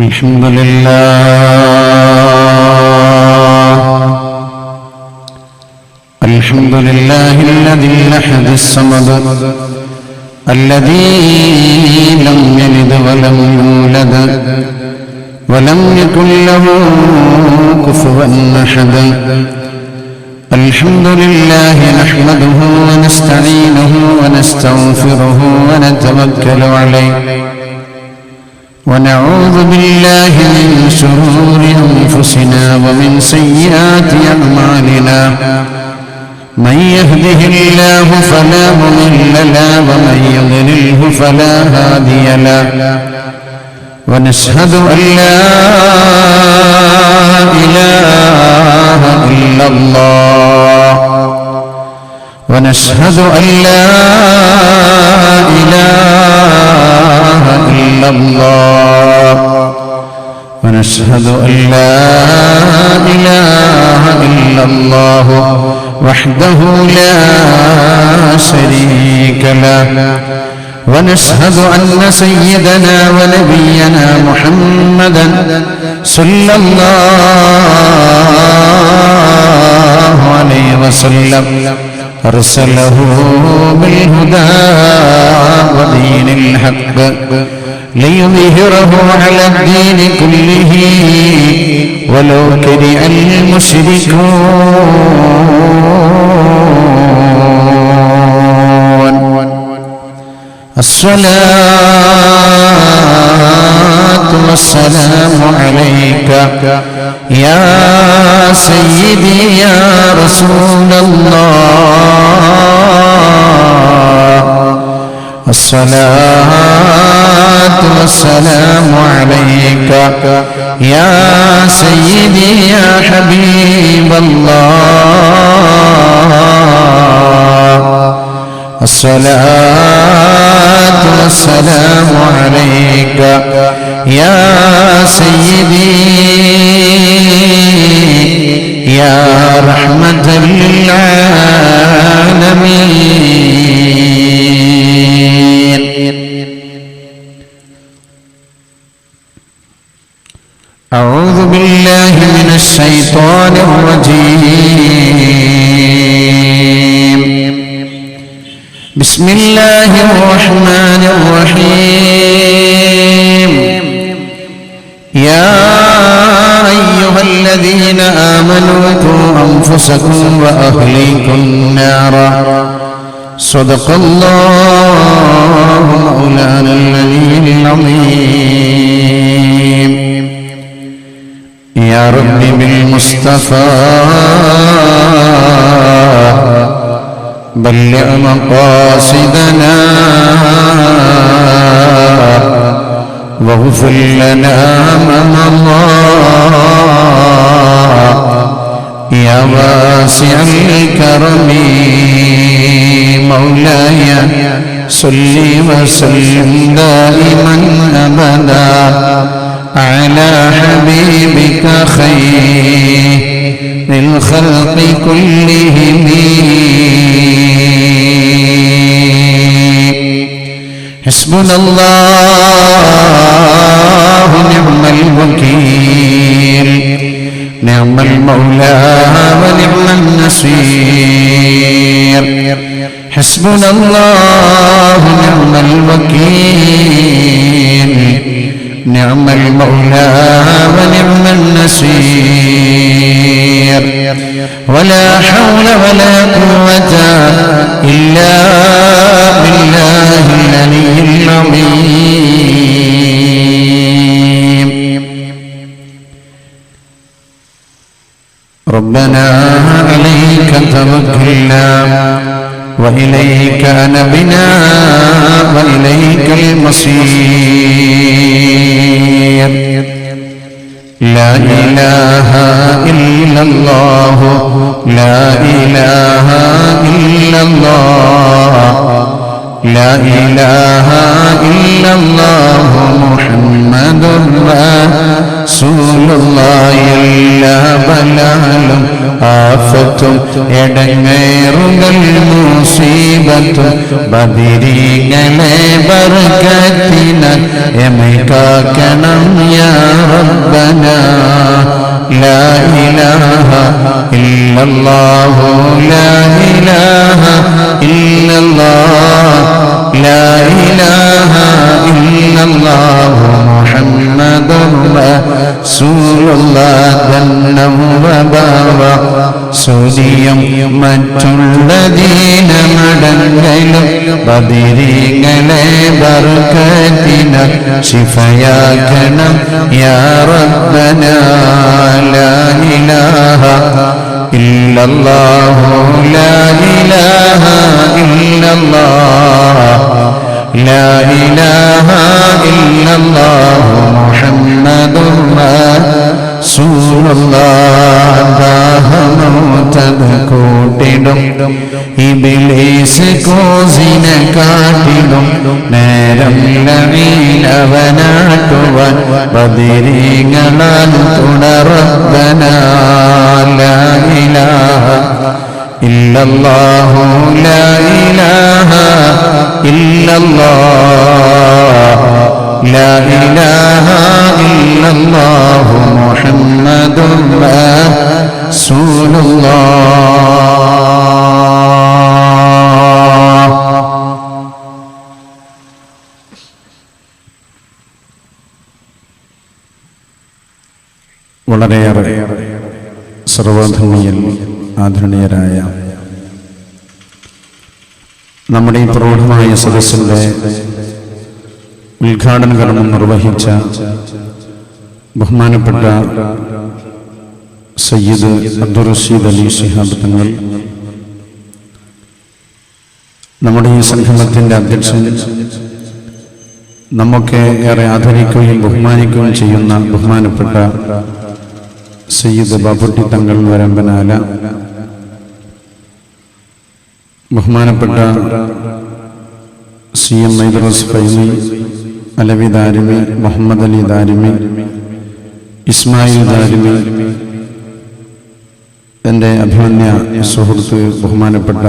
الحمد لله الذي الأحد الصمد الذي لم يلد ولم يولد ولم يكن له كفوا أحد. الحمد لله نحمده ونستعينه ونستغفره ونتوكل عليه ونعوذ بالله من شرور أنفسنا ومن سيئات أعمالنا. من يهده الله فلا مضل له ومن يضلله فلا هادي له. ونشهد أن لا إله إلا الله ونشهد أن لا إله إلا الله ونشهد أن لا إله إلا الله وحده لا شريك له. ونشهد أن سيدنا ونبينا محمدا صلى الله عليه وسلم أرسله بالهدى ودين الحق ليظهره على الدين كله ولو كره المشركون. الصلاة والسلام عليك يا سيدي يا رسول الله. الصلاة والسلام عليك يا سيدي يا حبيب الله. الصلاة والسلام عليك يا سيدي يا رحمة للعالمين. أعوذ بالله من الشيطان الرجيم. بسم الله الرحمن الرحيم. يا أيها الذين آمنوا قوا أنفسكم وأهليكم نارا. صدق الله مولانا العلي العظيم. يا رب بالمصطفى بلغ مقاصدنا واغفر لنا ما مضى يا واسع الكرم. مولاي صل وسلم دائما أبدا على حبيبك خير الخلق كلهم. حسبنا الله نعم الوكيل نعم المولى ونعم النصير. حسبنا الله نعم الوكيل نعم المولى ونعم النصير. ولا حول ولا قوة إلا بالله العلي العظيم. ربنا عليك توكلنا وإليك أنبنا وإليك المصير. لا إله إلا الله لا إله إلا الله لا إله إلا الله محمد رسول الله. എല്ലാ ബലാലും ആഫത്തും എടങ്ങേറുകൾ മുസീബത്തും ബദരീകളെ ബർക്കത്തിന എമൈക്കാക്കണം യാ റബ്ബനാ ലാ ഇലാഹ ഇല്ലല്ലാഹു ലാ ഇലാഹ ഇല്ലല്ലാഹ് ലാ ഇലാഹ ഇല്ലല്ലാഹു മുഹമ്മദുർ റസൂലുള്ളാഹ് ദന്നം വബാവ സുദിയം മറ്റുള്ള ദീനമടങ്ങലും ബദിരീങ്ങളെ ബർക്കത്തിന ശിഫയാക്കണം യാ റബ്ബനാ ലാ ഇലാഹ ഇല്ലല്ലാഹു ലാ ഇലാഹ ഇല്ലല്ലാഹ് ലാ ഇലാഹ ഇല്ലല്ലാഹു മുഹമ്മദുർ റസൂലുള്ളാഹ് ദാഹമോതത് കൂട്ടിടും ഇബ്ലീസ് കോസിനെ കാട്ടിടും നേരം ലവീനവനാട്ടുവാൻ ബദിരീങ്ങളാൽ തുടറബ്ബനാ ലാ ഇലാഹ ഇല്ലല്ലാഹു ലാ ഇലാഹ ഇല്ലല്ലാഹ് ലാ ഇലാഹ ഇല്ലല്ലാഹു മുഹമ്മദുർ റസൂലുള്ളാഹ്. വളരെയേറെ സർവധന്യൻ ആദരണീയരായ നമ്മുടെ ഈ പ്രൗഢമായ സദസ്സിന്റെ ഉദ്ഘാടന കർമ്മം നിർവഹിച്ച ബഹുമാനപ്പെട്ട സയ്യിദ് അബ്ദുർ റഷീദ് അലി ശിഹാബ് തങ്ങൾ, നമ്മുടെ ഈ സംഗമത്തിന്റെ അധ്യക്ഷൻ, നമുക്ക് ഏറെ ആദരിക്കുകയും ബഹുമാനിക്കുകയും ചെയ്യുന്ന ബഹുമാനപ്പെട്ട സയ്യിദ് ബാബുട്ടി തങ്ങൾ വരമ്പനാല, ബഹുമാനപ്പെട്ട CM ഇദ്രീസ് ഫൈസി, അലവി ദാരിമി, മുഹമ്മദ് അലി ദാരിമി, ഇസ്മായിൽ ദാരിമി, എൻ്റെ അഭിമന്യ സുഹൃത്ത് ബഹുമാനപ്പെട്ട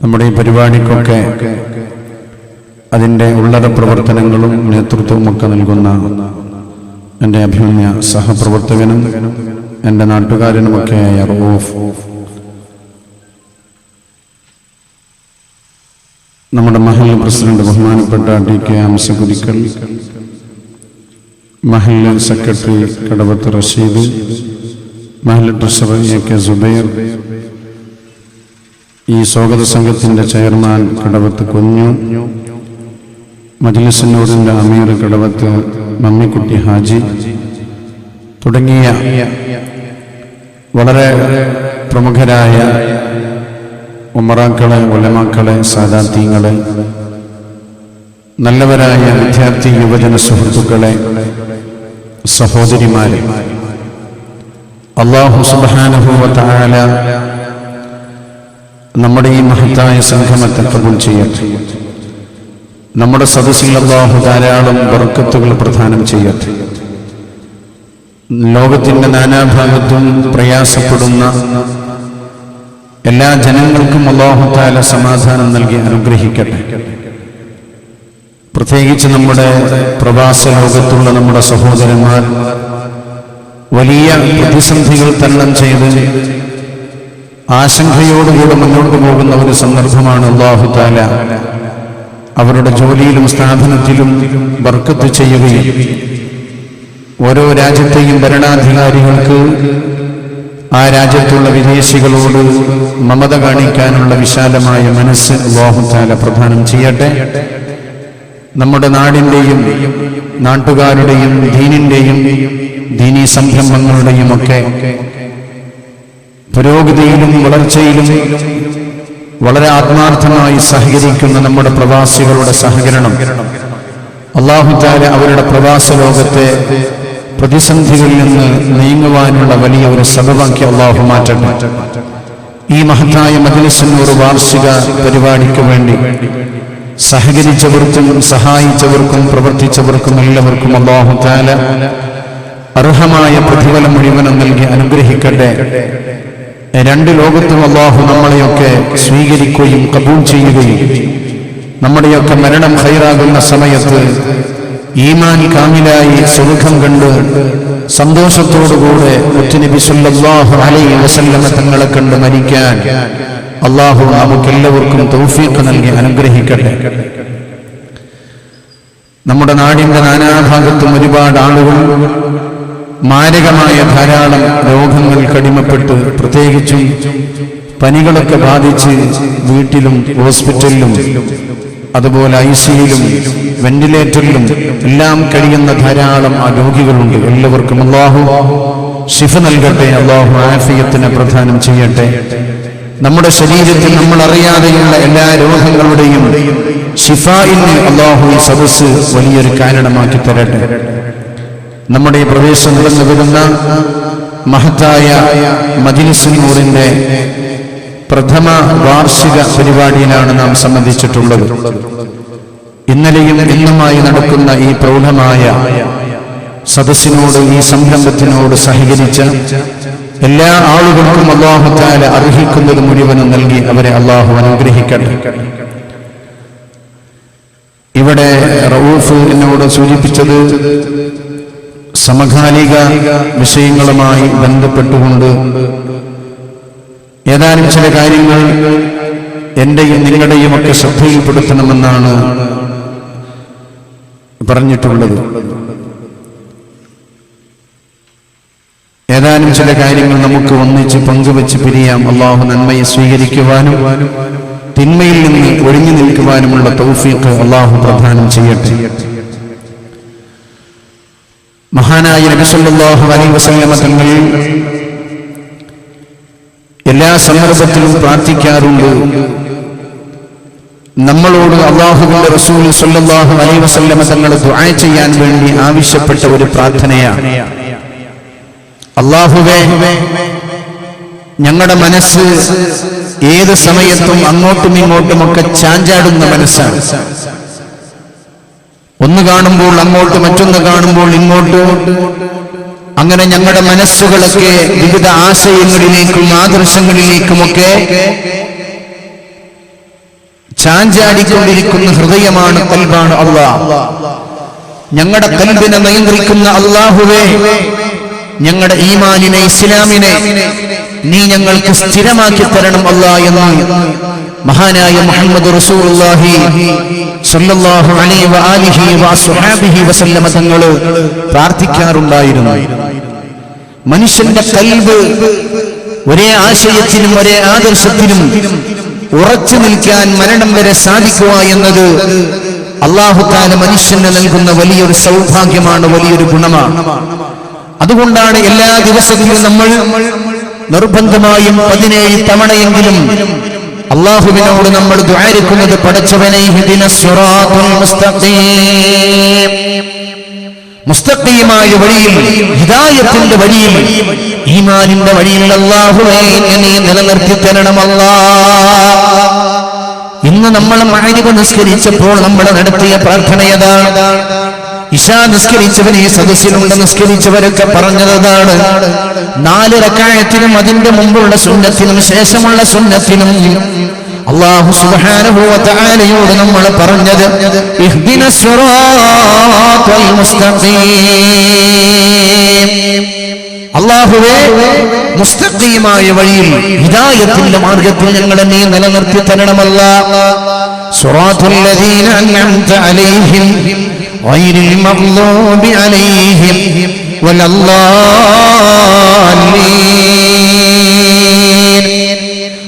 നമ്മുടെ ഈ പരിപാടിക്കൊക്കെ അതിൻ്റെ ഉള്ളറ പ്രവർത്തനങ്ങളും നേതൃത്വവും ഒക്കെ നൽകുന്ന എൻ്റെ അഭിമന്യ സഹപ്രവർത്തകനും എൻ്റെ നാട്ടുകാരനുമൊക്കെയായ റഊഫ്, നമ്മുടെ മഹൽ പ്രസിഡന്റ് ബഹുമാനപ്പെട്ട DK ഹംസകുരിക്കൽ, മഹൽ സെക്രട്ടറി കടവത്ത് റഷീദ്, മഹൽ ട്രഷറർ AK സുബൈർ, ഈ സ്വാഗത സംഘത്തിന്റെ ചെയർമാൻ കടവത്ത് കുഞ്ഞു, മജ്ലിസുന്നൂറിന്റെ അമീർ കടവത്ത് മമ്മിക്കുട്ടി ഹാജി തുടങ്ങിയ വളരെ പ്രമുഖരായ ഉമറാക്കളെ, ഉലമാക്കളെ, സാദാത്തീങ്ങളെ, നല്ലവരായ വിദ്യാർത്ഥി യുവജന സുഹൃത്തുക്കളെ, സഹോദരിമാരെ, അല്ലാഹു സുബ്ഹാനഹു വ തആല നമ്മുടെ ഈ മഹത്തായ സംഗമത്തെ ഖബൂൽ ചെയ്യട്ടെ. നമ്മുടെ സദസ്സിൽ അല്ലാഹു ധാരാളം ബർക്കത്തുകൾ പ്രദാനം ചെയ്യട്ടെ. ലോകത്തിന്റെ നാനാഭാഗത്തും പ്രയാസപ്പെടുന്ന എല്ലാ ജനങ്ങൾക്കും അല്ലാഹു തആല സമാധാനം നൽകി അനുഗ്രഹിക്കട്ടെ. പ്രത്യേകിച്ച് നമ്മുടെ പ്രവാസ ലോകത്തുള്ള നമ്മുടെ സഹോദരന്മാർ വലിയ പ്രതിസന്ധികൾ തരണം ചെയ്ത് ആശങ്കയോടുകൂടെ മുന്നോട്ട് പോകുന്ന ഒരു സന്ദർഭമാണ്. അല്ലാഹു തആല അവരുടെ ജോലിയിലും സ്ഥാപനത്തിലും ബർക്കത്ത് ചെയ്യുകയും ഓരോ രാജ്യത്തെയും ഭരണാധികാരികൾക്ക് ആ രാജ്യത്തുള്ള വിദേശികളോട് മമത കാണിക്കാനുള്ള വിശാലമായ മനസ്സ് അല്ലാഹു തആല പ്രദാനം ചെയ്യട്ടെ. നമ്മുടെ നാടിന്റെയും നാട്ടുകാരുടെയും ദീനിന്റെയും ദീനീ സംരംഭങ്ങളുടെയും ഒക്കെ പുരോഗതിയിലും വളർച്ചയിലും വളരെ ആത്മാർത്ഥമായി സഹകരിക്കുന്ന നമ്മുടെ പ്രവാസികളുടെ സഹകരണം അല്ലാഹു തആല അവരുടെ പ്രവാസ ലോകത്തെ പ്രതിസന്ധികളിൽ നിന്ന് നീങ്ങുവാനുള്ള വലിയ ഒരു സബബാക്കി അല്ലാഹു മാറ്റട്ടെ. ഈ മഹത്തായ മജ്ലിസുന്നൂർ വാർഷിക പരിപാടിക്ക് വേണ്ടി സഹകരിച്ചവർക്കും സഹായിച്ചവർക്കും പ്രവർത്തിച്ചവർക്കും എല്ലാവർക്കും അല്ലാഹു തആല അർഹമായ പ്രതിഫലം മുഴുവനും നൽകി അനുഗ്രഹിക്കട്ടെ. രണ്ട് ലോകത്തും അല്ലാഹു നമ്മളെയൊക്കെ സ്വീകരിക്കുകയും കബൂൽ ചെയ്യുകയും നമ്മുടെയൊക്കെ മരണം ഖൈറാകുന്ന സമയത്ത് ഈമാൻ കാമിലായി സ്വർഗ്ഗം കണ്ട് സന്തോഷത്തോടുകൂടെ മുത്തുനബി സല്ലല്ലാഹു അലൈഹി വസല്ലമ തങ്ങളെ കണ്ട് മരിക്കാൻ അല്ലാഹു നമുക്കെല്ലാവർക്കും തൗഫീഖ് നൽകി അനുഗ്രഹിക്കട്ടെ. നമ്മുടെ നാടിന്റെ നാനാഭാഗത്തും ഒരുപാട് ആളുകൾ മാരകമായ ധാരാളം രോഗങ്ങൾ കടിമപ്പെട്ട്, പ്രത്യേകിച്ചും പനികളൊക്കെ ബാധിച്ച് വീട്ടിലും ഹോസ്പിറ്റലിലും അതുപോലെ ICUയിലും വെന്റിലേറ്ററിലും എല്ലാം കഴിയുന്ന ധാരാളം രോഗികളുണ്ട്. എല്ലാവർക്കും അല്ലാഹു ശിഫ നൽകട്ടെ, അല്ലാഹു ആഫിയത്തിനെ പ്രദാനം ചെയ്യട്ടെ. നമ്മുടെ ശരീരത്തിൽ നമ്മൾ അറിയാതെയുള്ള എല്ലാ രോഗങ്ങളുടെയും ശിഫായിന് അല്ലാഹു ഈ സദസ്സ് വലിയൊരു കാരണമാക്കി തരട്ടെ. നമ്മുടെ ഈ പ്രദേശം നടന്നു വരുന്ന മഹത്തായ മജ്‌ലിസുൻ നൂറിന്റെ പ്രഥമ വാർഷിക പരിപാടിയിലാണ് നാം സംബന്ധിച്ചിട്ടുള്ളത്. ഇന്നലെയും ഇന്നുമായി നടക്കുന്ന ഈ പ്രൗഢമായ സദസ്സിനോട്, ഈ സംരംഭത്തിനോട് സഹകരിച്ച എല്ലാ ആളുകൾക്കും അല്ലാഹു തആല അർഹിക്കുന്നത് മുഴുവനും നൽകി അവരെ അല്ലാഹു അനുഗ്രഹിക്കട്ടെ. ഇവിടെ റഊഫ് എന്നോട് സൂചിപ്പിച്ചത് സമകാലിക വിഷയങ്ങളുമായി ബന്ധപ്പെട്ടുകൊണ്ട് ഏതാനും ചില കാര്യങ്ങൾ എന്റെയും നിങ്ങളുടെയും ഒക്കെ ശ്രദ്ധയിൽപ്പെടുത്തണമെന്നാണ് പറഞ്ഞിട്ടുള്ളത്. ഏതാനും ചില കാര്യങ്ങൾ നമുക്ക് ഒന്നിച്ച് പങ്കുവെച്ച് പിരിയാം. അല്ലാഹു നന്മയെ സ്വീകരിക്കുവാനും തിന്മയിൽ നിന്ന് ഒഴിഞ്ഞു നിൽക്കുവാനുമുള്ള തൗഫീഖ് അല്ലാഹു പ്രദാനം ചെയ്യട്ടെ. മഹാനായ നബി സല്ലല്ലാഹു അലൈഹി വസല്ലമ തങ്ങൾ എല്ലാ സന്ദർഭത്തിലും പ്രാർത്ഥിക്കാറുണ്ട്. നമ്മളോട് അല്ലാഹുവിന്റെ റസൂൽ സല്ലല്ലാഹു അലൈഹി വസല്ലമ തങ്ങൾ ദുആ ചെയ്യാൻ വേണ്ടി ആവശ്യപ്പെട്ട ഒരു പ്രാർത്ഥനയാണ്. അല്ലാഹുവേ, ഞങ്ങളുടെ മനസ്സ് ഏത് സമയത്തും അങ്ങോട്ടും ഇങ്ങോട്ടുമൊക്കെ ചാഞ്ചാടുന്ന മനസ്സാണ്. ഒന്ന് കാണുമ്പോൾ അങ്ങോട്ട്, മറ്റൊന്ന് കാണുമ്പോൾ ഇങ്ങോട്ട്, അങ്ങനെ ഞങ്ങളുടെ മനസ്സുകളൊക്കെ വിവിധ ആശയങ്ങളിലേക്കും ആദർശങ്ങളിലേക്കുമൊക്കെ ചാഞ്ചാടിക്കൊണ്ടിരിക്കുന്ന ഹൃദയമാണ്, ഖൽബാണ് അല്ലാഹ്. ഞങ്ങളുടെ ഖൽബിനെ നിയന്ത്രിക്കുന്ന അല്ലാഹുവേ, ഞങ്ങളുടെ ഈമാനിനെ, ഇസ്ലാമിനെ നീ ഞങ്ങൾക്ക് സ്ഥിരമാക്കി തരണം അല്ലാഹ് എന്ന് മഹാനായ മുഹമ്മദ് റസൂലുള്ളാഹി സ്വല്ലല്ലാഹു അലൈഹി വആലിഹി വസഹബിഹി വസല്ലമ തങ്ങൾ പ്രാർത്ഥിക്കാറുണ്ടായിരുന്നു. മനുഷ്യന്റെ ഖൽബ് ഒരേ ആശയത്തിനും ഒരേ ആദർശത്തിനും ഉറച്ചു നിൽക്കാൻ മരണം വരെ സാധിക്കുക എന്നത് അല്ലാഹു തആല മനുഷ്യന് നൽകുന്ന വലിയൊരു സൗഭാഗ്യമാണ്, വലിയൊരു ഗുണമാണ്. അതുകൊണ്ടാണ് എല്ലാ ദിവസത്തിലും നമ്മൾ നിർബന്ധമായും 17 തവണയെങ്കിലും അല്ലാഹുവിനോട് നമ്മൾ ദുആഇക്കുന്നത്, പടച്ചവനേ ഇഹ്ദിനസ് സിറാത്തുൽ മുസ്തഖീം, മുസ്തഖീമായ വഴിയിൽ, ഹിദായത്തിന്റെ വഴിയിൽ, ഈമാനിന്റെ വഴിയിൽ അല്ലാഹുവേ നീ നിലനിർത്തി തരണം അല്ലാഹ്. ഇന്ന് നമ്മൾ മഗ്‌രിബ് നിസ്കരിച്ചപ്പോൾ നമ്മൾ നടത്തിയ പ്രാർത്ഥനയതാണ്. ഇശാ നിസ്കരിച്ചവൻ ഈ സദസ്സിലുണ്ട്, നിസ്കരിച്ചവരൊക്കെ പറഞ്ഞതാണ്. 4 റക്അഅത്തിനും അതിന്റെ മുമ്പുള്ള സുന്നത്തിനും ശേഷമുള്ള സുന്നത്തിനും അല്ലാഹു സുബ്ഹാനഹു വ തആലയോട് നമ്മൾ പറഞ്ഞത് ഇഹ്ദിനസ് സിറാത്തുൽ മുസ്തഖീം. അല്ലാഹുവേ, മുസ്തഖീമായ വഴിയിൽ, ഹിദായത്തിന്റെ മാർഗ്ഗത്തിൽ ഞങ്ങളെ നീ നിലനിർത്തി തരണമല്ലാഹ്. സിറാത്തുൽ ലദീന അൻഅംത അലൈഹിം ഗൈറിൽ മഗ്ദൂബി അലൈഹിം വലല്ലാലീൻ.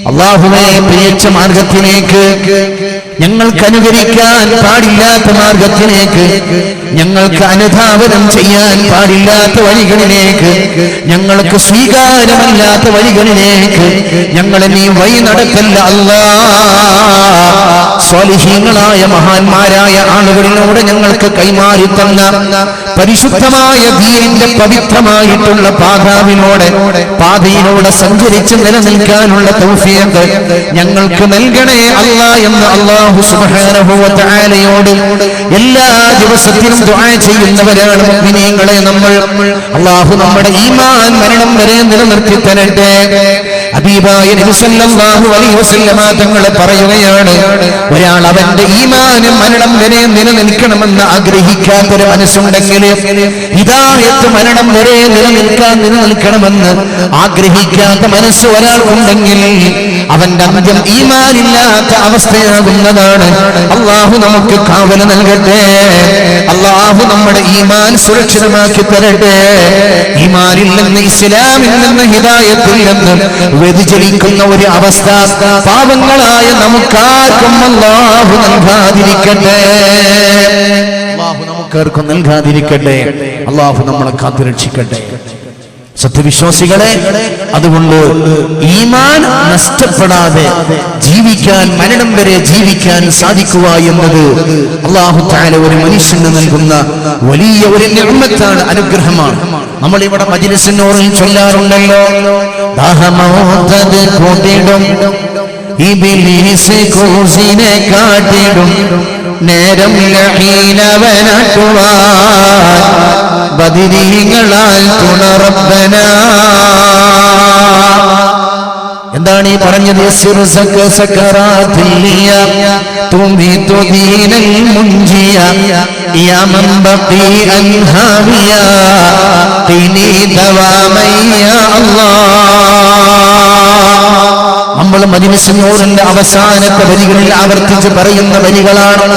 അല്ലാഹുവേ, പിഴച്ച മാർഗത്തിലേക്ക്, ഞങ്ങൾക്ക് അനുകരിക്കാൻ പാടില്ലാത്ത മാർഗത്തിലേക്ക്, ഞങ്ങൾക്ക് അനുധാവനം ചെയ്യാൻ പാടില്ലാത്ത വഴികളിലേക്ക്, ഞങ്ങൾക്ക് സ്വീകാര്യമല്ലാത്ത വഴികളിലേക്ക് ഞങ്ങളെ നീ വഴി നടക്കല്ല അല്ലാഹ്. സ്വാലിഹീങ്ങളായ മഹാന്മാരായ ആളുകളിലൂടെ ഞങ്ങൾക്ക് കൈമാറി തന്ന പരിശുദ്ധമായ ദീനിന്റെ പവിത്രമായിട്ടുള്ള പാതയിലൂടെ സഞ്ചരിച്ച് നിലനിൽക്കാനുള്ള തൗഫീഖ് ഞങ്ങൾക്ക് നൽകണേ അല്ലാഹ് എന്ന് അല്ലാഹു സുബ്ഹാനഹു വ തആലയോട് എല്ലാ ദിവസത്തിലും ദുആ ചെയ്യുന്നവരാണ് മുഅ്മിനീങ്ങളെ നമ്മൾ. അല്ലാഹു നമ്മുടെ ഈമാൻ മരണം വരെ നിലനിർത്തി തരട്ടെ. ഹബീബായ നബി സല്ലല്ലാഹു അലൈഹി വസല്ലമ തങ്ങൾ പറയുകയാണ്, ഒരാൾ അവന്റെ ഈമാൻ മരണം വരെ നിലനിൽക്കണമെന്ന് ആഗ്രഹിക്കാത്തൊരു മനസ്സുണ്ടെങ്കിൽ, ഹിദായത്ത് മരണം വരെ നിലനിൽക്കണമെന്ന് ആഗ്രഹിക്കാത്ത മനസ്സ് ഒരാൾക്കുണ്ടെങ്കിൽ അവന്റെ അന്ത്യം ഈമാനില്ലാത്ത അവസ്ഥയാകുന്നതാണ്. അല്ലാഹു നമുക്ക് കാവൽ നൽകട്ടെ. അല്ലാഹു നമ്മുടെ ഈമാൻ സുരക്ഷിതമാക്കി തരട്ടെ. ഈമാനിൽ നിന്ന്, ഇസ്ലാമിൽ നിന്ന്, ഹിദായത്തിൽ നിന്ന് വ്യതിചലിക്കുന്ന ഒരു അവസ്ഥ പാവങ്ങളായ നമുക്കാർക്കും അല്ലാഹു നൽകാതിരിക്കട്ടെ. അല്ലാഹു നമുക്കാർക്കും നൽകാതിരിക്കട്ടെ. അല്ലാഹു നമ്മളെ കാത്തുരക്ഷിക്കട്ടെ. സത്യവിശ്വാസികളെ, അതുകൊണ്ട് ഈമാൻ നഷ്ടപ്പെടാതെ ജീവിക്കാൻ, മരണം വരെ ജീവിക്കാൻ സാധിക്കുക എന്നത് അല്ലാഹു തആല ഒരു മനുഷ്യന് നൽകുന്ന വലിയ ഒരു നിഅമത്താണ്, അനുഗ്രഹമാണ്. നമ്മൾ ഇവിടെ മജ്‌ലിസിനോറിൽ ചൊല്ലാറുണ്ടല്ലോ, ദാഹമോത്തത് കൂട്ടിടും ഇബ്ലീസ് കൂസിനെ കാട്ടിടും, നേരം ലഈനവനാട്ടുവാൻ ബദരീങ്ങളാൽ തുണ റബ്ബനാ. എന്താണ് ഈ പറഞ്ഞത്? നമ്മൾ മജ്‌ലിസിനൂറിന്റെ അവസാനത്തെ വരികളിൽ ആവർത്തിച്ച് പറയുന്ന വരികളാണ്.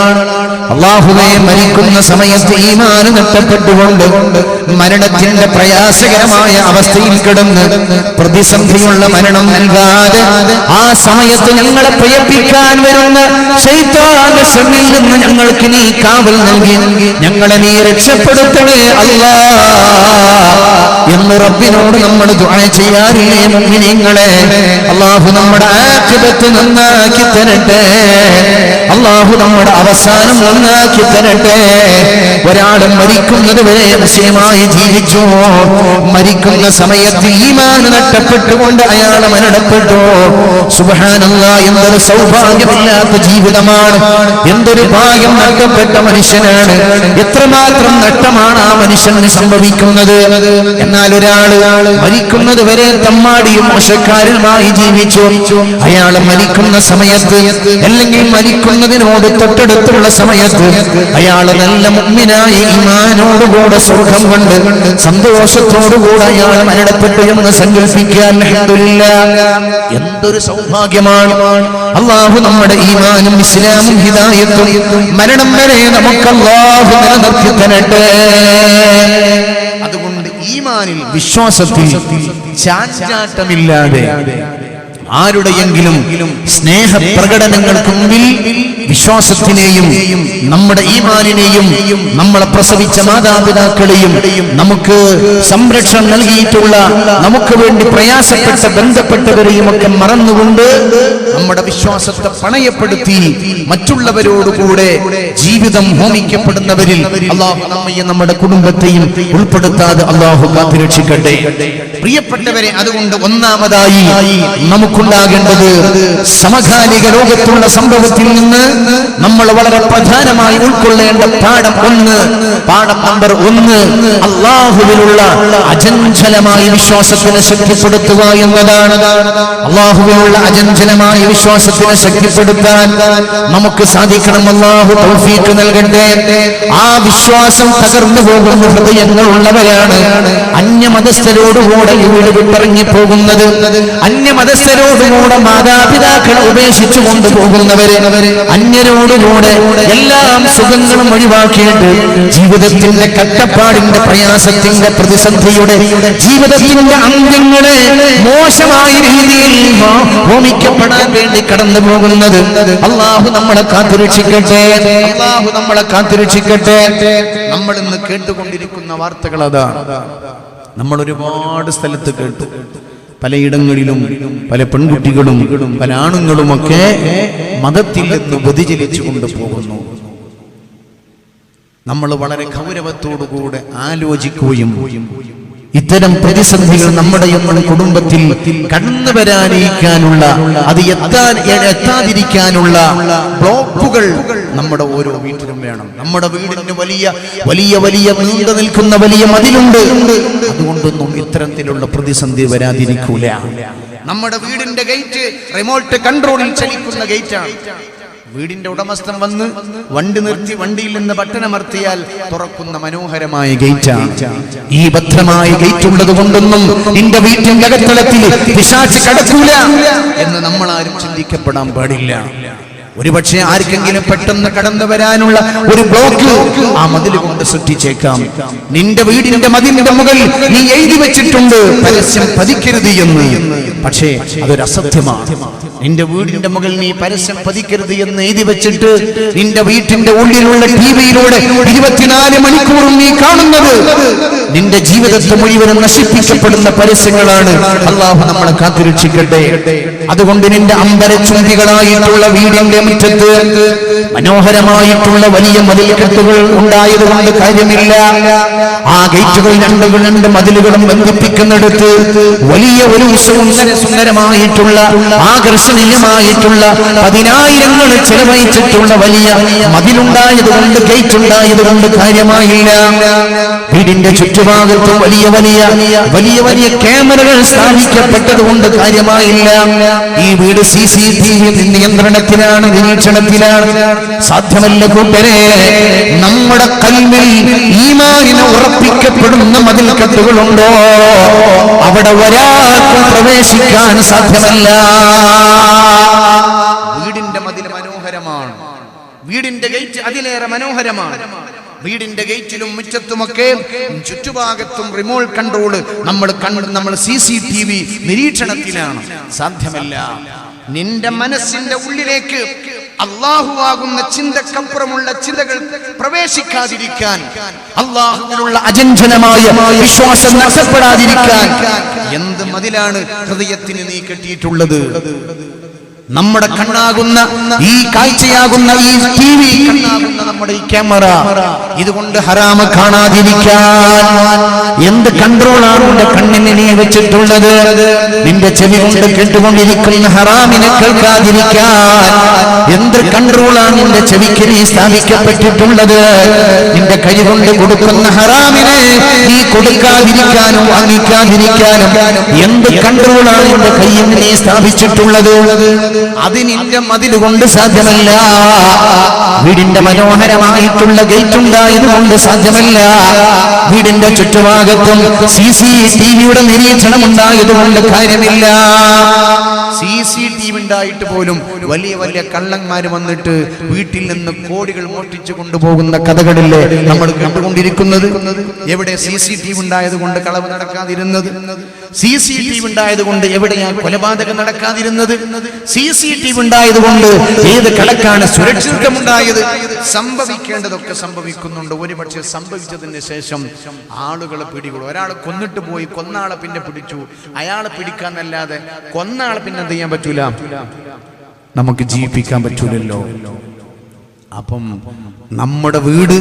അല്ലാഹുവേ, മരിക്കുന്ന സമയത്ത് ഈമാൻ നഷ്ടപ്പെട്ടുകൊണ്ട് മരണത്തിന്റെ പ്രയാസകരമായ അവസ്ഥയിൽ കിടന്ന് പ്രതിസന്ധിയുള്ള മരണം നൽകാതെ ആ സമയത്ത് ഞങ്ങളെ പ്രയപ്പിക്കാൻ വരുന്ന ശൈത്താന്റെ ശർറിൽ നിന്ന് ഞങ്ങൾക്ക് നീ കാവൽ നൽകി ഞങ്ങളെ നീ രക്ഷപ്പെടുത്തണേ അല്ലാഹ് എന്ന് റബ്ബിനോട് നമ്മൾ ദുആ ചെയ്യാറില്ലേ മുഅ്മിനീങ്ങളെ? അല്ലാഹു നമ്മുടെ ആഖിബത്ത് നന്നാക്കി തരട്ടെ. അല്ലാഹു നമ്മുടെ അവസാനം നന്നാക്കി തരട്ടെ. ഒരാൾ മരിക്കുന്നത് വരെ മുസ്ലിമായി ജീവിച്ചു, മരിക്കുന്ന സമയത്ത് ഈമാൻ നഷ്ടപ്പെട്ടുകൊണ്ട് അയാൾ മരണപ്പെട്ടു. സുബ്ഹാനല്ലാഹ്, എന്തൊരു സൗഭാഗ്യമില്ലാത്ത ജീവിതമാണ്, എന്തൊരു ഭാഗ്യം നഷ്ടപ്പെട്ട മനുഷ്യനാണ്. എത്രമാത്രം നഷ്ടമാണ് ആ മനുഷ്യന് സംഭവിക്കുന്നത്. എന്നാൽ ഒരാൾ മരിക്കുന്നത് വരെ തമ്മാടിയും മോശക്കാരനുമായി ജീവിച്ചു, അയാൾ മരിക്കുന്ന സമയത്ത് അല്ലെങ്കിൽ മരിക്കുന്നതിനോട് തൊട്ടടുത്തുള്ള സമയത്ത് അയാൾ നല്ല മുഅ്മിനായി ഈമാനോടുകൂടെ സ്വർഗ്ഗം കൊണ്ട് സന്തോഷത്തോടുകൂടെ അയാൾ മരണപ്പെട്ടു എന്ന് സങ്കൽപ്പിക്കാൻ അൽഹംദുലില്ലാഹ്, എന്തൊരു സൗഭാഗ്യമാണ്. അല്ലാഹു നമ്മുടെ ഈമാനും ഇസ്ലാമും ഹിദായത്തും മരണം വരെ നമുക്ക് അല്ലാഹു നിലനിർത്തി തരട്ടെ. അതുകൊണ്ട് ഈമാനിൽ, വിശ്വാസത്തിൽ ചാഞ്ചാട്ടമില്ലാതെ ആരുടെയെങ്കിലും സ്നേഹപ്രകടനങ്ങൾക്ക് മുമ്പിൽ വിശ്വാസത്തിനെയും നമ്മുടെ ഈമാനിനെയും നമ്മളെ പ്രസവിച്ച മാതാപിതാക്കളെയും നമുക്ക് സംരക്ഷണം നൽകിയിട്ടുള്ള നമുക്ക് വേണ്ടി പ്രയാസപ്പെട്ട ബന്ധപ്പെട്ടവരെയും ഒക്കെ മറന്നുകൊണ്ട് നമ്മുടെ വിശ്വാസത്തെ പണയപ്പെടുത്തി മറ്റുള്ളവരോടുകൂടെ ജീവിതം ഹോമിക്കപ്പെടുന്നവരിൽ അല്ലാഹു നമ്മയും നമ്മുടെ കുടുംബത്തെയും ഉൾപ്പെടുത്താതെ അല്ലാഹു കാത്തുരക്ഷിക്കട്ടെ. പ്രിയപ്പെട്ടവരെ, അതുകൊണ്ട് ഒന്നാമതായി നമുക്കുണ്ടാകേണ്ടത് സമകാലിക ലോകത്തുള്ള സംഭവത്തിൽ നിന്ന് നമ്മൾ വളരെ പ്രധാനമായി ഉൾക്കൊള്ളേണ്ട പാഠം നമ്പർ 1, അല്ലാഹുവിലുള്ള അചഞ്ചലമായ വിശ്വാസത്തിനെ ശക്തിപ്പെടുത്തുക എന്നതാണ്. അല്ലാഹുവിലുള്ള അചഞ്ചലമായ വിശ്വാസത്തിനെ ശക്തിപ്പെടുത്താൻ നമുക്ക് സാധിക്കണം. അല്ലാഹു തൗഫീഖ് നൽകട്ടെ. ആ വിശ്വാസം തകർന്നു പോകുന്ന ഹൃദയങ്ങളുള്ളവരാണ് അന്യമതസ്ഥരോടുകൂടെ വീട് വിട്ടിറങ്ങി പോകുന്നത്, അന്യമതസ്ഥരോടുകൂടെ മാതാപിതാക്കളെ ഉപേക്ഷിച്ചു കൊണ്ടുപോകുന്നവര്, അന്യരോടുകൂടെ എല്ലാം സുഖങ്ങളും ഒഴിവാക്കിയിട്ട് ജീവിതത്തിന്റെ കഷ്ടപ്പാടിന്റെ പ്രയാസത്തിന്റെ പ്രതിസന്ധിയുടെ ജീവിതത്തിന്റെ അന്ത്യങ്ങളെ മോശമായ രീതിയിൽ ഹോമിക്കപ്പെടാൻ വേണ്ടി കടന്നു പോകുന്നത് അല്ലാഹു നമ്മളെ കാത്തുരക്ഷിക്കട്ടെ. അല്ലാഹു നമ്മളെ കാത്തുരക്ഷിക്കട്ടെ. നമ്മൾ ഇന്ന് കേട്ടുകൊണ്ടിരിക്കുന്ന വാർത്തകൾ അതാണ്. നമ്മൾ ഒരുപാട് സ്ഥലത്ത് കേട്ടു, പലയിടങ്ങളിലും പല പെൺകുട്ടികളും പല ആണുങ്ങളുമൊക്കെ മതത്തിൽ നിന്ന് വ്യതിചലിച്ചു കൊണ്ടുപോകുന്നു. നമ്മൾ വളരെ ഗൗരവത്തോടുകൂടെ ആലോചിക്കുകയും ഇത്തരം പ്രതിസന്ധികൾ നമ്മുടെ കുടുംബത്തിൽ കടന്നു വരാനിരിക്കാനുള്ള, അത് എത്താതിരിക്കാനുള്ള ബ്ലോക്കുകൾ നമ്മുടെ ഓരോ വീട്ടിലും വേണം. നമ്മുടെ വീടിന് വലിയ വലിയ വലിയ നീണ്ടു നിൽക്കുന്ന വലിയ മതിലുണ്ട്. അതുകൊണ്ടൊന്നും ഇത്തരത്തിലുള്ള പ്രതിസന്ധി വരാതിരിക്കൂല. നമ്മുടെ വീടിന്റെ ഗേറ്റ് റിമോട്ട് കൺട്രോളിൽ ചലിക്കുന്ന ഗേറ്റാണ്. വീടിന്റെ ഉടമസ്ഥൻ വന്ന് വണ്ടി നിർത്തി വണ്ടിയിൽ നിന്ന് ബട്ടണമർത്തിയാൽ തുറക്കുന്ന മനോഹരമായ ഗേറ്റാണ്. ഈ ഭദ്രമായ ഗേറ്റ് ഉള്ളത് കൊണ്ടൊന്നും നിന്റെ വീട്ടിന്റെ അകത്തളത്തിൽ പിശാച് കടക്കൂല എന്ന് നമ്മൾ ആരും ചിന്തിക്കപ്പെടാൻ പാടില്ല. ഒരുപക്ഷെ ആർക്കെങ്കിലും പെട്ടെന്ന് കടന്നു വരാനുള്ള ഒരു ബ്ലോക്ക് ആ മതിൽ കൊണ്ട് സൃഷ്ടിച്ചേക്കാം. നിന്റെ വീടിന്റെ മതിലിന്റെ മുകളിൽ നീ എഴുതി വെച്ചിട്ടുണ്ട് പരസ്യം പതിക്കരുത് എന്ന്. പക്ഷേ അതൊരു അസത്യമാണ്. നിന്റെ വീടിന്റെ മുകളിൽ നീ പരസ്യം പതിക്കരുത് എന്ന് എഴുതി വെച്ചിട്ട് നിന്റെ വീട്ടിന്റെ ഉള്ളിലുള്ള ടിവിയിലൂടെ 24 മണിക്കൂറും നീ കാണുന്നത് നിന്റെ ജീവിതത്തെ മുഴുവനും നശിപ്പിക്കപ്പെടുന്ന പരസ്യങ്ങളാണ്. അല്ലാഹു നമ്മളെ കാത്തുരക്ഷിക്കട്ടെ. അതുകൊണ്ട് നിന്റെ അമ്പരചുംബികളായിട്ടുള്ള വീടിന്റെ മുറ്റത്ത് മനോഹരമായിട്ടുള്ള വലിയ മതിൽക്കെട്ടുകൾ ഉണ്ടായത് കൊണ്ട് കാര്യമില്ല. ആ ഗേറ്റുകൾ രണ്ട് മതിലുകളും ബന്ധിപ്പിക്കുന്നിടത്ത് വലിയ ഒരു സുന്ദരമായിട്ടുള്ള ആകർഷണീയമായിട്ടുള്ള 10,000 ചെലവഴിച്ചിട്ടുള്ള വലിയ മതിലുണ്ടായത് കൊണ്ട്, ഗേറ്റ് ഉണ്ടായത് കൊണ്ട് കാര്യമായില്ല. വീടിന്റെ ചുറ്റുഭാഗത്തും വലിയ വലിയ വലിയ വലിയ ക്യാമറകൾ സ്ഥാപിക്കപ്പെട്ടത് കൊണ്ട് കാര്യമായില്ല. ഈ വീട് CCTV നിയന്ത്രണത്തിലാണ്, നിരീക്ഷണത്തിലാണ്. സാധ്യമല്ല കൂട്ടരെ. നമ്മുടെ കൽവിൽ ഈമാനിനെ ഉറപ്പിക്കപ്പെടുന്ന മതിൽക്കെട്ടുകളുണ്ടോ അവിടെ ഒരാൾക്കും പ്രവേശിക്കാൻ സാധ്യമല്ല. വീടിന്റെ മതിൽ മനോഹരമാണ്, വീടിന്റെ ഗേറ്റ് അതിലേറെ മനോഹരമാണ്. വീടിന്റെ ഗേറ്റിലും മുറ്റത്തുമൊക്കെ ചുറ്റുഭാഗത്തും റിമോട്ട് കൺട്രോള് നമ്മൾ CCTV നിരീക്ഷണത്തിലാണ്. സാധ്യമല്ല. നിന്റെ മനസ്സിന്റെ ഉള്ളിലേക്ക് അല്ലാഹുവാകുന്ന ചിന്തക്കപ്പുറമുള്ള ചിന്തകൾ പ്രവേശിക്കാതിരിക്കാൻ, അല്ലാഹുവിലുള്ള അചഞ്ചലമായ വിശ്വാസം നഷ്ടപ്പെടാതിരിക്കാൻ എന്ത് മതിലാണ് ഹൃദയത്തിന് നീ കെട്ടിയിട്ടുള്ളത്? നമ്മുടെ കണ്ണാകുന്ന ഈ കാഴ്ചയാകുന്ന ഈ TV, കണ്ണാകുന്ന നമ്മുടെ ഈ ക്യാമറ, ഇതുകൊണ്ട് ഹറാമ് കാണാതിരിക്കാൻ എന്ത് കൺട്രോളാണ് നിന്റെ കണ്ണിനെ നീ വെച്ചിട്ടുള്ളത്? നിന്റെ ചെവി കൊണ്ട് കേട്ടുകൊണ്ടിരിക്കുന്ന ഹറാമിനെ കേൾക്കാതിരിക്കാൻ എന്ത് കൺട്രോളാണ് നിന്റെ ചെവിക്ക് നീ സ്ഥാപിക്കപ്പെട്ടിട്ടുള്ളത്? നിന്റെ കൈ കൊണ്ട് കൊടുക്കുന്ന ഹറാമിനെ നീ കൊടുക്കാതിരിക്കാനും വാങ്ങിക്കാതിരിക്കാനും എന്ത് കൺട്രോളാണ് നിന്റെ കയ്യിൽ നീ സ്ഥാപിച്ചിട്ടുള്ളത്? അത് നിന്റെ മതിൽ കൊണ്ട് സാധ്യമല്ല. വീടിന്റെ മനോഹരമായിട്ടുള്ള ഗേറ്റ് ഉണ്ടായത് കൊണ്ട് സാധ്യമല്ല. വീടിന്റെ ചുറ്റുഭാഗത്തും CCTVയുടെ നിരീക്ഷണം ഉണ്ടായത് കൊണ്ട് കാര്യമില്ല. CCTV ഉണ്ടായിട്ട് പോലും വലിയ വലിയ കള്ളന്മാര് വന്നിട്ട് വീട്ടിൽ നിന്ന് കോടികൾ മോഷ്ടിച്ചു കൊണ്ടുപോകുന്ന കഥകളില്ലേ നമ്മൾ കണ്ടുകൊണ്ടിരിക്കുന്നത്? എവിടെ CCTV ഉണ്ടായത് കൊണ്ട് കളവ് നടക്കാതിരുന്നത്? CCTV ഉണ്ടായത് കൊണ്ട് എവിടെയാണ് കൊലപാതകം നടക്കാതിരുന്നത്? CCTV ഉണ്ടായത് കൊണ്ട് ഏത് കടക്കാണ് സുരക്ഷിതമുണ്ടായത്? സംഭവിക്കേണ്ടതൊക്കെ സംഭവിക്കുന്നുണ്ട്. ഒരുപക്ഷെ സംഭവിച്ചതിന് ശേഷം ആളുകളെ പിടികൂടും. ഒരാൾ കൊന്നിട്ട് പോയി, കൊന്നാളെ പിന്നെ പിടിച്ചു. അയാളെ പിടിക്കാന്നല്ലാതെ കൊന്നാളെ പിന്നെ എന്ത് ചെയ്യാൻ പറ്റൂല, നമുക്ക് ജീവിപ്പിക്കാൻ പറ്റൂലല്ലോ. അപ്പം നമ്മുടെ വീട്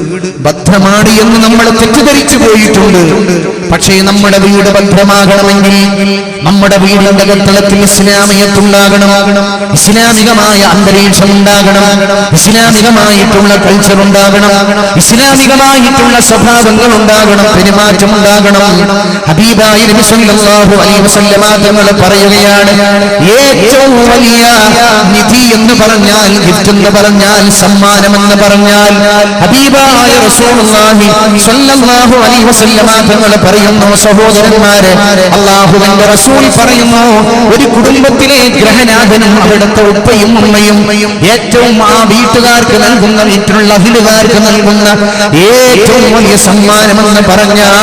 ഭദ്രമാണ് എന്ന് നമ്മൾ തെറ്റിദ്ധരിച്ചു പോയിട്ടുണ്ട്. പക്ഷേ നമ്മുടെ വീട് ഭദ്രമാകണമെങ്കിൽ നമ്മുടെ വീടിന്റെ അകത്തളത്തിൽ ഇസ്ലാമിയത്തുണ്ടാകണം, ഇസ്ലാമികമായ അന്തരീക്ഷം ഉണ്ടാകണം, ഇസ്ലാമികമായിട്ടുള്ള കൾച്ചർ ഉണ്ടാകണം, ഇസ്ലാമികമായിട്ടുള്ള സ്വഭാവങ്ങൾ ഉണ്ടാകണം, പെരുമാറ്റം ഉണ്ടാകണം. ഹബീബായ നബി സല്ലല്ലാഹു അലൈഹി വസല്ലമ തങ്ങൾ പറയുകയാണ്, ഏറ്റവും വലിയ നിധി എന്ന് പറഞ്ഞാൽ, ഗിഫ്റ്റ് എന്ന് പറഞ്ഞാൽ, സമ്മാനം എന്ന് പറഞ്ഞാൽ, ഹബീബായ റസൂലുള്ളാഹി സ്വല്ലല്ലാഹു അലൈഹി വസല്ലമ തങ്ങൾ പറയുന്നു, സഹോദരന്മാരെ, അല്ലാഹുവിന്റെ റസൂൽ പറയുന്നു, ഒരു കുടുംബത്തിലെ ഗ്രഹനാഥനും അവിടുത്തെ ഉപ്പയും ഉമ്മയും ഏറ്റവും ആ വീട്ടുകാർക്ക് നൽകുന്ന, വീട്ടിലുള്ള അഹിലുകാർക്ക് നൽകുന്ന ഏറ്റവും വലിയ സമ്മാനമെന്ന് പറഞ്ഞാൽ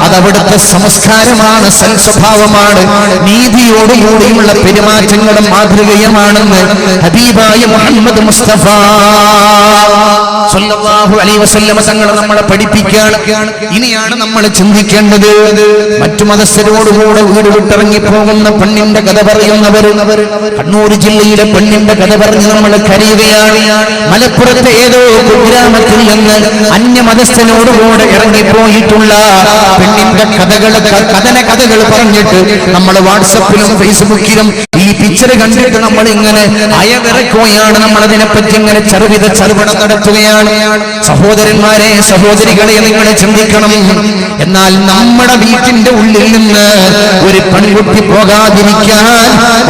അതവിടുത്തെ സംസ്കാരമാണ്, സൽസ്വഭാവമാണ്, നീതിയോടുകൂടിയുള്ള പെരുമാറ്റങ്ങളും മാതൃകയുമാണെന്ന് ഹബീബായ മുഹമ്മദ് മുസ്തഫ സ്വല്ലല്ലാഹു അലൈഹി വസല്ലം തങ്ങൾ നമ്മളെ പഠിപ്പിക്കുകയാണ്. ഇനിയാണ് നമ്മൾ ചിന്തിക്കേണ്ടത്. മറ്റു മതസ്ഥരോടുകൂടെ വീട് വിട്ടിറങ്ങി പോകുന്ന പെണ്ണിന്റെ കഥ പറയുന്നവർ കണ്ണൂർ ജില്ലയിലെ പെണ്ണിന്റെ കഥ പറഞ്ഞ് നമ്മൾ കരയുകയാണ്. മലപ്പുറത്തെ ഏതോ കുഗ്രാമത്തിൽ നിന്ന് അന്യമതസ്ഥനോടുകൂടെ ഇറങ്ങിപ്പോയിട്ടുള്ള പെണ്ണിന്റെ കഥകൾ പറഞ്ഞിട്ട് നമ്മൾ വാട്സപ്പിലും ഫേസ്ബുക്കിലും ഈ പിക്ചർ കണ്ടിട്ട് നമ്മൾ ഇങ്ങനെ അയവിറക്കുകയാണ്. നമ്മൾ അതിനെപ്പറ്റി ഇങ്ങനെ ചെറുപണം നടത്തുകയാണ്. സഹോദരന്മാരെ, സഹോദരികളെ, നിങ്ങൾ ചിന്തിക്കണം. എന്നാൽ നമ്മുടെ വീട്ടിന്റെ ഉള്ളിൽ നിന്ന് ഒരു പെൺകുട്ടി പോകാതിരിക്കാൻ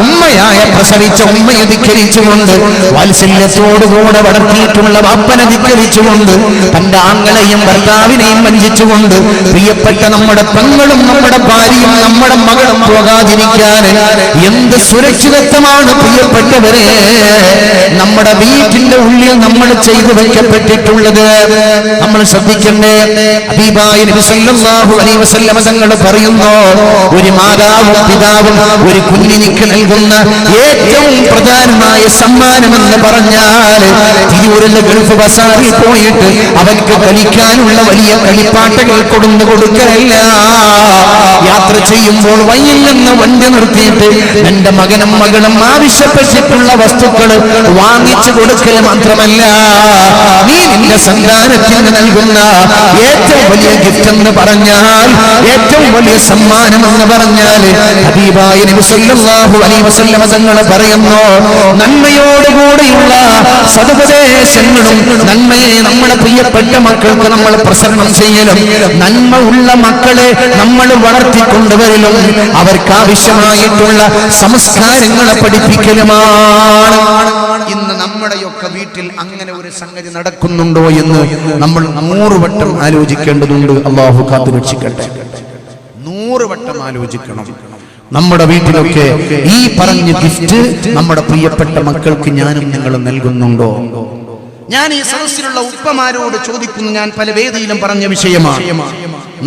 ഉമ്മയായ പ്രസവിച്ച ഉമ്മയെ ധിക്കരിച്ചുകൊണ്ട്, വാത്സല്യത്തോടുകൂടെ വളർത്തിയിട്ടുള്ള വാപ്പനെ ധിക്കരിച്ചുകൊണ്ട്, തന്റെ ആങ്ങളെയും ഭർത്താവിനെയും വഞ്ചിച്ചുകൊണ്ട് പ്രിയപ്പെട്ട നമ്മുടെ പെങ്ങളും നമ്മുടെ ഭാര്യയും നമ്മുടെ മകളും പോകാതിരിക്കാൻ എന്ത് സുരക്ഷിതത്വമാണ് പ്രിയപ്പെട്ടവരെ നമ്മുടെ വീട്ടിന്റെ ഉള്ളിൽ നമ്മൾ ചെയ്തു വെക്കപ്പെട്ടിട്ടുള്ളത്. നമ്മൾ ശ്രദ്ധിക്കണ്ടേ. ഹബീബായ നബി സല്ലല്ലാഹു അലൈഹി വസല്ലം തങ്ങൾ പറയുന്നു, ഒരു മാതാവും പിതാവും ഒരു കുഞ്ഞിനിക്ക് നൽകുന്ന ഏറ്റവും പ്രധാനമായ സമ്മാനമെന്ന് പറഞ്ഞാൽ തിരൂരിലെ ഗൾഫ് ബസാറിൽ പോയിട്ട് അവർക്ക് കളിക്കാനുള്ള വലിയ കളിപ്പാട്ടകൾ കൊടുക്കലല്ല. യാത്ര ചെയ്യുമ്പോൾ വയ്യില്ലെന്ന് വണ്ടി നിർത്തിയിട്ട് എന്റെ മകനും മകളും ആവശ്യപ്പെട്ടിട്ടുള്ള വസ്തുക്കൾ വാങ്ങിച്ചു കൊടുക്കൽ മാത്രമല്ല, നീ നിന്റെ സന്താനത്തിന് നൽകുന്ന ഏറ്റവും വലിയ ഗിഫ്റ്റ് എന്ന് പറഞ്ഞാൽ, ഏറ്റവും വലിയ സമ്മാനം എന്ന് പറഞ്ഞാൽ ഹബീബായ നബി സല്ലല്ലാഹു അലൈഹി വസല്ലം തങ്ങൾ പറയുന്നു, നന്മയോടുകൂടിയുള്ള സദുപദേശങ്ങളും നന്മയെ നമ്മുടെ പ്രിയപ്പെട്ട മക്കൾക്ക് നമ്മൾ പ്രസരണം ചെയ്യലും നന്മ ഉള്ള മക്കളെ നമ്മൾ വളർത്തിക്കൊണ്ടുവരലും അവർക്ക് ആവശ്യമായിട്ടുള്ള സംസ്കാരങ്ങളെ പഠിപ്പിക്കലുമാണ്. ഇന്ന് നമ്മുടെയൊക്കെ വീട്ടിൽ അങ്ങനെ ഒരു സംഗതി നടക്കുന്നുണ്ടോ എന്ന് നമ്മൾ 100 വട്ടം ആലോചിക്കേണ്ടതുണ്ട്. അല്ലാഹു കാത്തു രക്ഷിക്കട്ടെ. 100 വട്ടം ആലോചിക്കണം. നമ്മുടെ വീട്ടിലൊക്കെ ഈ പറഞ്ഞ ഗിഫ്റ്റ് നമ്മുടെ പ്രിയപ്പെട്ട മക്കൾക്ക് ഞാനും നിങ്ങളും നൽകുന്നുണ്ടോ? ഞാൻ ഈ സദസ്സിലുള്ള ഉപ്പമാരോട് ചോദിക്കുന്നു, ഞാൻ പല വേദിയിലും പറഞ്ഞ വിഷയമാണ്.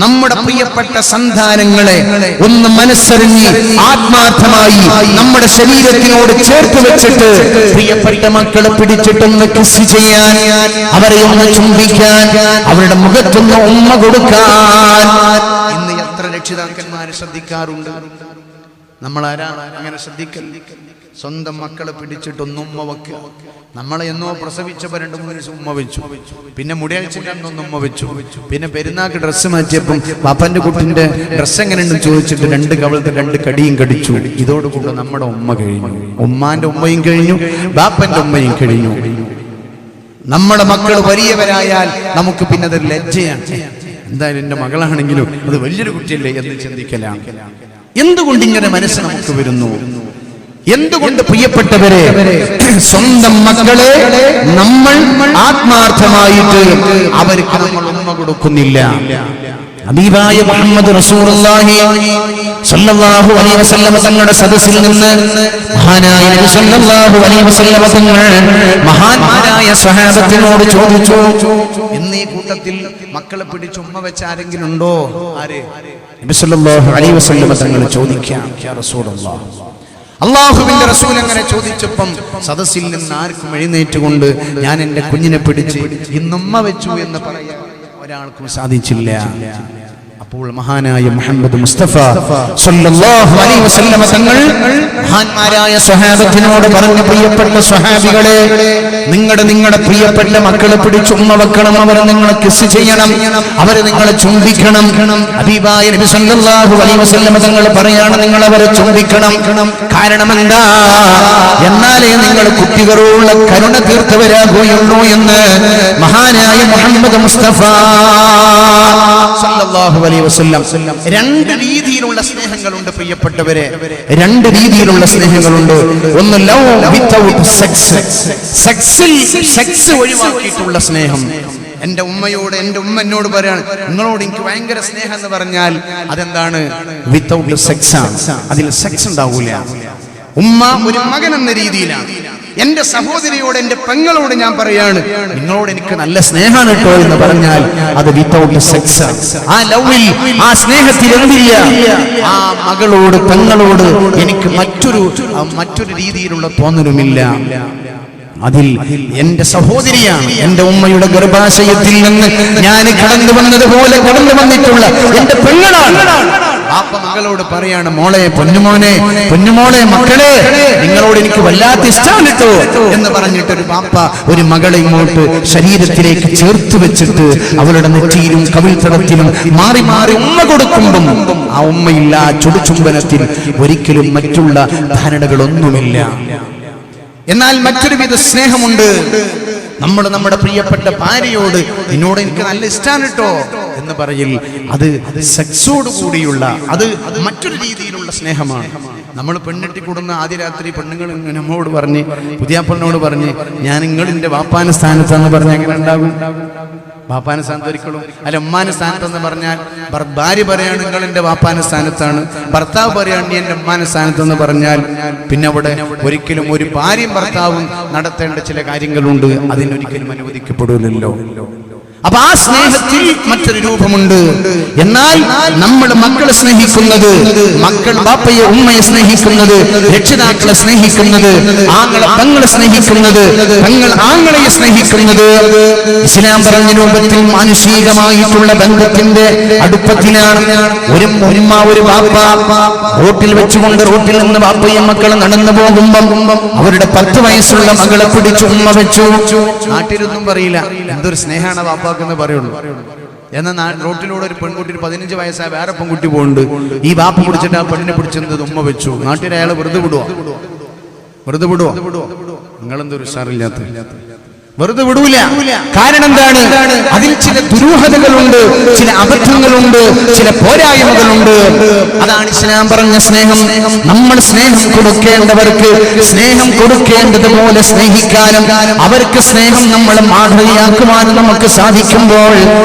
നമ്മുടെ പ്രിയപ്പെട്ട സന്താനങ്ങളെ ഒന്ന് മനസ്സറിഞ്ഞ് ആത്മാർത്ഥമായി നമ്മുടെ ശരീരത്തിനോട് ചേർത്ത് വെച്ചിട്ട് പ്രിയപ്പെട്ട മക്കളെ പിടിച്ചിട്ടൊന്ന് കിസ് ചെയ്യാൻ, അവരെ ഒന്ന് ചുംബിക്കാൻ, അവരുടെ മുഖത്തൊന്ന് ഉമ്മ കൊടുക്കാൻ ഇന്ന് എത്ര രക്ഷിതാക്കന്മാരെ ശ്രദ്ധിക്കാറുണ്ട്? നമ്മൾ ആരാണ് അങ്ങനെ ശ്രദ്ധിക്കൽ? സ്വന്തം മക്കളെ പിടിച്ചിട്ടൊന്ന് ഉമ്മ വെക്കുക. നമ്മളെ എന്നോ പ്രസവിച്ചപ്പോൾ 2-3 ദിവസം ഉമ്മ വെച്ചു, പിന്നെ മുടിയഴിച്ചിട്ടൊന്ന് ഉമ്മ വെച്ചു, പിന്നെ പെരുന്നാൾക്ക് ഡ്രസ്സ് മാറ്റിയപ്പം പാപ്പന്റെ കുട്ടിന്റെ ഡ്രസ്സ് എങ്ങനെയുണ്ടെന്ന് ചോദിച്ചിട്ട് 2 കവളത്തെ 2 കടിയും കടിച്ചു. ഇതോടുകൂടെ നമ്മുടെ ഉമ്മ കഴിഞ്ഞു. ഉമ്മാന്റെ ഉമ്മയും കഴിഞ്ഞു, ബാപ്പന്റെ ഉമ്മയും കഴിഞ്ഞു. നമ്മുടെ മക്കൾ വലിയവരായാൽ നമുക്ക് പിന്നെ അതൊരു ലജ്ജയാണ്. എന്തായാലും എന്റെ മകളാണെങ്കിലും അത് വലിയൊരു കുട്ടിയല്ലേ എന്ന് ചിന്തിക്കലാണ്. എന്തുകൊണ്ട് ഇങ്ങനെ മനസ്സ് നമുക്ക് വരുന്നു? എന്തുകൊണ്ട് പ്രിയപ്പെട്ടവരെ സ്വന്തം മക്കളെ നമ്മൾ ആത്മാർത്ഥമായിട്ട് അവർക്ക് നമ്മൾ ഉമ്മ കൊടുക്കുന്നില്ല? ഹബീബായ മുഹമ്മദ് റസൂലുള്ളാഹി സ്വല്ലല്ലാഹു അലൈഹി വസല്ലം തങ്ങളുടെ സദസ്സിൽ നിന്ന് മഹാനായ നബി സ്വല്ലല്ലാഹു അലൈഹി വസല്ലം തങ്ങൾ മഹാന്മാരായ സ്വഹാബത്തിനോട് ചോദിച്ചു, ഇന്ന് ഈ കൂട്ടത്തിൽ മക്കളെ പിടിച്ച് ഉമ്മ വെച്ച ആരെങ്കിലും ഉണ്ടോ? ആര്? നബി സ്വല്ലല്ലാഹു അലൈഹി വസല്ലം തങ്ങൾ ചോദിക്കാം, യാ റസൂലല്ലാഹ്. അല്ലാഹുവിന്റെ റസൂൽ അങ്ങനെ ചോദിച്ചപ്പം സദസ്സിൽ നിന്ന് ആർക്കും എഴുന്നേറ്റുകൊണ്ട് ഞാൻ എന്റെ കുഞ്ഞിനെ പിടിച്ച് ഇന്നുമ്മ വെച്ചു എന്ന് പറയാൻ ഒരാൾക്കും സാധിച്ചില്ല. അപ്പോൾ മഹാനായ മുഹമ്മദ് മുസ്തഫ സ്വല്ലല്ലാഹു അലൈഹി വസല്ലം തങ്ങൾ മഹാന്മാരായ സ്വഹാബത്തിനോട് പറഞ്ഞു, പ്രിയപ്പെട്ട സ്വഹാബികളെ, നിങ്ങളുടെ പ്രിയപ്പെട്ട മക്കളെ പിടിച്ച് ഉമ്മ വെക്കണം, അവരെ നിങ്ങളെ കിസ് ചെയ്യണം, അവരെ നിങ്ങളെ ചുംബിക്കണം. ഹബീബായ നബി സ്വല്ലല്ലാഹു അലൈഹി വസല്ലം തങ്ങൾ പറയാണ്, നിങ്ങൾ അവരെ ചുംബിക്കണം. കാരണം എന്താ? എന്നാലേ നിങ്ങൾ കുട്ടികളോടുള്ള കരുണ തീർത്തവരാകുകയുള്ളൂ എന്ന് മഹാനായ മുഹമ്മദ് മുസ്തഫ സ്വല്ലല്ലാഹു അലൈഹി വസല്ലം. 2 രീതിയിലുള്ള സ്നേഹങ്ങളുണ്ട് പ്രിയപ്പെട്ടവരെ, 2 രീതിയിലുള്ള സ്നേഹങ്ങളുണ്ട്. ഒന്ന് ലവ് വിത്തൗട്ട് സെക്സ്, സെക്സ് ഒഴിവാക്കിയിട്ടുള്ള സ്നേഹം. എന്റെ ഉമ്മയോട്, എന്റെ ഉമ്മ എന്നോട് പറയാണ്, നിങ്ങളോട് എനിക്ക് ഭയങ്കര സ്നേഹം എന്ന് പറഞ്ഞാൽ അതെന്താണ്? വിത്തൗട്ട് സെക്സ് ആണ്. അതിൽ സെക്സ് ഉണ്ടാവൂല. ഉമ്മ ഒരു മകൻ എന്ന രീതിയിലാണ്. എന്റെ സഹോദരിയോട്, എന്റെ പെങ്ങളോട് ഞാൻ പറയാണ്, നിങ്ങളോട് എനിക്ക് നല്ല സ്നേഹമാണ് കേട്ടോ എന്ന് പറഞ്ഞാൽ അത് വിത്തൗട്ട് സെക്സ്. ആ ലവിൽ, ആ സ്നേഹത്തിൽ എന്തില്ല? ആ മകളോട്, പെങ്ങളോട് എനിക്ക് മറ്റൊരു രീതിയിലുള്ള തോന്നലുമില്ല. അതിൽ എന്റെ സഹോദരിയാണ്, എന്റെ ഉമ്മയുടെ ഗർഭാശയത്തിൽ നിന്ന് ഞാൻ കടന്നു വന്നതുപോലെ കടന്നു വന്നിട്ടുള്ള എന്റെ പെങ്ങളാണ്. ബാപ്പ മകളോട് പറയാണ്, മോളെ, പൊന്നുമോളെ, മക്കളെ, നിങ്ങളോട് എനിക്ക് വല്ലാത്ത ഇഷ്ടമാണ് കേട്ടോ എന്ന് പറഞ്ഞിട്ട് ഒരു ബാപ്പ ഒരു മകളെ ഇങ്ങോട്ട് ശരീരത്തിലേക്ക് ചേർത്ത് വെച്ചിട്ട് അവളുടെ നെറ്റിയിലും കവിൾത്തടത്തിലും മാറി മാറി ഉമ്മ കൊടുക്കുമ്പം ആ ഉമ്മയില്ല, ആ ചുടുചുംബനത്തിൽ ഒരിക്കലും മറ്റുള്ള ധാരണകളൊന്നുമില്ല. എന്നാൽ മറ്റൊരു വിധ സ്നേഹമുണ്ട്. നമ്മൾ നമ്മുടെ പ്രിയപ്പെട്ട ഭാര്യയോട് നിന്നോട് എനിക്ക് നല്ല ഇഷ്ടമാണ് കേട്ടോ എന്ന് പറയിൽ അത് സെക്സോട് കൂടിയുള്ള, അത് മറ്റൊരു രീതിയിലുള്ള സ്നേഹമാണ്. നമ്മൾ പെണ്ണെട്ടി കൂടുന്ന ആദ്യ രാത്രി പെണ്ണുങ്ങൾ നമ്മോട് പറഞ്ഞ്, പുതിയ പെണ്ണോട് പറഞ്ഞ്, ഞാൻ നിങ്ങളിന്റെ വാപ്പാന സ്ഥാനത്താന്ന് പറഞ്ഞ എങ്ങനെ ഉണ്ടാകും? വാപ്പാന സ്ഥാനത്ത് ഒരിക്കലും അല്ല, ഉമ്മാന സ്ഥാനത്തെന്ന് പറഞ്ഞാൽ ഭാര്യ പറയാണ് നിങ്ങൾ എന്റെ വാപ്പാന സ്ഥാനത്താണ്, ഭർത്താവ് പറയാണ് നീ എന്റെ ഉമ്മാന സ്ഥാനത്തെന്ന് പറഞ്ഞാൽ പിന്നെ അവിടെ ഒരിക്കലും ഒരു ഭാര്യയും ഭർത്താവും നടത്തേണ്ട ചില കാര്യങ്ങളുണ്ട്, അതിനൊരിക്കലും അനുവദിക്കപ്പെടില്ലല്ലോ. അപ്പൊ ആ സ്നേഹത്തിൽ മറ്റൊരു രൂപമുണ്ട്. എന്നാൽ നമ്മൾ മക്കളെ സ്നേഹിക്കുന്നത്, മക്കൾ ബാപ്പയെ ഉമ്മയെ സ്നേഹിക്കുന്നത്, രക്ഷിതാക്കളെ സ്നേഹിക്കുന്നത്, ആങ്ങളെ പെങ്ങളെ സ്നേഹിക്കുന്നത്, പെങ്ങൾ ആങ്ങളയെ സ്നേഹിക്കുന്നത് ഇസ്ലാം പറഞ്ഞ രൂപത്തിൽ മാനുഷികമായിട്ടുള്ള ബന്ധത്തിന്റെ അടുപ്പത്തിലാണ്. ഒരു ഉമ്മ ഒരു ബാപ്പ റോട്ടിൽ വെച്ചുകൊണ്ട് റോട്ടിൽ നിന്ന് ബാപ്പയും മക്കളും നടന്നു പോകുമ്പം അവരുടെ 10 വയസ്സുള്ള മകളെ പിടിച്ച് ഉമ്മ വെച്ചു. നാട്ടിലൊന്നും പറയില്ല എന്തൊരു സ്നേഹമാണ് ബാപ്പ എന്ന് പറയുള്ളൂ. എന്നാൽ റോട്ടിലൂടെ ഒരു പെൺകുട്ടി 15 വയസ്സായ വേറെ പെൺകുട്ടി പോകുന്നുണ്ട്, ഈ ബാപ്പ പിടിച്ചിട്ട് ആ പെണ്ണിനെ പിടിച്ചെന്ത് ഉമ്മ വെച്ചു. നാട്ടിൽ അയാളെ വെറുതെ വിടുവോ? നിങ്ങളെന്തൊരു ഉഷാറില്ലാത്ത, വെറുതെ വിടൂല. കാരണം എന്താണ്? അതിൽ ചില ദുരൂഹതകളുണ്ട്, ചില അബദ്ധങ്ങളുണ്ട്, ചില പോരായ്മകളുണ്ട്. അതാണ് ഇസ്ലാം പറഞ്ഞ സ്നേഹം. നമ്മൾ സ്നേഹം കൊടുക്കേണ്ടവർക്ക് സ്നേഹം കൊടുക്കേണ്ടതുപോലെ സ്നേഹിക്കാനും അവർക്ക് സ്നേഹം നമ്മൾ മാതൃകയാക്കുവാനും നമുക്ക് സാധിക്കുമ്പോൾ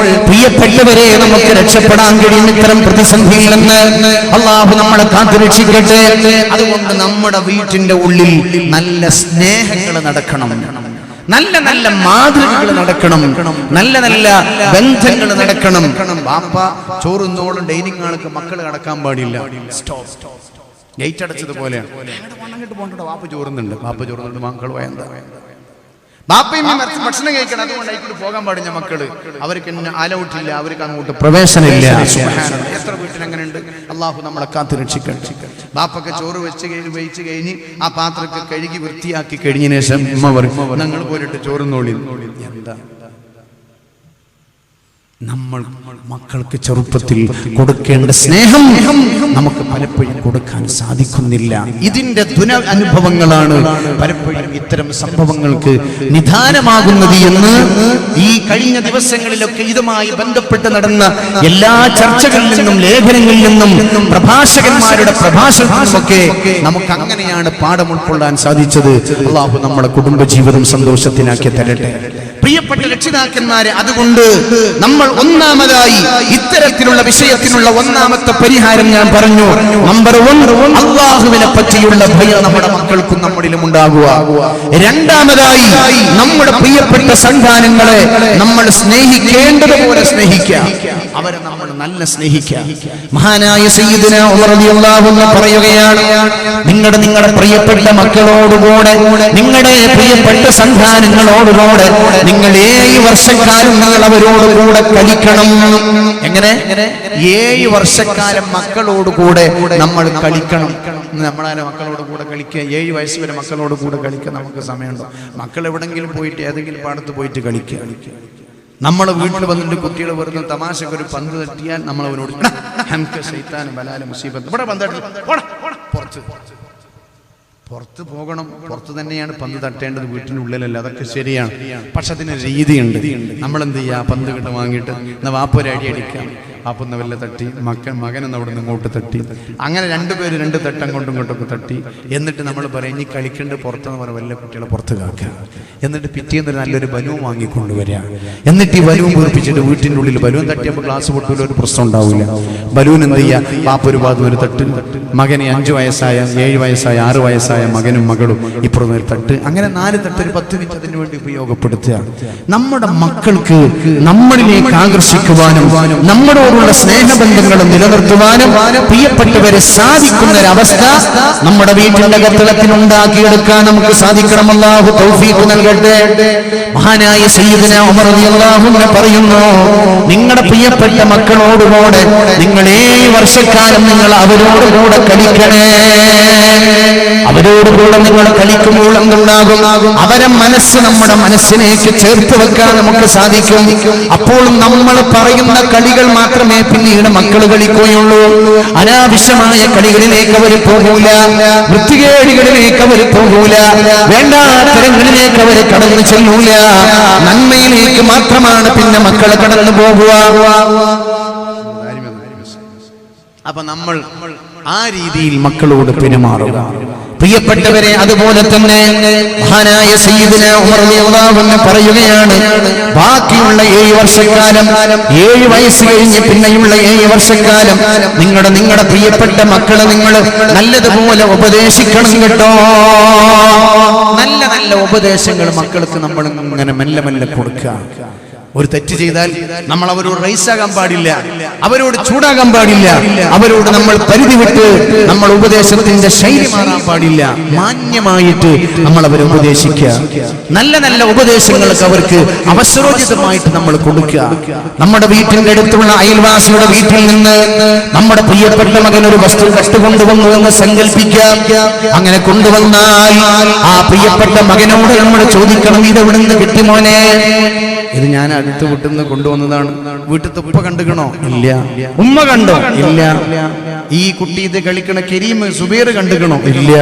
പ്രിയപ്പെട്ടവരെ നമുക്ക് രക്ഷപ്പെടാൻ കഴിയും ഇത്തരം പ്രതിസന്ധിയിൽ നിന്ന്. അല്ലാഹു നമ്മളെ കാത്തുരക്ഷിക്കട്ടെ. അതുകൊണ്ട് നമ്മുടെ വീട്ടിന്റെ ഉള്ളിൽ നല്ല സ്നേഹങ്ങൾ നടക്കണം, നല്ല നല്ല മാതൃകകൾ നടക്കണം, നല്ല നല്ല ബന്ധങ്ങൾ നടക്കണം. ബാപ്പ ചോറുന്നോളും ഡൈനിങ് ആൾക്ക് മക്കൾ കടക്കാൻ പാടില്ല. ഗേറ്റ് അടച്ചതുപോലെയാണ്. ബാപ്പ ചോറുന്നുണ്ട്, മക്കൾ വേണ്ട. ബാപ്പയും ഭക്ഷണം കഴിക്കണം, അതുകൊണ്ട് അതിൽ പോകാൻ പാടില്ല മക്കള്. അവർക്ക് അലൗട്ടില്ല, അവർക്ക് അങ്ങോട്ട് പ്രവേശനമില്ല. എത്ര വീട്ടിൽ അങ്ങനെ ഉണ്ട്. അള്ളാഹു നമ്മളെ കാത്ത് രക്ഷിക്കട്ടെ. ബാപ്പൊക്കെ ചോറ് വെച്ച് കഴിഞ്ഞ് ആ പാത്രമൊക്കെ കഴുകി വൃത്തിയാക്കി കഴിഞ്ഞതിന് ശേഷം ഉമ്മ പറയും, ഞങ്ങൾ പോയിട്ട് ചോറുന്നോളി. എന്താ നമ്മൾ മക്കൾക്ക് ചെറുപ്പത്തിൽ കൊടുക്കേണ്ട സ്നേഹം നമുക്ക് പലപ്പോഴും കൊടുക്കാൻ സാധിക്കുന്നില്ല. ഇതിന്റെ അനുഭവങ്ങളാണ് പലപ്പോഴും ഇത്തരം സംഭവങ്ങൾക്ക് നിദാനമാകുന്നത് എന്ന് ഈ കഴിഞ്ഞ ദിവസങ്ങളിലൊക്കെ ഇതുമായി ബന്ധപ്പെട്ട് നടന്ന എല്ലാ ചർച്ചകളിൽ നിന്നും ലേഖനങ്ങളിൽ നിന്നും പ്രഭാഷകന്മാരുടെ പ്രഭാഷണമൊക്കെ നമുക്ക് അങ്ങനെയാണ് പാഠം ഉൾക്കൊള്ളാൻ സാധിച്ചത്. അല്ലാഹു നമ്മുടെ കുടുംബജീവിതം സന്തോഷത്തിലാക്കി തരട്ടെ. പ്രിയപ്പെട്ട രക്ഷിതാക്കന്മാരെ, അതുകൊണ്ട് നമ്മൾ ഒന്നാമതായി ഇത്തരത്തിലുള്ള വിഷയത്തിനുള്ള ഒന്നാമത്തെ പരിഹാരം ഞാൻ പറഞ്ഞു. നമ്പർ 1, അല്ലാഹുവിനെ പറ്റിയുള്ള ഭയം നമ്മുടെ മക്കൾക്കും നമ്മളിലും ഉണ്ടാകുക. രണ്ടാമതായി നമ്മുടെ പ്രിയപ്പെട്ട സന്താനങ്ങളെ നമ്മൾ സ്നേഹിക്കേണ്ടതുപോലെ സ്നേഹിക്കുക, അവരെ നമ്മൾ നല്ല സ്നേഹിക്കുക. മഹാനായ സയ്യിദുന ഉമർ റളിയല്ലാഹു അൻഹു പറയുകയാണ്, നിങ്ങളുടെ പ്രിയപ്പെട്ട മക്കളോടുകൂടെ, നിങ്ങളുടെ പ്രിയപ്പെട്ട സന്താനങ്ങളോടുകൂടെ നിങ്ങൾ 7 വർഷക്കാലം നിങ്ങൾ അവരോടുകൂടെ കളിക്കണം. എങ്ങനെ? 7 വർഷക്കാലം മക്കളോടുകൂടെ നമ്മൾ കളിക്കണം. നമ്മളെ മക്കളോട് കൂടെ കളിക്കുക, 7 വയസ്സ് വരെ മക്കളോട് കൂടെ കളിക്കാൻ നമുക്ക് സമയമുണ്ടോ? മക്കൾ എവിടെങ്കിലും പോയിട്ട് ഏതെങ്കിലും പാടത്ത് പോയിട്ട് കളിക്കുക. നമ്മളെ വീട്ടിൽ വന്നിട്ട് കുട്ടികൾ വെറുതെ തമാശക്ക് ഒരു പന്ത് തട്ടിയാൽ നമ്മൾ അവരോട് ഇവിടെ പന്ത് പുറത്ത് പോകണം, പുറത്ത് തന്നെയാണ് പന്ത് തട്ടേണ്ടത്, വീട്ടിൻ്റെ ഉള്ളിലല്ല. അതൊക്കെ ശരിയാണ്, പക്ഷെ അതിന് രീതിയുണ്ട്. നമ്മളെന്ത് ചെയ്യുക? പന്ത് കിട്ട് വാങ്ങിയിട്ട് എന്നാൽ വാപ്പ ഒരു അടി അടിക്കാം, വാപ്പൊന്ന് വല്ല തട്ടി, മകനെന്ന് അവിടെ നിന്ന് ഇങ്ങോട്ട് തട്ടി, അങ്ങനെ 2 പേര് 2 തട്ടം കൊണ്ടും ഇങ്ങോട്ടൊക്കെ തട്ടി. എന്നിട്ട് നമ്മൾ പറയും ഇനി കളിക്കേണ്ട പുറത്തെന്ന് പറഞ്ഞാൽ വല്ല കുട്ടികളെ പുറത്ത് കാക്കുക. എന്നിട്ട് പിറ്റേന്ന് നല്ലൊരു ബലൂൺ വാങ്ങിക്കൊണ്ടുവരിക. എന്നിട്ട് ഈ ബലൂൺ വീർപ്പിച്ചിട്ട് വീട്ടിൻ്റെ ഉള്ളിൽ ബലൂൺ തട്ടിയപ്പോൾ ഗ്ലാസ് പൊട്ടൂല, ഒരു പ്രശ്നം ഉണ്ടാവില്ല. ബലൂൺ എന്ത് ചെയ്യുക? വാപ്പ ഒരു ഭാഗം ഒരു തട്ട്, മകനെ 5 വയസ്സായ 7 വയസ്സായ 6 വയസ്സായ മകനും മകളും ഇപ്പുറം ഒരു തട്ട്, അങ്ങനെ 4 തട്ട്, ഒരു 10 മിനിറ്റ് അതിനു വേണ്ടി ഉപയോഗപ്പെടുത്തുക. നമ്മുടെ മക്കൾക്ക് നമ്മളിലേക്ക് ആകർഷിക്കുവാനും നമ്മളോട് നമ്മളോടുള്ള സ്നേഹബന്ധങ്ങളും നിലനിർത്തുവാനും പ്രിയപ്പെട്ടവരെ സാധിക്കുന്ന ഒരവസ്ഥ നമ്മുടെ വീട്ടിന്റെ അകത്തളത്തിനുണ്ടാക്കിയെടുക്കാൻ നമുക്ക് സാധിക്കണം. അല്ലാഹു തൗഫീഖ് നൽകട്ടെ. മഹാനായ സയ്യിദുനാ ഉമർ റളിയല്ലാഹു അൻഹു പറയുന്നു, നിങ്ങളുടെ പ്രിയപ്പെട്ട മക്കളോടുകൂടെ നിങ്ങൾ 7 വർഷക്കാലം നിങ്ങൾ അവരോടുകൂടെ കളിക്കണേ. അവരോടുകൂടെ നിങ്ങൾ കളിക്കുമ്പോൾ എന്തുണ്ടാകും? അവരെ മനസ്സ് നമ്മുടെ മനസ്സിലേക്ക് ചേർത്ത് വെക്കാൻ നമുക്ക് സാധിക്കും. അപ്പോൾ നമ്മൾ പറയുന്ന കളികൾ മാത്രമേ പിന്നീട് മക്കൾ കളിക്കുകയുള്ളൂ. അനാവശ്യമായ കളികളിലേക്ക് അവർ പോകൂല, വൃത്തികേടുകളിലേക്ക് അവർ പോകൂല, വേണ്ടാത്തരങ്ങളിലേക്ക് അവർ കടന്നു ചെല്ലൂല. നന്മയിലേക്ക് മാത്രമാണ് പിന്നെ മക്കൾ കടന്നു പോകുക. അപ്പൊ നമ്മൾ ആ രീതിയിൽ മക്കളോട് പെരുമാറുക. പ്രിയപ്പെട്ടവരെ, അതുപോലെ തന്നെ മഹാനായ സയ്യിദുനാ ഉമർ റളിയല്ലാഹു അൻഹു പറയുകയാണ്, ബാക്കിയുള്ള 7 വർഷക്കാലം, 7 വയസ്സ് കഴിഞ്ഞ് പിന്നെയുള്ള 7 വർഷക്കാലം നിങ്ങളുടെ പ്രിയപ്പെട്ട മക്കളെ നിങ്ങൾ നല്ലതുപോലെ ഉപദേശിക്കണം കേട്ടോ. നല്ല നല്ല ഉപദേശങ്ങൾ മക്കൾക്ക് നമ്മൾ ഇങ്ങനെ മെല്ലെ മെല്ലെ കൊടുക്കുക. ഒരു തെറ്റ് ചെയ്താൽ നമ്മൾ അവരോട് റൈസാകാൻ പാടില്ല, അവരോട് ചൂടാകാൻ പാടില്ല, അവരോട് നമ്മൾ പരിധി വിട്ട് നമ്മൾ ഉപദേശത്തിന്റെ ശൈലി മാറാൻ പാടില്ല. മാന്യമായിട്ട് നമ്മൾ അവരെ ഉപദേശിക്കുക. നല്ല നല്ല ഉപദേശങ്ങൾക്ക് അവർക്ക് അവസരോചിതമായിട്ട് നമ്മൾ കൊടുക്കുക. നമ്മുടെ വീട്ടിന്റെ അടുത്തുള്ള അയൽവാസിയുടെ വീട്ടിൽ നിന്ന് നമ്മുടെ പ്രിയപ്പെട്ട മകൻ ഒരു വസ്തു കട്ടുകൊണ്ടുവന്നു എന്ന് സങ്കല്പിക്കുക. അങ്ങനെ കൊണ്ടുവന്നാൽ ആ പ്രിയപ്പെട്ട മകനോട് നമ്മൾ ചോദിക്കണം, ഇത് എവിടുന്ന് കിട്ടി മോനെ? ഇത് ഞാൻ അടുത്ത വീട്ടിൽ നിന്ന് കൊണ്ടുവന്നതാണ്. വീട്ടിലത്തെ ഉപ്പ കണ്ടുകണോ? ഇല്ല. ഉമ്മ കണ്ടോ? ഇല്ല. ഈ കുട്ടി ഇത് കളിക്കണ കരീം സുബൈർ കണ്ടുകണോ? ഇല്ല.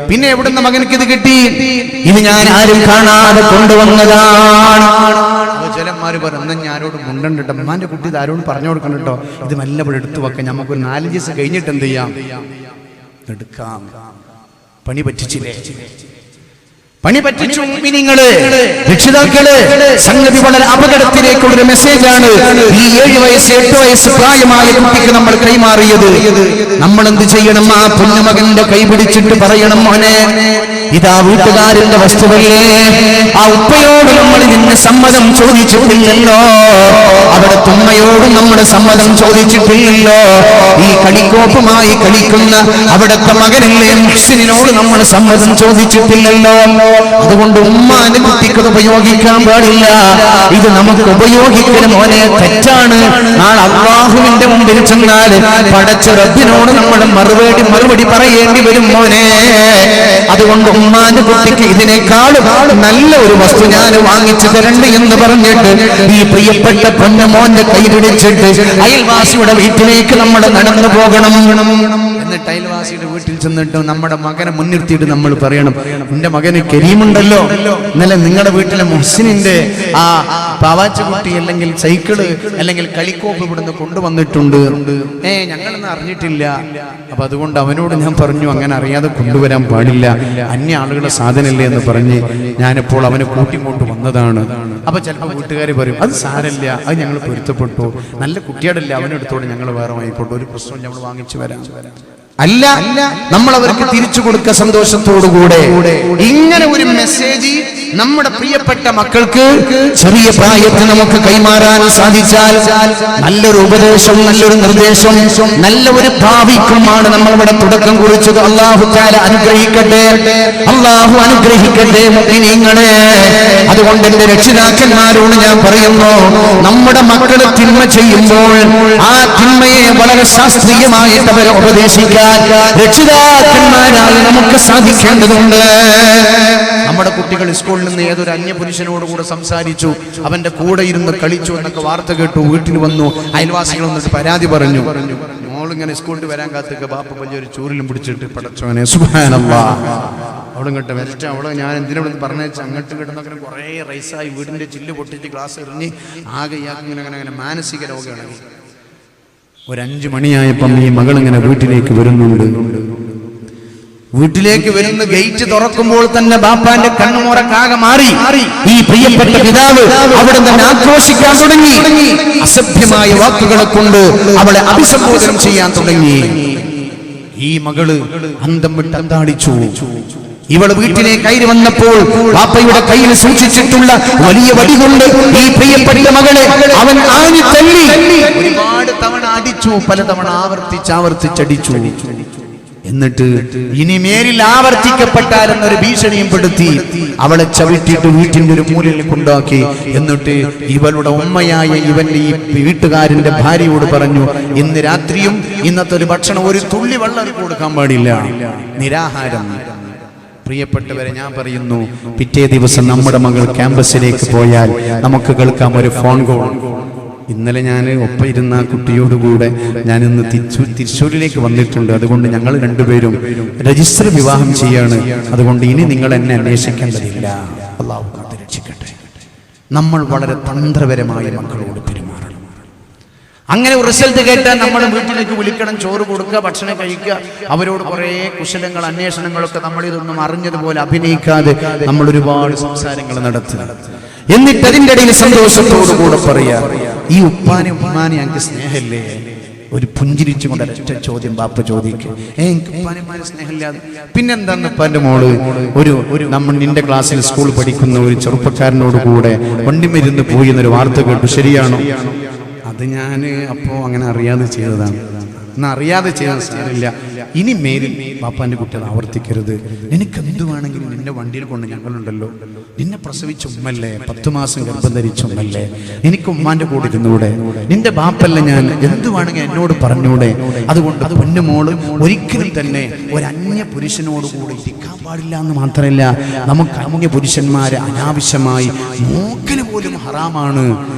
പിന്നെ എവിടുന്ന് മകനക്ക് ഇത് കിട്ടി? ഇത് ഞാൻ ആരും കാണാതെ കൊണ്ടുവന്നതാണ്. ചിലന്മാര് പറഞ്ഞു, ഞാൻ ആരോട് മുണ്ടണ്ടിട്ടോ, അമ്മാന്റെ കുട്ടി ഇത് ആരോട് പറഞ്ഞു കൊടുക്കണം കേട്ടോ, ഇത് മെല്ലപ്പോഴും എടുത്തു വെക്കാം, നമുക്കൊരു 4 ദിവസം കഴിഞ്ഞിട്ട് എന്ത് ചെയ്യാം, എടുക്കാം. പണി പറ്റിച്ചില്ലേ? പണി പറ്റിച്ചു. നിങ്ങള് രക്ഷിതാക്കള്, സംഗതി വളരെ അപകടത്തിലേക്കുള്ളൊരു മെസ്സേജാണ് ഈ 7 വയസ്സ് 8 വയസ്സ് പ്രായമായ കുട്ടിക്ക് നമ്മൾ കൈമാറിയത്. നമ്മൾ എന്ത് ചെയ്യണം? ആ പൊന്നുമകന്റെ കൈ പിടിച്ചിട്ട് പറയണം, മോനെ ഇതാ വീട്ടുകാരന്റെ വസ്തുവല്ലേ, ആ ഉപ്പയോട് നമ്മൾ നിന്നെ സമ്മതം ചോദിച്ചിട്ടില്ലല്ലോ, അവിടെ തുമ്മയോട് നമ്മുടെ സമ്മതം ചോദിച്ചിട്ടില്ലല്ലോ, ഈ കളിക്കോപ്പുമായി കളിക്കുന്ന അവിടുത്തെ മകനല്ലേ മുഹ്സിനോട് നമ്മൾ സമ്മതം ചോദിച്ചിട്ടില്ലല്ലോ. അതുകൊണ്ട് ഉമ്മാന്റെ കുട്ടിക്ക് ഉപയോഗിക്കാൻ പാടില്ല, ഇത് നമുക്ക് ഉപയോഗിക്കണം മോനെ, തെറ്റാണ്. നാളെ അല്ലാഹുവിന്റെ മുമ്പിൽ ചെന്നാൽ പടച്ച റബ്ബിനോട് നമ്മൾ മറുപടി പറയേണ്ടി വരും മോനെ. അതുകൊണ്ട് ഉമ്മാന്റെ കുട്ടിക്ക് ഇതിനേക്കാളും നല്ല ഒരു വസ്തു ഞാൻ വാങ്ങിച്ചു തരണ്ട് എന്ന് പറഞ്ഞിട്ട് ഈ പ്രിയപ്പെട്ട പൊന്നമോന്റെ കൈ പിടിച്ചിട്ട് അയൽവാസിയുടെ വീട്ടിലേക്ക് നമ്മൾ നടന്നു പോകണം. എന്നിട്ട് അയൽവാസിയുടെ വീട്ടിൽ ചെന്നിട്ട് നമ്മുടെ മകനെ മുൻനിർത്തിയിട്ട് നമ്മൾ പറയണം, എന്റെ മകന് കരീമുണ്ടല്ലോ, ഇന്നലെ നിങ്ങളുടെ വീട്ടിലെ മുഹ്സിനിന്റെ ആ പാവാച്ച കുട്ടി അല്ലെങ്കിൽ സൈക്കിള് അല്ലെങ്കിൽ കളിക്കോപ്പ് ഇവിടുന്ന് കൊണ്ടുവന്നിട്ടുണ്ട്, ഞങ്ങളൊന്നും അറിഞ്ഞിട്ടില്ല. അപ്പൊ അതുകൊണ്ട് അവനോട് ഞാൻ പറഞ്ഞു, അങ്ങനെ അറിയാതെ കൊണ്ടുവരാൻ പാടില്ല, അന്യ ആളുകളുടെ സാധനല്ലേ എന്ന് പറഞ്ഞ് ഞാനിപ്പോൾ അവനെ കൂട്ടിക്കൊണ്ട് വന്നതാണ്. അപ്പൊ ചിലപ്പോൾ വീട്ടുകാർ പറയും, അത് സാരല്ല, അത് ഞങ്ങൾ പൊരുത്തപ്പെട്ടു, നല്ല കുട്ടിയോടല്ലേ, അവനെടുത്തോടെ ഞങ്ങൾ വേറെ വാങ്ങിക്കോട്ടെ, ഒരു പ്രശ്നവും ഞങ്ങൾ വാങ്ങിച്ചു വരാം. അല്ല, നമ്മൾ അവർക്ക് തിരിച്ചു കൊടുക്കുക സന്തോഷത്തോടുകൂടെ. ഇങ്ങനെ ഒരു മെസ്സേജ് നമ്മുടെ പ്രിയപ്പെട്ട മക്കൾക്ക് ചെറിയ പ്രായത്തിൽ നമുക്ക് കൈമാറാൻ സാധിച്ചാൽ നല്ലൊരു ഉപദേശം, നല്ലൊരു നിർദ്ദേശം, നല്ല ഒരു ഭാവിക്കുമാണ് നമ്മൾ ഇവിടെ തുടക്കം കുറിച്ചത്. അല്ലാഹു തആല അനുഗ്രഹിക്കട്ടെ, അല്ലാഹു അനുഗ്രഹിക്കട്ടെ മുഅ്മിനീങ്ങളെ. അതുകൊണ്ട് എന്റെ രക്ഷിതാക്കന്മാരോട് ഞാൻ പറയുന്നു, നമ്മുടെ മക്കളെ തിന്മ ചെയ്യുമ്പോൾ ആ തിന്മയെ വളരെ ശാസ്ത്രീയമായിട്ട് അവരെ ഉപദേശിക്കാൻ രക്ഷിതാക്കന്മാരായി നമുക്ക് സാധിക്കേണ്ടതുണ്ട്. നമ്മുടെ കുട്ടികൾ സ്കൂളിൽ നിന്ന് ഏതൊരു അന്യപുരുഷനോട് കൂടെ സംസാരിച്ചു, അവന്റെ കൂടെ ഇരുന്ന് കളിച്ചു എന്നൊക്കെ വാർത്ത കേട്ടു, വീട്ടിൽ വന്നു, അയൽവാസികൾ വന്നിട്ട് പരാതി പറഞ്ഞു. മോളിങ്ങനെ സ്കൂളിൽ വരാൻ കാത്തൊക്കെ ബാപ്പ വലിയൊരു ചൂരിലും പിടിച്ചിട്ട് പടച്ചോനെ സുബ്ഹാനല്ലാഹ്, അവളും കേട്ട് വരച്ച അവളെ ഞാൻ എന്തിനോട് പറഞ്ഞേച്ച് അങ്ങോട്ട് കിട്ടുന്നങ്ങനെ കുറേ റൈസായി വീടിന്റെ ചില്ല് പൊട്ടിച്ച് ഗ്ലാസ് എറിഞ്ഞ് ആകെ ഇയാൾക്ക് അങ്ങനെ മാനസിക രോഗമാണ്. ഒരു 5 മണിയായപ്പം ഈ മകളിങ്ങനെ വീട്ടിലേക്ക് വരുന്നുണ്ട്. വീട്ടിലേക്ക് വരുന്ന ഗേറ്റ് തുറക്കുമ്പോൾ തന്നെ ബാപ്പാന്റെ കണ്ണുമുറക്കാകെ മാറി. ഈ പ്രിയപ്പെട്ട പിതാവ് അവിടെ തന്നെ ആക്രോശിക്കാൻ തുടങ്ങി, അസഭ്യമായ വാക്കുകളെ കൊണ്ട് അവളെ അഭിസംബോധന ചെയ്യാൻ തുടങ്ങി. ഈ മകള് അന്തം വിട്ട് അന്താളിച്ചു. ഇവള് വീട്ടിലേക്ക് കയറി വന്നപ്പോൾ ബാപ്പയുടെ കയ്യിൽ സൂക്ഷിച്ചിട്ടുള്ള വലിയ വടി കൊണ്ട് ഈ പ്രിയപ്പെട്ട മകളെ അവൻ ആഞ്ഞു തല്ലി. ഒരുപാട് അടിച്ചു, പലതവണ ആവർത്തിച്ചടിച്ചു. എന്നിട്ട് ഇനി മേലിൽ ആവർത്തിക്കപ്പെട്ടാലെന്നൊരു ഭീഷണിയും പെടുത്തി അവളെ ചവിട്ടിയിട്ട് വീട്ടിന്റെ ഒരു മൂലയിൽ കൊണ്ടാക്കി. എന്നിട്ട് ഇവളുടെ ഉമ്മയായ ഇവന്റെ ഈ വീട്ടുകാരന്റെ ഭാര്യയോട് പറഞ്ഞു, ഇന്ന് രാത്രിയും ഇന്നത്തെ ഒരു ഭക്ഷണം ഒരു തുള്ളി വെള്ളം കൊടുക്കാൻ പാടില്ല, നിരാഹാരം. പ്രിയപ്പെട്ടവരെ, ഞാൻ പറയുന്നു, പിറ്റേ ദിവസം നമ്മുടെ മകൾ ക്യാമ്പസിലേക്ക് പോയാൽ നമുക്ക് കേൾക്കാം ഒരു ഫോൺ കോൾ. ഇന്നലെ ഞാൻ ഒപ്പം ഇരുന്ന കുട്ടിയോടുകൂടെ ഞാനിന്ന് തൃശ്ശൂരിലേക്ക് വന്നിട്ടുണ്ട്. അതുകൊണ്ട് ഞങ്ങൾ രണ്ടുപേരും രജിസ്റ്റർ വിവാഹം ചെയ്യാണ്. അതുകൊണ്ട് ഇനി നിങ്ങൾ എന്നെ അന്വേഷിക്കേണ്ടതില്ല. അല്ലാഹു കാത്തുരക്ഷിക്കട്ടെ. നമ്മൾ വളരെ തന്ത്രപരമായ മക്കളോട് പെരുമാറണം. അങ്ങനെ ഒരു റിസൾട്ട് കേട്ടാൽ നമ്മൾ വീട്ടിലേക്ക് വിളിക്കണം, ചോറ് കൊടുക്കുക, ഭക്ഷണം കഴിക്കുക, അവരോട് കുറേ കുശലങ്ങൾ അന്വേഷണങ്ങളൊക്കെ നമ്മൾ ഇതൊന്നും അറിഞ്ഞതുപോലെ അഭിനയിക്കാതെ നമ്മൾ ഒരുപാട് സംസാരങ്ങൾ നടത്തുക. എന്നിട്ട് അതിൻ്റെ ഇടയിൽ സന്തോഷത്തോടു കൂടെ പറയാ, ഈ ഉമ്മാനെ ഞങ്ങൾക്ക് സ്നേഹമില്ലേ? ഒരു പുഞ്ചിരിച്ചുകൊണ്ട് ഒറ്റ ചോദ്യം ബാപ്പ ചോദിക്കും, എനിക്ക് ഉപ്പാനെ സ്നേഹമില്ലാതെ പിന്നെന്താന്ന് ഉപ്പാന്റെ മോള് ഒരു നമ്മൾ നിന്റെ ക്ലാസ്സിൽ സ്കൂൾ പഠിക്കുന്ന ഒരു ചെറുപ്പക്കാരനോട് കൂടെ വണ്ടിമരുന്ന് പോയി എന്നൊരു വാർത്ത കേട്ടു, ശരിയാണോ? അത് ഞാൻ അപ്പോ അങ്ങനെ അറിയാതെ ചെയ്തതാണ്. അറിയാതെ ചെയ്യാൻ സാരില്ല. ഇനി മേലിൽ ബാപ്പാന്റെ കുട്ടികൾ ആവർത്തിക്കരുത്. നിനക്ക് എന്ത് വേണമെങ്കിലും നിന്റെ വണ്ടിയിൽ കൊണ്ട് ഞങ്ങളുണ്ടല്ലോ. നിന്നെ പ്രസവിച്ച ഉമ്മല്ലേ, 10 മാസം ഗർഭം ധരിച്ച ഉമ്മല്ലേ, എനിക്ക് ഉമ്മാന്റെ കൂടെ ഇരുന്നൂടെ? നിന്റെ ബാപ്പല്ല ഞാൻ, എന്ത് വേണമെങ്കിൽ എന്നോട് പറഞ്ഞൂടെ? അതുകൊണ്ട് പൊന്നുമോള് ഒരിക്കലും തന്നെ ഒരു അന്യ പുരുഷനോടുകൂടി ഇരിക്കാൻ പാടില്ല എന്ന് മാത്രമല്ല, നമുക്ക് അന്യ പുരുഷന്മാരെ അനാവശ്യമായി നോക്കല് പോലും ഹറാമാണ്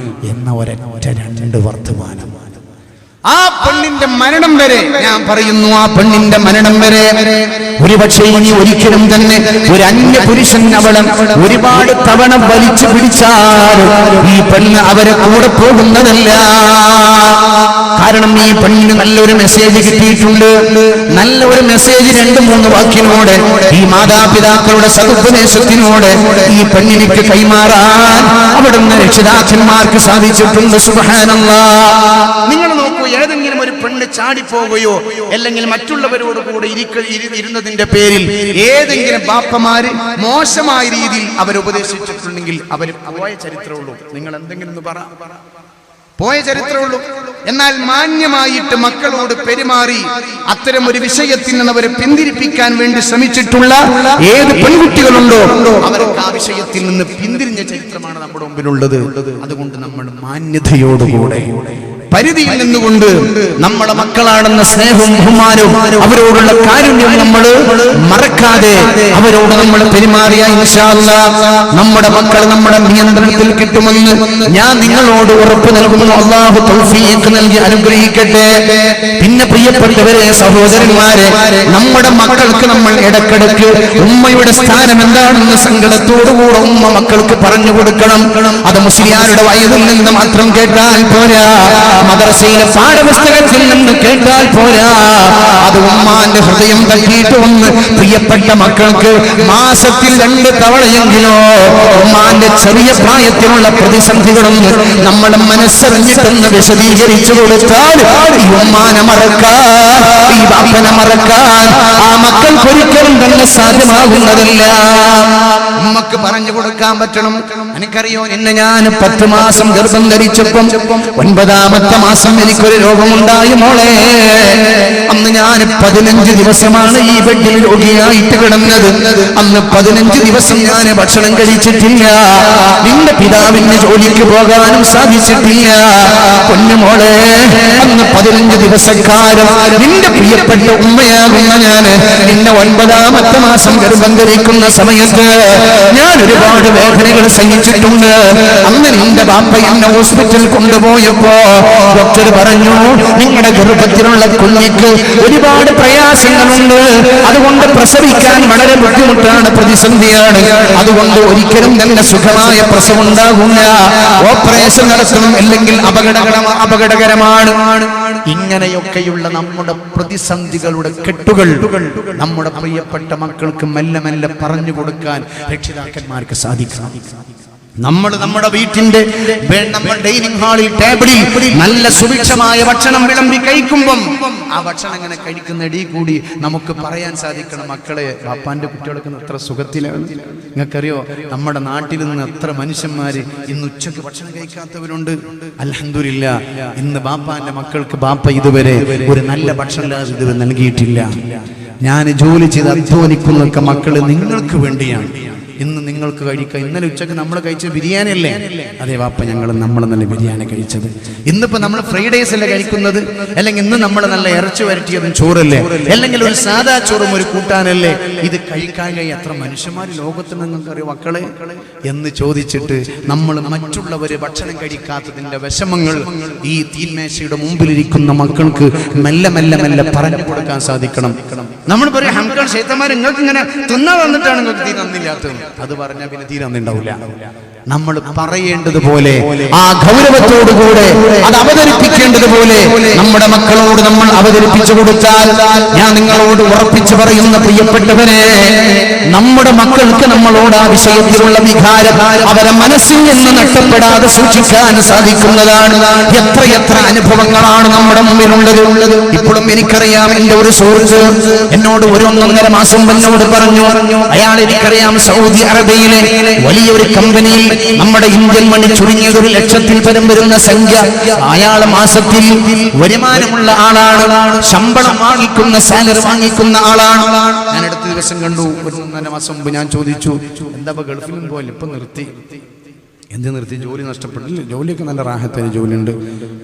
എന്ന ഒരൊറ്റ 2 വർത്തമാനം. ആ പെണ്ണിന്റെ മരണം വരെ ഞാൻ പറയുന്നു, ആ പെണ്ണിന്റെ മരണം വരെ ഒരുപക്ഷെ ഇനി ഒരിക്കലും തന്നെ ഒരു അന്യ പുരുഷൻ അവളെ ഒരുപാട് തവണ വലിച്ചു പിടിച്ചാൽ ഈ പെണ്ണ് അവരെ കൂടെ പോകുന്നതല്ല. കാരണം ഈ പെണ്ണിന് നല്ലൊരു മെസ്സേജ് കിട്ടിയിട്ടുണ്ട്. നല്ല ഒരു മെസ്സേജ് 2-3 വാക്കിനോട് ഈ മാതാപിതാക്കളുടെ സതുപദേശത്തിനോട് ഈ പെണ്ണിനിക്ക് കൈമാറാൻ അവിടുന്ന് രക്ഷിതാക്കന്മാർക്ക് സാധിച്ചിട്ടുണ്ട്. സുബ്ഹാനല്ലാഹ്. നിങ്ങൾ നോക്കൂ, ഏതെങ്കിലും ഒരു പെണ്ണ് ചാടിപ്പോവുകയോ അല്ലെങ്കിൽ മറ്റുള്ളവരോട് കൂടെ ഇരുന്നതിന്റെ പേരിൽ ഏതെങ്കിലും ബാപ്പമാര് മോശമായ രീതിയിൽ അവരുപദേശിച്ചിട്ടുണ്ടെങ്കിൽ അവർ പോയ ചരിത്രമുള്ളൂ. നിങ്ങൾ എന്തെങ്കിലും ഒന്ന് പറ, പോയ ചരിത്രമുള്ളൂ. എന്നാൽ മാന്യമായിട്ട് മക്കളോട് പെരുമാറി അത്തരം ഒരു വിഷയത്തിൽ നിന്ന് അവരെ പിന്തിരിപ്പിക്കാൻ വേണ്ടി ശ്രമിച്ചിട്ടുള്ള ഏത് പെൺകുട്ടികളുണ്ടോ അവർക്ക് ആ വിഷയത്തിൽ നിന്ന് പിന്തിരിഞ്ഞ ചരിത്രമാണ് നമ്മുടെ മുമ്പിലുള്ളത്. അതുകൊണ്ട് നമ്മൾ മാന്യതയോടുകൂടെ പരിധിയിൽ നിന്നുകൊണ്ട് നമ്മുടെ മക്കളാണെന്ന സ്നേഹവും ബഹുമാനവും അവരോടുള്ള കാരുണ്യവും നമ്മൾ മറക്കാതെ അവരോട് നമ്മൾ പെരുമാറിയ ഇൻഷാ അല്ലാഹ് നമ്മുടെ മക്കൾ നമ്മുടെ നിയന്ത്രണത്തിൽ കിട്ടുമെന്ന് ഞാൻ നിങ്ങളോട് ഉറപ്പ് നൽകുന്നു. അല്ലാഹു തൗഫീഖ് നൽകി അനുഗ്രഹിക്കട്ടെ. പിന്നെ പ്രിയപ്പെട്ടവരെ, സഹോദരന്മാരെ, നമ്മുടെ മക്കൾക്ക് നമ്മൾ ഇടക്കിടക്ക് ഉമ്മയുടെ സ്ഥാനം എന്താണെന്ന് സങ്കടത്തോടുകൂടെ ഉമ്മ മക്കൾക്ക് പറഞ്ഞു കൊടുക്കണം. അത് മുസ്ലിയാരുടെ വയതിൽ നിന്ന് മാത്രം കേട്ടാൽ പോരാ, മദ്രസയിലെ പാഠപുസ്തകത്തിൽ നിന്ന് കേട്ടാൽ പോരാ, അത് ഉമ്മാന്റെ ഹൃദയം തട്ടിയിട്ട് ഒന്ന് പ്രിയപ്പെട്ട മക്കൾക്ക് മാസത്തിൽ 2 തവണയെങ്കിലോ ഉമ്മാന്റെ ചെറിയ പ്രായത്തിലുള്ള പ്രതിസന്ധികളൊന്ന് നമ്മുടെ മനസ്സറിഞ്ഞിട്ടൊന്ന് വിശദീകരിച്ചു കൊടുത്താൽ ഈ ഉമ്മാനെ മറക്കാൻ, ഈ ബാപ്പനെ മറക്കാൻ ആ മക്കൾക്ക് ഒരിക്കലും തന്നെ സാധ്യമാകുന്നതല്ല. ഉമ്മക്ക് പറഞ്ഞു കൊടുക്കാൻ പറ്റണം. എനിക്കറിയോ, എന്നെ ഞാൻ 10 മാസം ഗർഭം ധരിച്ചപ്പം 9ാമത്തെ മാസം എനിക്കൊരു രോഗമുണ്ടായി മോളെ. അന്ന് ഞാൻ 15 ദിവസമാണ് ഈ ബെഡിൽ രോഗിയായിട്ട് കിടന്നത്. അന്ന് 15 ദിവസം ഞാൻ ഭക്ഷണം കഴിച്ചിട്ടില്ല. നിന്റെ പിതാവിന് ജോലിക്ക് പോകാനും സാധിച്ചിട്ടില്ല. പൊന്നുമോളെ, അന്ന് 15 ദിവസക്കാലം നിന്റെ പ്രിയപ്പെട്ട ഉമ്മയാകുന്ന ഞാൻ നിന്നെ 9ാമത്തെ മാസം ഗർഭം ധരിക്കുന്ന സമയത്ത് ഞാൻ ഒരുപാട് വേദനകൾ സഹിച്ചിട്ടുണ്ട്. അന്ന് നിന്റെ ബാപ്പ എന്നെ ഹോസ്പിറ്റലിൽ കൊണ്ടുപോയപ്പോ ഡോക്ടർ പറഞ്ഞു, നിങ്ങളുടെ ഗർഭത്തിലുള്ള കുഞ്ഞിക്ക് ഒരുപാട് പ്രയാസങ്ങളുണ്ട്, അതുകൊണ്ട് പ്രസവിക്കാൻ വളരെ ബുദ്ധിമുട്ടാണ്, പ്രതിസന്ധിയാണ്. അതുകൊണ്ട് ഒരിക്കലും തന്നെ സുഖമായ പ്രസവം ഉണ്ടാകില്ല, ഓപ്പറേഷൻ നടത്തണം, അല്ലെങ്കിൽ അപകടകരമാണ്. ഇങ്ങനെയൊക്കെയുള്ള നമ്മുടെ പ്രതിസന്ധികളുടെ കെട്ടുകൾ നമ്മുടെ പ്രിയപ്പെട്ട മക്കൾക്ക് മെല്ലെ മെല്ലെ പറഞ്ഞു കൊടുക്കാൻ രക്ഷിതാക്കന്മാർക്ക് സാധിക്കണം. നമ്മുടെ വീട്ടിന്റെ നമ്മുടെ ഡൈനിങ് ഹാളിൽ ടേബിളിൽ നല്ല സുഭിക്ഷമായ ഭക്ഷണം വിളമ്പി കഴിക്കുമ്പം ആ ഭക്ഷണം ഇങ്ങനെ കഴിക്കുന്ന ഇടയിൽ കൂടി നമുക്ക് പറയാൻ സാധിക്കണം, മക്കളെ ബാപ്പാന്റെ കുട്ടികൾക്ക് എത്ര സുഖത്തിലാണ്. നിങ്ങൾക്കറിയോ, നമ്മുടെ നാട്ടിൽ നിന്ന് എത്ര മനുഷ്യന്മാര് ഇന്ന് ഉച്ചക്ക് ഭക്ഷണം കഴിക്കാത്തവരുണ്ട്. അൽഹംദുലില്ലാഹ്, ഇന്ന് ബാപ്പാന്റെ മക്കൾക്ക് ബാപ്പ ഇതുവരെ ഒരു നല്ല ഭക്ഷണം ഇതുവരെ നൽകിയിട്ടില്ല. ഞാൻ ജോലി ചെയ്ത് അധ്വാനിക്കുന്നൊക്കെ മക്കള് നിങ്ങൾക്ക് വേണ്ടിയാണ്. ഇന്ന് നിങ്ങൾക്ക് കഴിക്കാം. ഇന്നലെ ഉച്ചക്ക് നമ്മൾ കഴിച്ച ബിരിയാണി അല്ലേ? അതെ വാപ്പ, നമ്മൾ നല്ല ബിരിയാണി കഴിച്ചത്. ഇന്നിപ്പോ നമ്മൾ ഫ്രൈഡേസ് അല്ലേ കഴിക്കുന്നത്? അല്ലെങ്കിൽ ഇന്ന് നമ്മൾ നല്ല ഇറച്ചി വരട്ടിയതും ചോറല്ലേ? അല്ലെങ്കിൽ ഒരു സാധാ ചോറും ഒരു കൂട്ടാനല്ലേ? ഇത് കഴിക്കാൻ കഴിയും എത്ര മനുഷ്യന്മാർ ലോകത്ത് നിങ്ങൾക്കറിയോ മക്കളെ എന്ന് ചോദിച്ചിട്ട് നമ്മൾ മറ്റുള്ളവര് ഭക്ഷണം കഴിക്കാത്തതിന്റെ വിഷമങ്ങൾ ഈ തീന്മേശയുടെ മുമ്പിലിരിക്കുന്ന മക്കൾക്ക് മെല്ലെ മെല്ലെ മെല്ലെ പറഞ്ഞു കൊടുക്കാൻ സാധിക്കണം. നമ്മൾ പറയും ഹംകൾ ശൈത്തന്മാർ നിങ്ങൾക്ക് ഇങ്ങനെ തിന്നാ വന്നിട്ടാണ് നിങ്ങൾക്ക് തീ തന്നില്ലാത്തത്. അത് പറഞ്ഞാൽ പിന്നെ തീരുന്നുണ്ടാവില്ല. നമ്മൾ പറയേണ്ടതുപോലെ ആ ഗൗരവത്തോടുകൂടെ അത് അവതരിപ്പിക്കേണ്ടതുപോലെ നമ്മുടെ മക്കളോട് നമ്മൾ അവതരിപ്പിച്ചു കൊടുത്താൽ, ഞാൻ നിങ്ങളോട് ഉറപ്പിച്ചു പറയുന്ന പ്രിയപ്പെട്ടവരെ, നമ്മുടെ മക്കൾക്ക് നമ്മളോട് ആ വിഷയത്തിലുള്ള വികാരം അവരെ മനസ്സിൽ നിന്ന് നഷ്ടപ്പെടാതെ സൂക്ഷിക്കാൻ സാധിക്കുന്നതാണ്. എത്രയെത്ര അനുഭവങ്ങളാണ് നമ്മുടെ മുമ്പിലുള്ളത്. ഇപ്പോഴും എനിക്കറിയാം, എന്റെ ഒരു സുഹൃത്ത് എന്നോട് 1.5 മാസം എന്നോട് പറഞ്ഞു, അയാൾ എനിക്കറിയാം സൗദി അറേബ്യയിലെ വലിയൊരു കമ്പനിയിൽ നമ്മുടെ ഇന്ത്യൻ മണി ചുരുങ്ങിയത് 1 ലക്ഷത്തിൽ പരം വരുന്ന സംഖ്യ അയാൾ മാസത്തിൽ വരുമാനമുള്ള ആളാണ്. ശമ്പളം വാങ്ങിക്കുന്ന, സാലറി വാങ്ങിക്കുന്ന ആളാണ്. ഞാൻ അടുത്ത ദിവസം കണ്ടു, 1.5 മാസം മുമ്പ് ഞാൻ ചോദിച്ചു, എന്താ ഗൾഫിലും പോലെ ഇപ്പൊ നിർത്തി? എന്ത് നിർത്തി? ജോലി നഷ്ടപ്പെട്ടില്ല. ജോലിയൊക്കെ നല്ല റാഹത്തിന് ജോലിയുണ്ട്,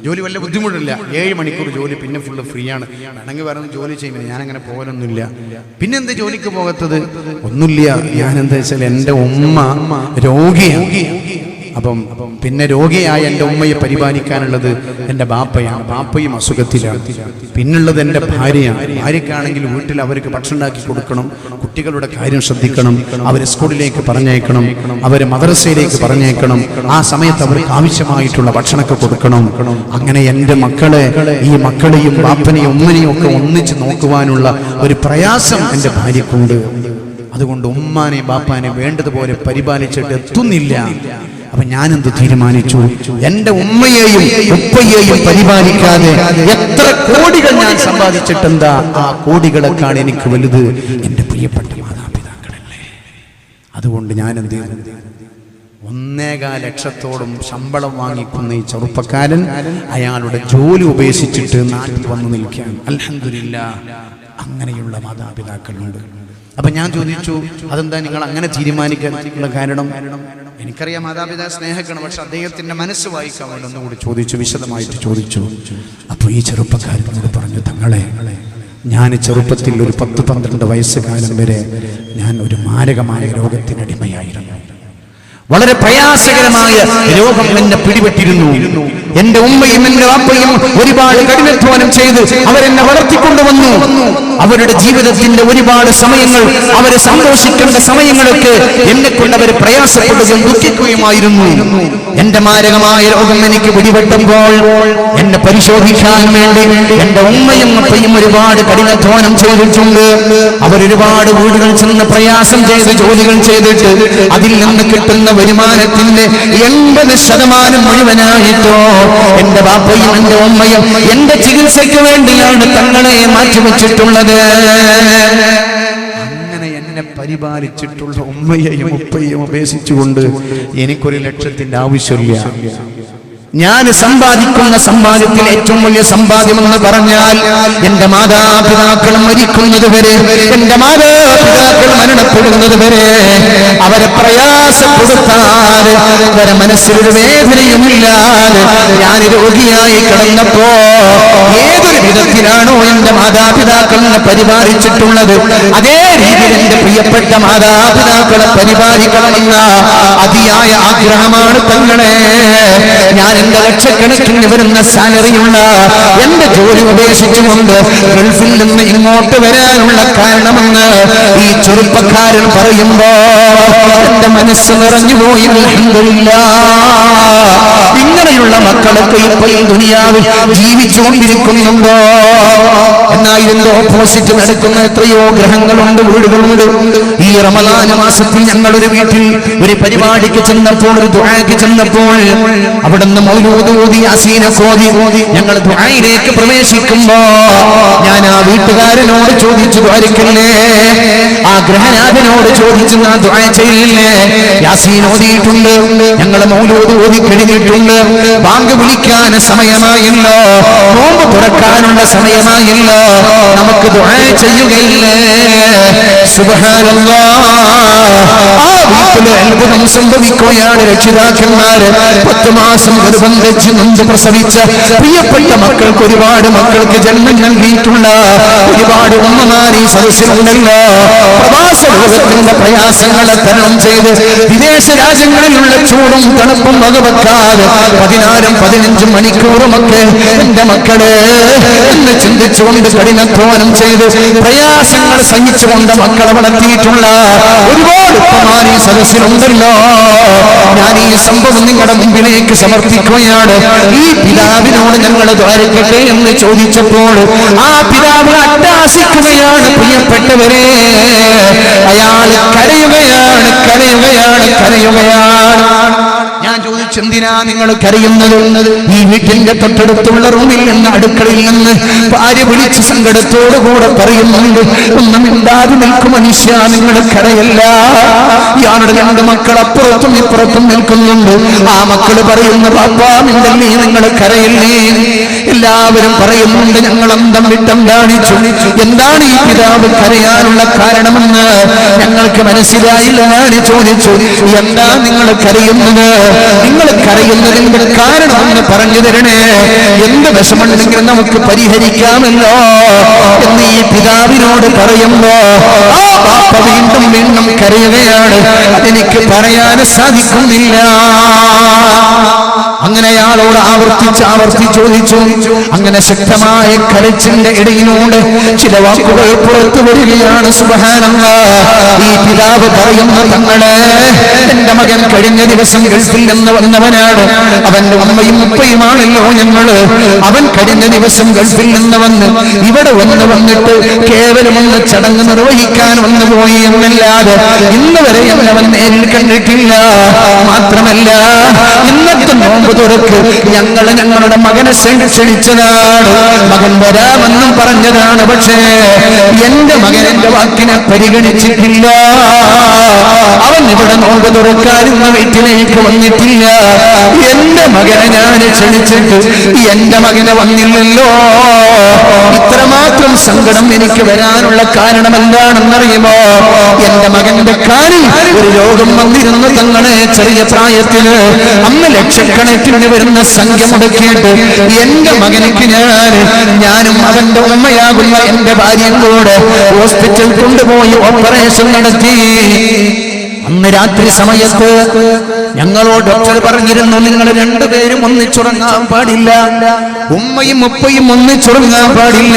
ജോലി വലിയ ബുദ്ധിമുട്ടില്ല. 7 മണിക്കൂർ ജോലി, പിന്നെ ഫുള്ള് ഫ്രീ ആണ്. വേണമെങ്കിൽ പറഞ്ഞ് ജോലി ചെയ്യുമ്പോൾ ഞാനങ്ങനെ പോകലൊന്നുമില്ല. പിന്നെ എന്താ ജോലിക്ക് പോകാത്തത്? ഒന്നുമില്ല, ഞാൻ എന്താ വെച്ചാൽ എൻ്റെ ഉമ്മ രോഗിയാണ്. അപ്പം പിന്നെ രോഗിയായ എൻ്റെ ഉമ്മയെ പരിപാലിക്കാനുള്ളത് എൻ്റെ ബാപ്പയാണ്. ബാപ്പയും അസുഖത്തിലാണ്. പിന്നുള്ളത് എൻ്റെ ഭാര്യയാണ്. ഭാര്യയ്ക്കാണെങ്കിൽ വീട്ടിൽ അവർക്ക് ഭക്ഷണം ഉണ്ടാക്കി കൊടുക്കണം, കുട്ടികളുടെ കാര്യം ശ്രദ്ധിക്കണം, അവരെ സ്കൂളിലേക്ക് പറഞ്ഞയക്കണം, അവരെ മദ്രസയിലേക്ക് പറഞ്ഞയക്കണം. ആ സമയത്ത് അവർക്ക് ആവശ്യമായിട്ടുള്ള ഭക്ഷണമൊക്കെ കൊടുക്കണം. അങ്ങനെ എൻ്റെ മക്കളെ, ഈ മക്കളെയും ബാപ്പനെയും ഉമ്മനെയും ഒക്കെ ഒന്നിച്ച് നോക്കുവാനുള്ള ഒരു പ്രയാസം എൻ്റെ ഭാര്യക്കുണ്ട്. അതുകൊണ്ട് ഉമ്മാനെ ബാപ്പാനെ വേണ്ടതുപോലെ പരിപാലിച്ചിട്ട് എത്തുന്നില്ല. അപ്പൊ ഞാനെന്ത് തീരുമാനിച്ചു, എന്റെ ഉമ്മയെയും ഉപ്പയെയും പരിപാലിക്കാതെ എത്ര കോടികൾ ഞാൻ സമ്പാദിച്ചിട്ടെന്താ? ആ കോടികളെക്കാൾ എനിക്ക് വലുത് എന്റെ പ്രിയപ്പെട്ട മാതാപിതാക്കളല്ലേ. അതുകൊണ്ട് ഞാൻ എന്ത് ചെയ്തു, 1.25 ലക്ഷത്തോളം ശമ്പളം വാങ്ങിക്കുന്ന ഈ ചെറുപ്പക്കാരൻ അയാളുടെ ജോലി ഉപേക്ഷിച്ചിട്ട് നാട്ടിൽ വന്നു നിൽക്കുകയാണ്. അൽഹംദുലില്ലാഹ്, അങ്ങനെയുള്ള മാതാപിതാക്കളുണ്ട്. അപ്പൊ ഞാൻ ചോദിച്ചു, അതെന്താ നിങ്ങൾ അങ്ങനെ തീരുമാനിക്കാനുള്ള കാരണം? എനിക്കറിയാം മാതാപിതാക്കളെ സ്നേഹിക്കണം, പക്ഷെ അദ്ദേഹത്തിന്റെ മനസ്സ് വായിക്കാൻ വേണ്ടി ഒന്നുകൂടി ചോദിച്ചു, വിശദമായിട്ട് ചോദിച്ചു. അപ്പൊ ഈ ചെറുപ്പക്കാരനോട് പറഞ്ഞു, തങ്ങളെ, ഞാൻ ചെറുപ്പത്തിൽ ഒരു 10-12 വയസ്സുകാലം വരെ ഞാൻ ഒരു മാരകമായ രോഗത്തിനടിമയായിരുന്നു. വളരെ പ്രയാസകരമായ രോഗം എന്നെ പിടിപെട്ടിരുന്നു. എന്റെ ഉമ്മയും എന്റെ വാപ്പയും ഒരുപാട് കഠിനാധ്വാനം ചെയ്ത് അവരെന്നെ വളർത്തിക്കൊണ്ടുവന്നു. അവരുടെ ജീവിതത്തിന്റെ ഒരുപാട് സമയങ്ങൾ, അവരെ സന്തോഷിക്കേണ്ട സമയങ്ങളൊക്കെ എന്നെ കൊണ്ട് അവർ പ്രയാസപ്പെടുകയും ദുഃഖിക്കുകയുമായിരുന്നു. എന്റെ മാരകമായ രോഗം എനിക്ക് പിടിപെട്ടപ്പോൾ എന്നെ പരിശോധിക്കാൻ വേണ്ടി എന്റെ ഉമ്മയും അപ്പയും ഒരുപാട് കഠിനാധ്വാനം ചെയ്തിട്ടുണ്ട്. അവരൊരുപാട് വീടുകൾ ചെന്ന് പ്രയാസം ചെയ്ത് ജോലികൾ ചെയ്തിട്ട് അതിൽ നിന്ന് കിട്ടുന്ന വരുമാനത്തിന്റെ 80% മുഴുവനായിട്ടോ എന്റെ ബാപ്പയും എന്റെ ഉമ്മയും എന്റെ ചികിത്സയ്ക്ക് വേണ്ടിയാണ് തങ്ങളെ മാറ്റിവെച്ചിട്ടുള്ളത്. അങ്ങനെ എന്നെ പരിപാലിച്ചിട്ടുള്ള ഉമ്മയെയും ഉപ്പയെയും ഉപേക്ഷിച്ചുകൊണ്ട് എനിക്കൊരു ലക്ഷത്തിന്റെ ആവശ്യമില്ല. ഞാൻ സമ്പാദിക്കുന്ന സമ്പാദ്യത്തിൽ ഏറ്റവും വലിയ സമ്പാദ്യമെന്ന് പറഞ്ഞാൽ എന്റെ മാതാപിതാക്കൾ മരിക്കുന്നത് വരെ, എന്റെ മാതാപിതാക്കൾ മരണപ്പെടുന്നത് വരെ അവരെ പ്രയാസപ്പെടുത്താതെ, അവരെ മനസ്സിലൊരു വേദനയുമില്ലാതെ ഞാൻ രോഗിയായി കിടന്നപ്പോ ഏതൊരു വിധത്തിലാണോ എന്റെ മാതാപിതാക്കളെ പരിപാലിച്ചിട്ടുള്ളത്, അതേ രീതിയിൽ എന്റെ പ്രിയപ്പെട്ട മാതാപിതാക്കളെ പരിപാലിക്കണമെന്ന അതിയായ ആഗ്രഹമാണ് തങ്ങളെ. ഞാൻ എന്റെ ലക്ഷക്കണക്കിന് വരുന്ന സാലറിയുള്ള എന്റെ ജോലി ഉപേക്ഷിച്ചുകൊണ്ട് ഗൾഫിൽ നിന്ന് ഇങ്ങോട്ട് വരാനുള്ള കാരണമെന്ന് ഈ ചെറുപ്പക്കാരൻ പറയുമ്പോ എന്റെ മനസ്സ് നിറഞ്ഞുപോയി. ഇങ്ങനെയുള്ള മക്കളൊക്കെ ഇപ്പോൾ ഈ ദുനിയാവിൽ ജീവിച്ചുകൊണ്ടിരിക്കുന്നുണ്ടോ? എന്നാൽ ഇതിന്റെ ഓപ്പോസിറ്റ് നടക്കുന്ന എത്രയോ ഗ്രഹങ്ങളുണ്ട്, വീടുകളുണ്ട്. ഈ റമദാൻ മാസത്തിൽ ഞങ്ങൾ ഒരു വീട്ടിൽ ഒരു പരിപാടിക്ക് ചെന്നപ്പോൾ, ഒരു ദുആക്ക് ചെന്നപ്പോൾ, അവിടുന്ന് മൗലൂദ് ഓതി യാസീനൊക്കെ ഓതി ഞങ്ങൾ ദുആയിലേക്ക് പ്രവേശിക്കുമ്പോ ഞാൻ ആ വീട്ടുകാരനോട് ചോദിച്ചു, ദ്വാരക്കല്ലേ? ആ ഗ്രഹനാഥനോട് ചോദിച്ചു, ആ ദുആ ചെയ്യില്ലേ? യാസീൻ ഓതിയിട്ടുണ്ട്, ഞങ്ങൾ മൗലൂദ് ഓതി കഴിഞ്ഞിട്ടുണ്ട്, ബാങ്ക് വിളിക്കാൻ സമയമായല്ലോ, നോമ്പ് തുറക്കാനുള്ള സമയമായല്ലോ, നമുക്ക് ദുആ ചെയ്യുകയില്ലേ? സുബ്ഹാനല്ലാഹ്. ആ വീട്ടിലെ അത്ഭുതം സംഭവിക്കുകയാണ്. രക്ഷിതാക്കന്മാര് 10 മാസം ഗർഭം ധരിച്ച് നൊന്ത് പ്രസവിച്ച പ്രിയപ്പെട്ട മക്കൾക്ക്, ഒരുപാട് മക്കൾക്ക് ജന്മം നൽകിയിട്ടുള്ള ഒരുപാട് ഉമ്മമാർ ഈ സദസ്സിലുണ്ടല്ലോ. പ്രവാസ ലോകത്തിന്റെ പ്രയാസങ്ങളെ തരണം ചെയ്ത് വിദേശ രാജ്യങ്ങളിലുള്ള ചൂടും തണുപ്പും വകവെക്കാതെ 14-15 മണിക്കൂറുമൊക്കെ എന്റെ മക്കളെ എന്ന് ചിന്തിച്ചുകൊണ്ട് കഠിനാധ്വാനം ചെയ്ത് പ്രയാസങ്ങൾ സഹിച്ചുകൊണ്ട് മക്കളെ വളർത്തിയിട്ടുള്ള ഒരുപാട് ഉപ്പമാർ ഈ സദസ്സിലുണ്ടല്ലോ. ഞാൻ ഈ സംഭവം നിങ്ങളുടെ മുമ്പിലേക്ക് സമർപ്പിക്കുകയാണ്. ഈ പിതാവിനോട് ഞങ്ങൾ ദ്വാരക്കട്ടെ എന്ന് ചോദിച്ചപ്പോൾ ആ പിതാവ് അട്ടഹാസിക്കുകയാണ്. പ്രിയപ്പെട്ടവരെ, അയാൾ കരയുകയാണ്. ഞാൻ ചോദിച്ചു, എന്തിനാ നിങ്ങൾ കരയുന്നത്? ഈ വീട്ടിന്റെ തൊട്ടടുത്തുള്ള റൂമിൽ നിന്ന്, അടുക്കളയിൽ നിന്ന് ഭാര്യ വിളിച്ച് സങ്കടത്തോടുകൂടെ പറയുന്നുണ്ട്, ഒന്നും മിണ്ടാതെ നിൽക്കും മനുഷ്യ, നിങ്ങൾ കരയല്ല. ഇയാളുടെ 2 മക്കൾ അപ്പുറത്തും ഇപ്പുറത്തും നിൽക്കുന്നുണ്ട്. ആ മക്കള് പറയുന്നു, പാപ്പാ മിണ്ടല്ലേ, നിങ്ങൾ കരയല്ലേ? എല്ലാവരും പറയുന്നുണ്ട്. ഞങ്ങൾ അന്തം വിട്ടന്താണിച്ചു. എന്താണ് ഈ പിതാവ് കരയാനുള്ള കാരണമെന്ന് ഞങ്ങൾക്ക് മനസ്സിലായില്ല. ഞാൻ ചോദിച്ചു, എന്താ നിങ്ങൾ കരയുന്നത്? നിങ്ങൾ കരയുന്നതിന്റെ കാരണമെന്ന് പറഞ്ഞു തരണേ. എന്ത് വിഷമുണ്ടെങ്കിലും നമുക്ക് പരിഹരിക്കാമല്ലോ എന്ന് ഈ പിതാവിനോട് പറയുമ്പോ ആ ബാപ്പ വീണ്ടും വീണ്ടും കരയുകയാണ്. അതെനിക്ക് പറയാൻ സാധിക്കുന്നില്ല. അങ്ങനെ അയാളോട് ആവർത്തിച്ച് ചോദിച്ചു. അങ്ങനെ ശക്തമായ കരച്ചിന്റെ ഇടയിലൂടെ ചില വാക്കുകൾ പുറത്തു വരികയാണ്. സുബ്ഹാനല്ലാഹ്. ഈ പിതാവ് പറയുന്ന, തങ്ങളെ, എന്റെ മകൻ കഴിഞ്ഞ ദിവസം ഗൾഫിൽ നിന്ന് വന്നവനാണ്. അവന്റെ ഉമ്മയും ഉപ്പയുമാണല്ലോ ഞങ്ങള്. അവൻ കഴിഞ്ഞ ദിവസം ഗൾഫിൽ നിന്ന് വന്ന് ഇവിടെ വന്നിട്ട് കേവലം ഒന്ന് ചടങ്ങ് നിർവഹിക്കാൻ വന്നുപോയി എന്നല്ലാതെ ഇന്ന് വരെ അവൻ നേരിൽ കണ്ടിട്ടില്ല. മാത്രമല്ല, ഇന്നത്തെ നോമ്പ് തുറക്ക് ഞങ്ങളുടെ മകനെ ക്ഷണിച്ചതാണ്. മകൻ വരാമെന്നും പറഞ്ഞതാണ്. പക്ഷേ എന്റെ മകൻ എന്റെ വാക്കിനെ പരിഗണിച്ചിട്ടില്ല. അവൻ ഇവിടെ നോമ്പ് തുറക്കാൻ ഇന്ന് വീട്ടിലേക്ക് വന്നിട്ടില്ല. എന്റെ മകനെ ഞാൻ ക്ഷണിച്ചിട്ട് എന്റെ മകനെ വന്നില്ലല്ലോ. ഇത്രമാത്രം സങ്കടം എനിക്ക് വരാനുള്ള കാരണം എന്താണെന്നറിയുമോ? എന്റെ മകന്റെ കാലിൽ ഒരു രോഗം വന്നിരുന്നു തങ്ങളെ. ചെറിയ പ്രായത്തില് അന്ന് ലക്ഷക്കണക്കിന് വരുന്ന സംഖ്യ മുടക്കിയിട്ട് എന്റെ മകനിക്ക് ഞാനും അവന്റെ ഉമ്മയാകുന്ന എന്റെ ഭാര്യയും കൂടെ ഹോസ്പിറ്റൽ കൊണ്ടുപോയി ഓപ്പറേഷൻ നടത്തി. അന്ന് രാത്രി സമയത്ത് ഞങ്ങളോട് ഡോക്ടർ പറഞ്ഞിരുന്നു, നിങ്ങൾ 2 പേരും ഒന്നിച്ചുറങ്ങാൻ പാടില്ല, ഉമ്മയും ഉപ്പയും ഒന്നിച്ചുറങ്ങാൻ പാടില്ല.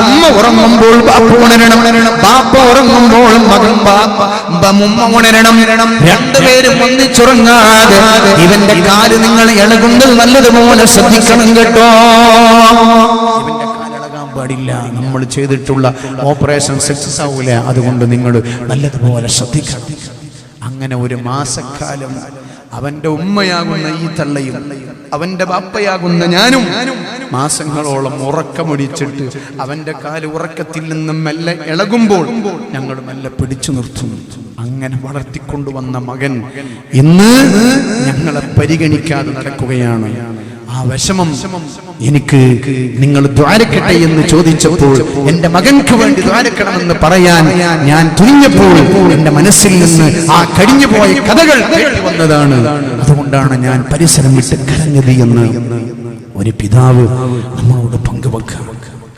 ഉമ്മ ഉറങ്ങുമ്പോൾ ബാപ്പ ഉണരണം, ബാപ്പ ഉറങ്ങുമ്പോൾ മകൻ ഉമ്മ ഉണരണം. 2 പേരും ഒന്നിച്ചുറങ്ങാതെ ഇവന്റെ കാല് നിങ്ങൾ ഇളകുന്നത് നല്ലതുപോലെ ശ്രദ്ധിക്കണം കേട്ടോ. ഇവന്റെ കാലിളകാൻ പാടില്ല. നമ്മൾ ചെയ്തിട്ടുള്ള ഓപ്പറേഷൻ സക്സസ് ആവൂല. അതുകൊണ്ട് നിങ്ങൾ നല്ലതുപോലെ ശ്രദ്ധിക്കണം. അങ്ങനെ 1 മാസക്കാലം അവന്റെ ഉമ്മയാകുന്ന ഈ തള്ളയും അവന്റെ ബാപ്പയാകുന്ന ഞാനും മാസങ്ങളോളം ഉറക്കമൊടിച്ചിട്ട് അവന്റെ കാല് ഉറക്കത്തിൽ നിന്നും മെല്ലെ ഇളകുമ്പോൾ ഞങ്ങൾ മെല്ലെ പിടിച്ചു നിർത്തുന്നു. അങ്ങനെ വളർത്തിക്കൊണ്ടുവന്ന മകൻ ഇന്ന് ഞങ്ങളെ പരിഗണിക്കാതെ നടക്കുകയാണ്. ആ വിഷമം എനിക്ക് നിങ്ങൾ ദ്വാരക്കട്ടെ എന്ന് ചോദിച്ചപ്പോൾ, എന്റെ മകൻക്ക് വേണ്ടി ദ്വാരക്കണമെന്ന് പറയാൻ ഞാൻ തുനിഞ്ഞപ്പോൾ എന്റെ മനസ്സിൽ നിന്ന് ആ കഴിഞ്ഞുപോയ കഥകൾ വന്നതാണ്. അതുകൊണ്ടാണ് ഞാൻ പരിസരം വിട്ട് കരഞ്ഞത് എന്ന് ഒരു പിതാവ് നമ്മളോട് പങ്കുവെക്കുക.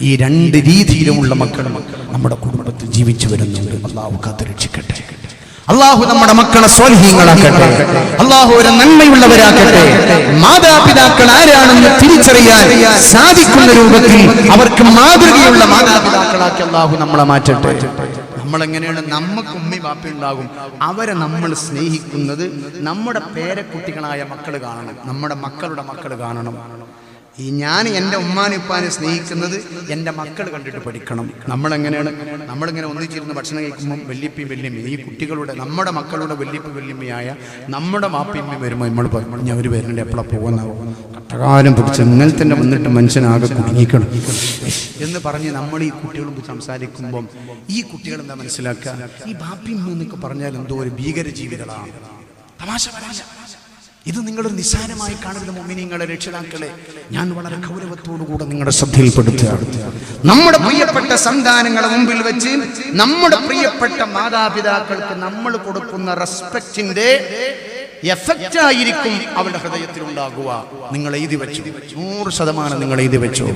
ഈ 2 രീതിയിലുമുള്ള മക്കൾ നമ്മുടെ കുടുംബത്തിൽ ജീവിച്ചു വരുന്നുണ്ട്. അല്ലാഹു കാത്തുരക്ഷിക്കട്ടെ. അല്ലാഹു നമ്മുടെ മക്കളെ സ്വാലിഹീങ്ങളാക്കട്ടെ. അല്ലാഹു ഒരു നന്മയുള്ളവരാക്കട്ടെ. മാതാപിതാക്കൾ ആരാണെന്ന് തിരിച്ചറിയാൻ സാധിക്കുന്ന രൂപത്തിൽ അവർക്ക് മാതൃകയുള്ള മാതാപിതാക്കളാക്കി അല്ലാഹു നമ്മളെ മാറ്റട്ടെ. നമ്മളെങ്ങനെയാണ് നമുക്ക് ഉമ്മി വാപ്പ ഉണ്ടാകും, അവരെ നമ്മൾ സ്നേഹിക്കുന്നത് നമ്മുടെ പേരക്കുട്ടികളായ മക്കൾ കാണണം, നമ്മുടെ മക്കളുടെ മക്കൾ കാണണം. ഈ ഞാൻ എൻ്റെ ഉമ്മാനും ഉപ്പാനെ സ്നേഹിക്കുന്നത് എൻ്റെ മക്കൾ കണ്ടിട്ട് പഠിക്കണം. നമ്മളിങ്ങനെ ഒന്നിച്ചിരുന്ന് ഭക്ഷണം കഴിക്കുമ്പം വല്യപ്പയും വല്യമ്മയും ഈ കുട്ടികളുടെ നമ്മുടെ മക്കളുടെ വല്യപ്പ വല്യമ്മയായ നമ്മുടെ മാപ്പിയമ്മയും വരുമ്പോൾ നമ്മൾ പറഞ്ഞു അവർ വരുന്നുണ്ട് എപ്പോഴാണ് പോകുന്നാവും കട്ടകാലം പിടിച്ച് ഇങ്ങനെ തന്നെ വന്നിട്ട് മനുഷ്യനാകെ കുടുങ്ങിക്കണം എന്ന് പറഞ്ഞ് നമ്മൾ ഈ കുട്ടികളോട് സംസാരിക്കുമ്പം ഈ കുട്ടികൾ എന്താ മനസ്സിലാക്കുക, ഈ ബാപ്പിയമ്മ എന്നൊക്കെ പറഞ്ഞാൽ എന്തോ ഒരു ഭീകര ജീവികളാണ്. തമാശ പറയില്ല. ഇത് നിങ്ങളൊരു നിസ്സാരമായി കാണുന്ന മുഅ്മിനീങ്ങളെ രക്ഷിതാക്കളെ ഞാൻ വളരെ ഗൗരവത്തോടുകൂടെ നിങ്ങളുടെ ശ്രദ്ധയിൽപ്പെടുത്തുക. നമ്മുടെ പ്രിയപ്പെട്ട സന്താനങ്ങളെ മുമ്പിൽ വെച്ച് നമ്മുടെ പ്രിയപ്പെട്ട മാതാപിതാക്കൾക്ക് നമ്മൾ കൊടുക്കുന്ന റെസ്പെക്റ്റിന്റെ എഫക്റ്റ് ആയിരിക്കും അവരുടെ ഹൃദയത്തിൽ ഉണ്ടാകുക. നിങ്ങൾ എഴുതി വെച്ചു, 100% നിങ്ങൾ എഴുതി വെച്ചു.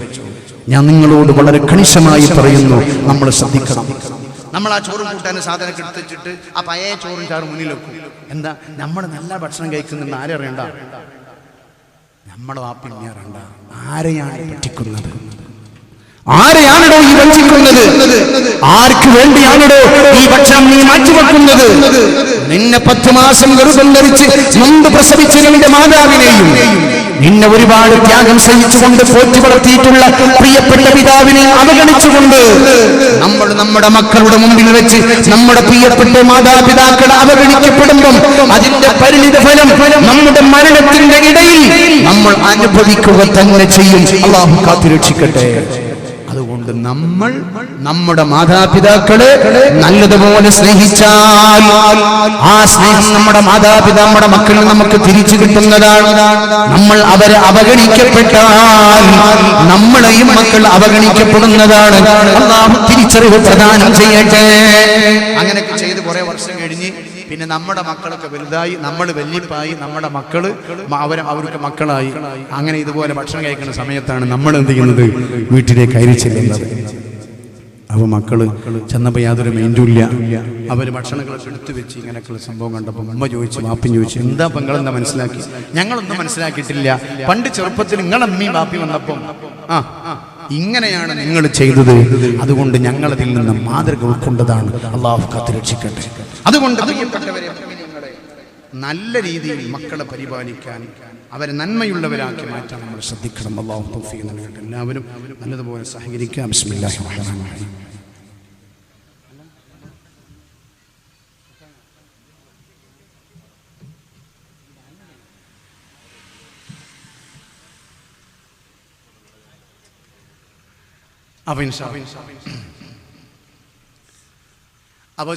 ഞാൻ നിങ്ങളോട് വളരെ കണിശമായി പറയുന്നു, നമ്മൾ ശ്രദ്ധിക്കണം. നമ്മൾ ആ ചോറും കൂട്ടാനും സാധനമൊക്കെ എടുത്ത് വെച്ചിട്ട് ആ പഴയ ചോറും ചാറും മുന്നിൽ വെക്കും. എന്താ നമ്മൾ നല്ല ഭക്ഷണം കഴിക്കുന്നുണ്ട് ആരറിയണ്ട, നമ്മളെ വാപ്പിനെ അറിയണ്ട. ആരെയാണ് പറ്റിക്കുന്നത്? ആരെയാണോ ഈ വഞ്ചിക്കുന്നത്? ആർക്ക് വേണ്ടിയാണോ ഈ ഭക്ഷണം നീ മാറ്റിവെക്കുന്നത്? നിന്നെ 10 മാസം ഗർഭം ധരിച്ച് നൊന്ത് പ്രസവിച്ച നിന്റെ മാതാവിനെയും നിന്നെ ഒരുപാട് ത്യാഗം സഹിച്ചുകൊണ്ട് പോറ്റി വളർത്തിയിട്ടുള്ള പ്രിയപ്പെട്ട പിതാവിനെ അവഗണിച്ചുകൊണ്ട് നമ്മൾ നമ്മുടെ മക്കളുടെ മുമ്പിൽ വെച്ച് നമ്മുടെ പ്രിയപ്പെട്ട മാതാപിതാക്കൾ അവഗണിക്കപ്പെടുമ്പം അതിന്റെ പരിണിത ഫലം നമ്മുടെ മരണത്തിന്റെ ഇടയിൽ നമ്മൾ അനുഭവിക്കുക തന്നെ ചെയ്യും. അല്ലാഹു കാത്തുരക്ഷിക്കട്ടെ. അതുകൊണ്ട് നമ്മൾ നമ്മുടെ മാതാപിതാക്കളെ നല്ലതുപോലെ സ്നേഹിച്ചാൽ ആ സ്നേഹം നമ്മുടെ നമ്മുടെ മക്കളിൽ നമുക്ക് തിരിച്ചു കിട്ടുന്നതാണ്. നമ്മൾ അവരെ അവഗണിക്കപ്പെട്ടാൽ നമ്മളെയും മക്കൾ അവഗണിക്കപ്പെടുന്നതാണ്. അല്ലാഹു തിരിച്ചറിവ് പ്രദാനം ചെയ്യട്ടെ. അങ്ങനെയൊക്കെ ചെയ്ത് കുറെ വർഷം കഴിഞ്ഞ് പിന്നെ നമ്മുടെ മക്കളൊക്കെ വലുതായി, നമ്മൾ വല്യപ്പായി, നമ്മുടെ മക്കള് അവർക്ക് മക്കളായി. അങ്ങനെ ഇതുപോലെ ഭക്ഷണം കഴിക്കുന്ന സമയത്താണ് നമ്മൾ എന്ത് ചെയ്യുന്നത്, വീട്ടിലേക്ക് കയറി ചെല്ലുന്നത്. അപ്പോൾ മക്കള് ചെന്നപ്പോൾ യാതൊരു മൈൻഡുമില്ല. അവർ ഭക്ഷണങ്ങളൊക്കെ എടുത്തു വെച്ച് ഇങ്ങനെയൊക്കെയുള്ള സംഭവം കണ്ടപ്പോൾ ഉമ്മ ചോദിച്ചു, വാപ്പി ചോദിച്ചു, എന്താ പെങ്ങളെന്താ മനസ്സിലാക്കി? ഞങ്ങളൊന്നും മനസ്സിലാക്കിയിട്ടില്ല. പണ്ട് ചെറുപ്പത്തിൽ നിങ്ങളമ്മയും വാപ്പി വന്നപ്പം ഇങ്ങനെയാണ് നിങ്ങൾ ചെയ്തത്, അതുകൊണ്ട് ഞങ്ങളതിൽ നിന്ന് മാതൃക ഉൾക്കൊണ്ടതാണ്. അല്ലാഹു കാത്തുരക്ഷിക്കട്ടെ. അതുകൊണ്ട് പ്രിയപ്പെട്ടവരെ, നല്ല രീതിയിൽ മക്കളെ പരിപാലിക്കാൻ, അവരെ നന്മയുള്ളവരാക്കി മാറ്റാൻ നമ്മൾ ശ്രദ്ധിക്കണം. അല്ലാഹു തൗഫീഖ് നൽകട്ടെ. എല്ലാവരും നല്ലതുപോലെ സഹകരിക്കുക. ബിസ്മില്ലാഹിർ റഹ്മാനിർ റഹീം. അവ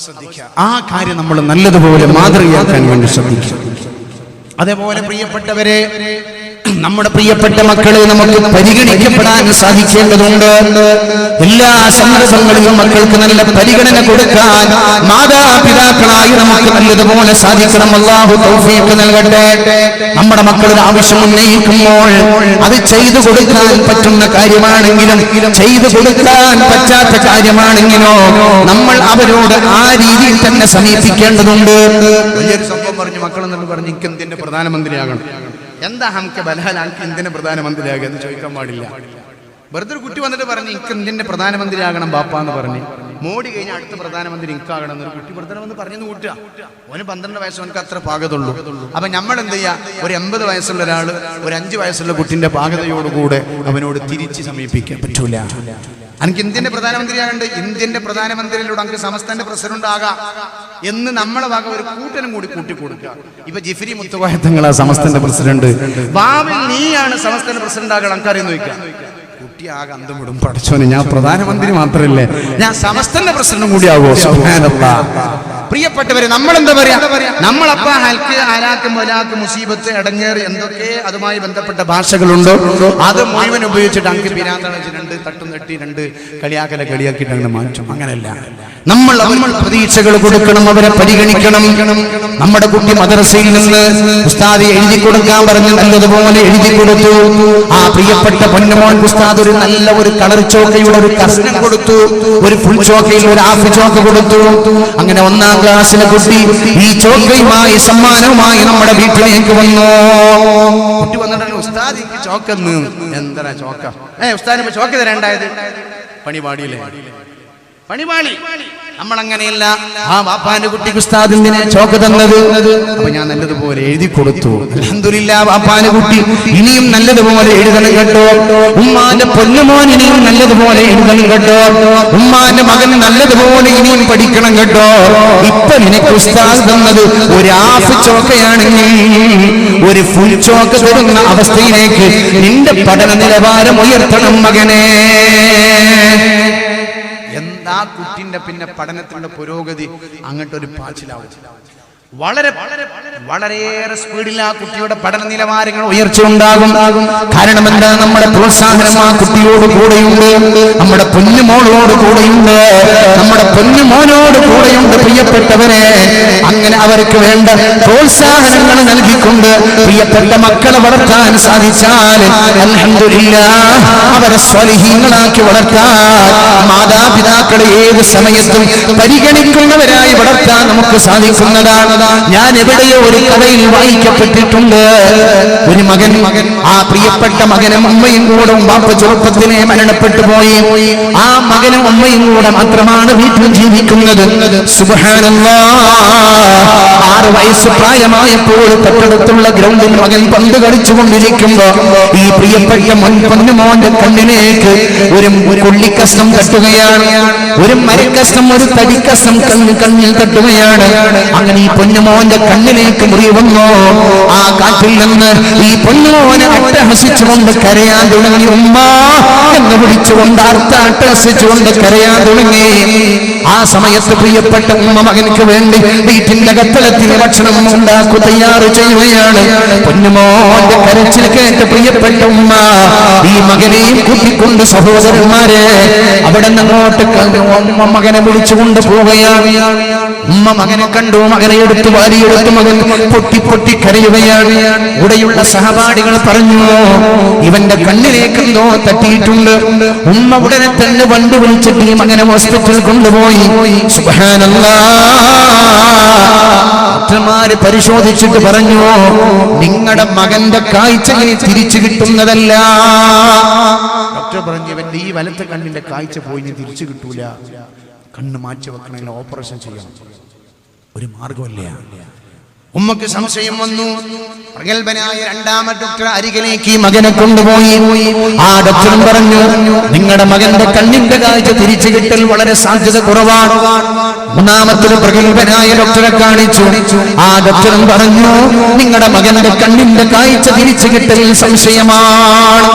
ശ്രദ്ധിക്കുക. ആ കാര്യം നമ്മൾ നല്ലതുപോലെ മാതൃകയാക്കാൻ വേണ്ടി ശ്രദ്ധിക്കുക. അതേപോലെ പ്രിയപ്പെട്ടവരെ, നമ്മുടെ പ്രിയപ്പെട്ട മക്കളെ നമുക്ക് പരിഗണിക്കപ്പെടാൻ സാധിക്കേണ്ടതുണ്ട്. എല്ലാ സന്ദർഭങ്ങളിലും മക്കൾക്ക് നല്ല പരിഗണന കൊടുക്കാൻ മാതാപിതാക്കളായി നമുക്ക് നല്ലതുപോലെ സാധിക്കണം. അല്ലാഹു തൗഫീഖ് നൽകട്ടെ. നമ്മുടെ മക്കളുടെ ആവശ്യം ഉന്നയിക്കുമ്പോൾ അത് ചെയ്തു കൊടുക്കാൻ പറ്റുന്ന കാര്യമാണെങ്കിലും ചെയ്തു കൊടുക്കാൻ പറ്റാത്ത കാര്യമാണെങ്കിലോ നമ്മൾ അവരോട് ആ രീതിയിൽ തന്നെ സമീപിക്കേണ്ടതുണ്ട്. വലിയൊരു സംഭവം പറഞ്ഞു, മക്കളെന്നുള്ള പറഞ്ഞു എനിക്ക് എന്തിന്റെ പ്രധാനമന്ത്രിയാകണം, എന്താ ഹംക്ക് ബലാൽ അനക്ക് ഇന്ത്യൻ പ്രധാനമന്ത്രിയാകുക എന്ന് ചോദിക്കാൻ പാടില്ല. വെറുതെ ഒരു കുട്ടി വന്നിട്ട് പറഞ്ഞു എനിക്ക് ഇന്ത്യൻ്റെ പ്രധാനമന്ത്രിയാകണം ബാപ്പ എന്ന് പറഞ്ഞ്, മോഡി കഴിഞ്ഞാൽ അടുത്ത പ്രധാനമന്ത്രി എനിക്കാകണം എന്നൊരു കുട്ടി വെറുതെ വന്ന് പറഞ്ഞെന്ന് കൂട്ടുക. ഓന് 12 വയസ്സ്, ഓനക്ക് അത്ര പാകതുള്ളൂ. അപ്പൊ നമ്മൾ എന്ത് ചെയ്യുക, ഒരു 80 വയസ്സുള്ള ഒരാൾ ഒരു 5 വയസ്സുള്ള കുട്ടിന്റെ പാകതയോടുകൂടെ അവനോട് തിരിച്ച് സമീപിക്കാൻ പറ്റൂല. എനിക്ക് ഇന്ത്യന്റെ പ്രധാനമന്ത്രിയാകണ്ട്, ഇന്ത്യന്റെ പ്രധാനമന്ത്രിയിലൂടെ എനിക്ക് സമസ്തന്റെ പ്രസിഡന്റ് ആകാം എന്ന് നമ്മളെ ഭാഗം ഒരു കൂട്ടനും കൂടി കൂട്ടിക്കൊടുക്കുക. ഇപ്പൊ ജിഫ്രി മുത്തുവായത്തങ്ങളാ സമസ്തന്റെ പ്രസിഡന്റ്, ഭാവിയിൽ നീയാണ് സമസ്തന്റെ പ്രസിഡന്റ് ആകണം എനിക്കറിയെന്ന് ചോദിക്കുക. കുട്ടി ആകെ അന്തം വിടും, പഠിച്ചോനെ ഞാൻ പ്രധാനമന്ത്രി മാത്രമല്ലേ, ഞാൻ സമസ്തന്റെ പ്രസിഡന്റും കൂടി ആകുമോ? സുബ്ഹാനല്ലാഹ്. പ്രിയപ്പെട്ടവരെ, നമ്മൾ എന്താ പറയാ, നമ്മളപ്പ ഹൽക്ക് ആലാക്ക് മൊലാക്ക് മുസീബത്ത് ഇടങ്ങേറി എന്തൊക്കെ അതുമായി ബന്ധപ്പെട്ട ഭാഷകളുണ്ടോ അത് മുഴുവൻ ഉപയോഗിച്ചിട്ട് അങ്ങ് പിരാന്തളച്ച് 2 തട്ടും തട്ടി 2 കളിയാക്കിയിട്ട് അങ്ങനെ മാറ്റും. അങ്ങനെയല്ല, നമ്മൾ പ്രതീക്ഷകൾ കൊടുക്കണം, അവരെ പരിഗണിക്കണം. നമ്മുടെ കുട്ടി മദ്രസയിൽ നിന്ന് ഉസ്താദ് എഴുതി കൊടുക്കാൻ പറഞ്ഞ് നല്ലതുപോലെ എഴുതി കൊടുത്തു. ആ പ്രിയപ്പെട്ട പൊന്നുമോൻ ഉസ്താദ് ഒരു നല്ല ഒരു കളർ ചോക്കയുടെ ഒരു കഷ്ണം കൊടുത്തു, ഒരു ഫുൾ ചോക്കയിൽ ഒരു ഹാഫ് ചോക്ക കൊടുത്തു. അങ്ങനെ 1ാം ക്ലാസ്സിലെ കുട്ടി ഈ ചോക്കയുമായി സമ്മാനവുമായി നമ്മുടെ വീട്ടിലേക്ക് വന്നു. കുട്ടി വന്നിട്ട് ഉസ്താദ് ചോക്കെന്ന്, എന്താ ചോക്ക, ഉസ്താദിന് ചോക്ക തരണ്ടായത് പണിപാടിയില്ലേ, പണിപാളി നമ്മളങ്ങനെയല്ല. ആ വാപ്പാന്റെ കുട്ടിക്ക് ഉസ്താദ് എന്തിനാ ചോക്ക് തന്നത്? അപ്പൊ ഞാൻ നല്ലതുപോലെ എഴുതി കൊടുത്തു. അൽഹംദുലില്ലാഹ് വാപ്പാന്റെ കുട്ടി ഇനിയും നല്ലതുപോലെ എഴുതണം കേട്ടോ. ഉമ്മാന്റെ പൊന്നുമോൻ ഇനിയും നല്ലതുപോലെ എഴുതണം കേട്ടോ. ഉമ്മാന്റെ മകൻ നല്ലതുപോലെ ഇനിയും പഠിക്കണം കേട്ടോ. ഇപ്പൊ നിനക്ക് ഉസ്താദ് തന്നത് ഒരു ഹാഫ് ചോക്കയാണെങ്കിൽ ഒരു ഫുൾ ചോക്ക് തരുന്ന അവസ്ഥയിലേക്ക് നിന്റെ പഠന നിലവാരം ഉയർത്തണം മകനെ. എന്താ കുട്ടിന്റെ പിന്നെ പഠനത്തിന്റെ പുരോഗതി അങ്ങോട്ടൊരു പാച്ചിലാവും. വളരെയേറെ സ്പീഡിൽ ആ കുട്ടിയുടെ പഠന നിലവാരങ്ങൾ ഉയർച്ച ഉണ്ടാകും. കാരണം എന്താ? നമ്മുടെ പ്രോത്സാഹനം ആ കുട്ടിയോട് കൂടെയുണ്ട്, നമ്മുടെ പൊന്നുമോളോട് കൂടെയുണ്ട്, നമ്മുടെ പൊന്നുമോനോട് കൂടെയുണ്ട്. പ്രിയപ്പെട്ടവരെ, അങ്ങനെ അവർക്ക് വേണ്ട പ്രോത്സാഹനങ്ങൾ നൽകിക്കൊണ്ട് പ്രിയപ്പെട്ട മക്കളെ വളർത്താൻ സാധിച്ചാൽ അൽഹംദുലില്ലാഹ് അവരെ സ്വാലിഹീങ്ങളാക്കി വളർത്താൻ, മാതാപിതാക്കളെ ഏത് സമയത്തും പരിഗണിക്കുന്നവരായി വളർത്താൻ നമുക്ക് സാധിക്കുന്നതാണ്. ഞാൻ എവിടെയോ ഒരു കഥയിൽ വായിക്കപ്പെട്ടിട്ടുണ്ട്. ഒരു മകൻ, ആ പ്രിയപ്പെട്ട മകനും ഉമ്മയും കൂടെ ബാപ്പ ചെറുപ്പത്തിനെ മരണപ്പെട്ടു പോയി. ആ മകനും ഉമ്മയും കൂടെ മാത്രമാണ് വീട്ടിൽ ജീവിക്കുന്നത്. സുബ്ഹാനല്ലാഹ്, 6 വയസ്സ് പ്രായമായപ്പോൾ തൊട്ടടുത്തുള്ള ഗ്രൗണ്ടിൽ മകൻ പന്ത് കളിച്ചുകൊണ്ടിരിക്കുമ്പോ ഈ പ്രിയപ്പെട്ട പൊന്നുമോന്റെ കണ്ണിലേക്ക് ഒരു കൊള്ളിക്കഷ്ണം തട്ടുകയാണ്. ഒരു മരക്കഷ്ണം, ഒരു തടിക്കഷ്ണം കണ്ണിൽ തട്ടുകയാണ്. അങ്ങനെ ഈ പൊന്നുമോന്റെ കണ്ണിലേക്ക് മുറിവ് വന്നു. ആ കാറ്റിൽ നിന്ന് ഈ പൊന്നുമോനെ അട്ടഹസിച്ചുകൊണ്ട് കരയാൻ തുടങ്ങി. ഉമ്മ എന്ന് വിളിച്ചുകൊണ്ട് അട്ടഹസിച്ചുകൊണ്ട് കരയാൻ തുടങ്ങി. ആ സമയത്ത് പ്രിയപ്പെട്ട ഉമ്മ മകനക്ക് വേണ്ടി വീട്ടിന്റെ കത്തളത്തിന് ഭക്ഷണം ഉണ്ടാക്കു തയ്യാറ് ചെയ്യുകയാണ്. പൊന്നുമോന്റെ കരച്ചിൽ കേട്ട് പ്രിയപ്പെട്ട ഉമ്മ ഈ മകനെയും കൂട്ടിക്കൊണ്ട് സഹോദരന്മാരെ അവിടെ നിന്നങ്ങോട്ട് മകനെ വിളിച്ചുകൊണ്ട് പോവുകയാണ്. ഉമ്മ മകനെ കണ്ടു, മകനെ എടുത്ത് വാരിയെടുത്ത് മകൻ പൊട്ടി പൊട്ടി കരയുകയാണ്. കൂടെയുള്ള സഹപാഠികൾ പറഞ്ഞു, ഇവന്റെ കണ്ണിലേക്ക് എന്തോ തട്ടിയിട്ടുണ്ട്. ഉമ്മ ഉടനെ തന്നെ വണ്ടി വിളിച്ചിട്ട് ഈ മകനെ ഹോസ്പിറ്റലിൽ കൊണ്ടുപോയി. സുബ്ഹാനല്ലാഹ്, ഡോക്ടർമാര് പരിശോധിച്ചിട്ട് പറഞ്ഞു, നിങ്ങളുടെ മകന്റെ കാഴ്ച ഇനി തിരിച്ചു കിട്ടുന്നതല്ല. ഡോക്ടർ പറഞ്ഞു, ഇവന്റെ ഈ വലത്തെ കണ്ണിന്റെ കാഴ്ച പോയി ഇനി തിരിച്ചു കിട്ടൂല, കണ്ണ് മാറ്റി വെക്കണമെങ്കിൽ ഓപ്പറേഷൻ ചെയ്യണം, ഒരു മാർഗമല്ല. ഉമ്മക്ക് സംശയം വന്നു. പ്രഗത്ഭനായ രണ്ടാമത്തെ ഡോക്ടർ അരികിലേക്ക് മകനെ കൊണ്ടുപോയി. ആ ഡോക്ടർ പറഞ്ഞു, നിങ്ങളുടെ മകന്റെ കണ്ണിന്റെ കാഴ്ച തിരിച്ചു കിട്ടൽ വളരെ സാധ്യത കുറവാണ്. മൂന്നാമത്തെ പ്രഗത്ഭനായ ഡോക്ടറെ കാണിച്ചു. ആ ഡോക്ടറും പറഞ്ഞു, നിങ്ങളുടെ മകന്റെ കണ്ണിന്റെ കാഴ്ച തിരിച്ചു കിട്ടൽ സംശയമാണ്.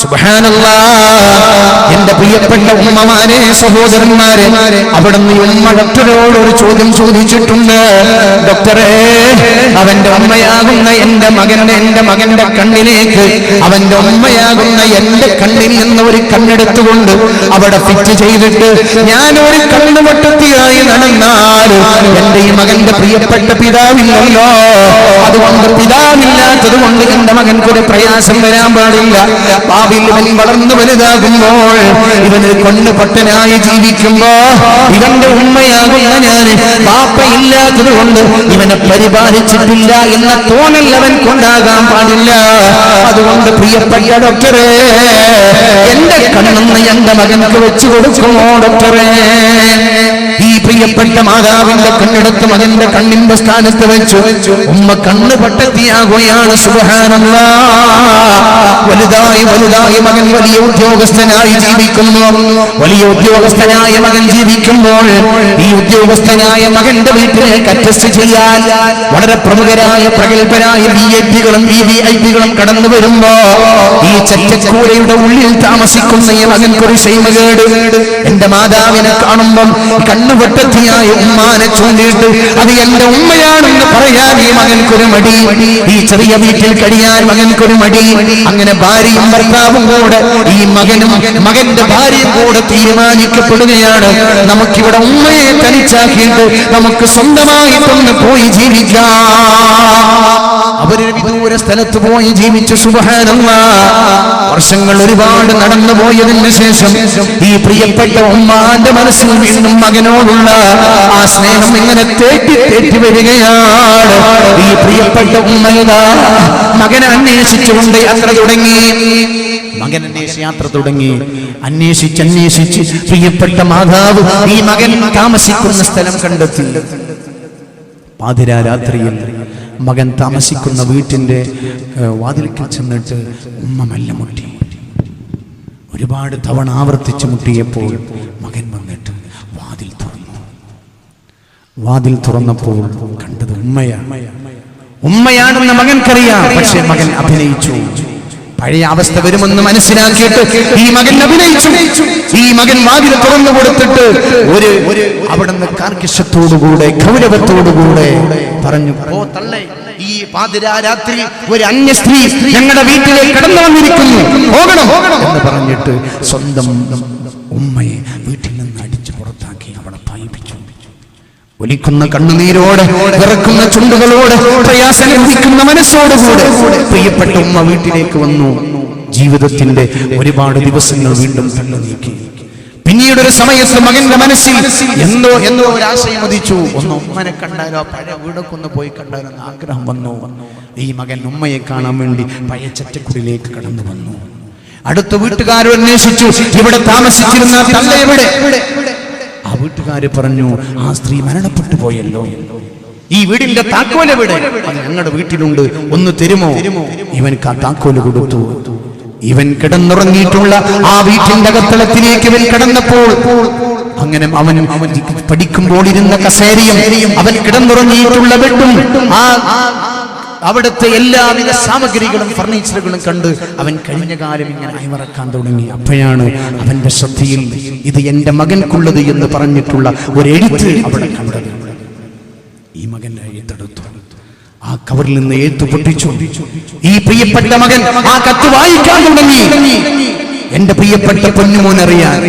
സുബ്ഹാനല്ലാഹ്, എന്റെ പ്രിയപ്പെട്ട ഉമ്മമാരെ, സഹോദരന്മാരെ, അവിടുന്ന് ഉമ്മ ഡോക്ടറോട് ഒരു ചോദ്യം ചോദിച്ചിട്ടുണ്ട്. ഡോക്ടറെ, അവന്റെ ഉമ്മയാകുന്ന എന്റെ മകന്റെ കണ്ണിലേക്ക് അവന്റെ ഉമ്മയാകുന്ന എന്റെ കണ്ണിൽ നിന്ന് ഒരു കണ്ണെടുത്തുകൊണ്ട് അവിടെ ഫിറ്റ് ചെയ്തിട്ട് ഞാൻ ഒരു കണ്ണുവട്ടത്തിയായി നടന്നാൽ എന്റെ ഈ മകന്റെ പ്രിയപ്പെട്ട പിതാവില്ലല്ലോ. അതുകൊണ്ട് പിതാവില്ലാത്തത് കൊണ്ട് എന്റെ മകൻക്കൊരു പ്രയാസം വരാൻ പാടില്ല. ഭാവിയിൽ ഇവൻ വളർന്നു വലുതാകുമ്പോൾ ഇവന് കൊണ്ടുപൊട്ടനായി ജീവിക്കുമ്പോ ഇവന്റെ ഉമ്മയാകുന്ന ഞാൻ ബാപ്പയില്ലാത്തത് കൊണ്ട് ഇവനെ പരിപാലിച്ചിട്ടില്ല എന്ന തോന്നൽ അവൻ കൊണ്ടാകാൻ പാടില്ല. അതുകൊണ്ട് പ്രിയപ്പെട്ട ഡോക്ടറെ, എന്റെ കണ്ണെന്ന് എന്റെ മകൻക്ക് വെച്ചു കൊടുക്കുമോ ഡോക്ടറെ? ഈ പ്രിയപ്പെട്ട മാതാവിന്റെ കണ്ണെടുത്ത് മകന്റെ കണ്ണിന്റെ സ്ഥാനത്ത് വെച്ചു. ഉമ്മ കണ്ണ് പൊട്ടത്തിയാകുകയാണ്. സുബ്ഹാനല്ലാഹ്, വലുതായി മകൻ വലിയ ഉദ്യോഗസ്ഥനായി ജീവിക്കുന്നു. വലിയ ഉദ്യോഗസ്ഥനായ മകൻ ജീവിക്കുമ്പോൾ ഈ ഉദ്യോഗസ്ഥനായ മകന്റെ വീട്ടിലേക്ക് അറ്റസ്റ്റ് ചെയ്യാൻ വളരെ പ്രമുഖരായ പ്രഗത്ഭരായ VIP-കളും VVIP-കളും കടന്നു വരുമ്പോ ഈ ചച്ചക്കൂരയുടെ ഉള്ളിൽ താമസിക്കുന്ന ഈ മകൻക്കൊരു ക്ഷേമകേട്. എന്റെ മാതാവിനെ കാണുമ്പം കണ്ണുപൊട്ടത്തിയായ ഉമ്മാനെ ചൂണ്ടിയിട്ട് അത് എന്റെ ഉമ്മയാണെന്ന് പറയാൻ ഈ മകൻക്കൊരു മടി. ഈ ചെറിയ വീട്ടിൽ കഴിയാൻ മകൻക്കൊരു മടി. അങ്ങനെ ഭാര്യയും ഭർത്താവും കൂടെ ഈ മകന്റെ ഭാര്യയും കൂടെ തീരുമാനിക്കപ്പെടുകയാണ്, നമുക്കിവിടെ ഉമ്മയെ തനിച്ചാക്കിയിട്ട് നമുക്ക് സ്വന്തമായിട്ടൊന്ന് പോയി ജീവിക്കാം. അവരൊരു വിദൂര സ്ഥലത്ത് പോയി ജീവിച്ചു. സുബ്ഹാനല്ലാഹ്, വർഷങ്ങൾ ഒരുപാട് നടന്നു പോയതിന് ശേഷം ഈ പ്രിയപ്പെട്ട ഉമ്മാന്റെ മനസ്സിൽ വീണ്ടും മകനോടുള്ള ആ സ്നേഹം ഇങ്ങനെ തേറ്റി വരികയാണ്. ഈ പ്രിയപ്പെട്ട ഉമ്മയതാ മകനെ അന്വേഷിച്ചുകൊണ്ട് യാത്ര തുടങ്ങി. മകൻ യാത്ര തുടങ്ങി. അന്വേഷിച്ച് പ്രിയപ്പെട്ട മാതാവ് ഈ മകൻ താമസിക്കുന്ന സ്ഥലം കണ്ടെത്തി. പാതിരാത്രിയിൽ മകൻ താമസിക്കുന്ന വീട്ടിന്റെ വാതിൽക്കൽ ചെന്നിട്ട് ഉമ്മ മെല്ലെ മുട്ടി. ഒരുപാട് തവണ ആവർത്തിച്ച് മുട്ടിയപ്പോൾ മകൻ വന്നിട്ട് വാതിൽ തുറന്നപ്പോൾ കണ്ടത് ഉമ്മയാണെന്ന് മകൻക്കറിയാം. പക്ഷേ മകൻ അഭിനയിച്ചു. പഴയ അവസ്ഥ വരുമെന്ന് മനസ്സിലാക്കിയിട്ട് ഈ മകൻ അഭിനയിച്ചു. ഈ മകൻ വാതിൽ തുറന്നു കൊടുത്തിട്ട് അവിടുന്ന് കാർക്കശ്യത്തോടുകൂടെ ഗൗരവത്തോടുകൂടെ പറഞ്ഞു, ഓ തള്ളേ, ഈ പാതിരാത്രി ഒരു അന്യ സ്ത്രീ ഞങ്ങളുടെ വീട്ടിലേക്ക് കടന്നു വന്നിരിക്കുന്നു, പോകണം എന്ന് പറഞ്ഞിട്ട് സ്വന്തം ഉമ്മയെ വീട്ടിൽ നിന്ന് അടിച്ചു പുറത്താക്കി അവളെ പായിപ്പിച്ചു. ഒലിക്കുന്ന കണ്ണുനീരോടെ വിറക്കുന്ന ചുണ്ടുകളോടെ പ്രയാസം അനുഭവിക്കുന്ന മനസ്സോടുകൂടെ പ്രിയപ്പെട്ട ഉമ്മ വീട്ടിലേക്ക് വന്നു. ജീവിതത്തിന്റെ ഒരുപാട് ദിവസങ്ങൾ വീണ്ടും തള്ളി നീക്കി. പിന്നീട് ഒരു സമയത്ത് മകന്റെ മനസ്സിൽ എന്തോ ഒരു ആശയം ഉദിച്ചു. ഒന്ന് ഉമ്മനെ കണ്ടാലോ, പഴയ വീടൊക്കെ ഒന്ന് പോയി കണ്ടാലോ എന്ന് ആഗ്രഹം വന്നു. ഈ മകൻ ഉമ്മയെ കാണാൻ വേണ്ടി പഴയ ചറ്റക്കുടിലേക്ക് കടന്നു വന്നു. അടുത്ത വീട്ടുകാരും അന്വേഷിച്ചു, ഇവിടെ താമസിച്ചിരുന്ന തള്ള എവിടെ? ആ വീട്ടുകാര് പറഞ്ഞു, ആ സ്ത്രീ മരണപ്പെട്ടു പോയല്ലോ. ഈ വീടിന്റെ താക്കോൽ എവിടെ? അത് ഞങ്ങളുടെ വീട്ടിലുണ്ട്, ഒന്ന് തരുമോ? ഇവൻക്ക് ആ താക്കോല് കൊടുത്തു. ഇവൻ കിടന്നുറങ്ങിയിട്ടുള്ള ആ വീട്ടിന്റെ അകത്തളത്തിലേക്ക് ഇവൻ കിടന്നപ്പോൾ അങ്ങനെ അവൻ പഠിക്കുമ്പോൾ ഇരുന്ന കസേരയും അവൻ കിടന്നുറങ്ങിയിട്ടുള്ള ബെഡും അവിടുത്തെ എല്ലാവിധ സാമഗ്രികളും ഫർണിച്ചറുകളും കണ്ട് അവൻ കഴിഞ്ഞ കാലം ഇങ്ങനെ അയവറക്കാൻ തുടങ്ങി. അപ്പോഴാണ് അവന്റെ ശ്രദ്ധയിൽ ഇത് എന്റെ മകൻക്കുള്ളത് എന്ന് പറഞ്ഞിട്ടുള്ള ഒരു എഴുത്ത് അവിടെ കണ്ടത്. ഈ മകൻ എഴുത്തെടുത്തു. ആ കവറിൽ നിന്ന് എഴുത്ത് പൊട്ടിച്ചു. ഈ പ്രിയപ്പെട്ട മകൻ ആ കത്ത് വായിക്കാൻ തുടങ്ങി. എന്റെ പ്രിയപ്പെട്ട പൊന്നുമോനറിയാൻ,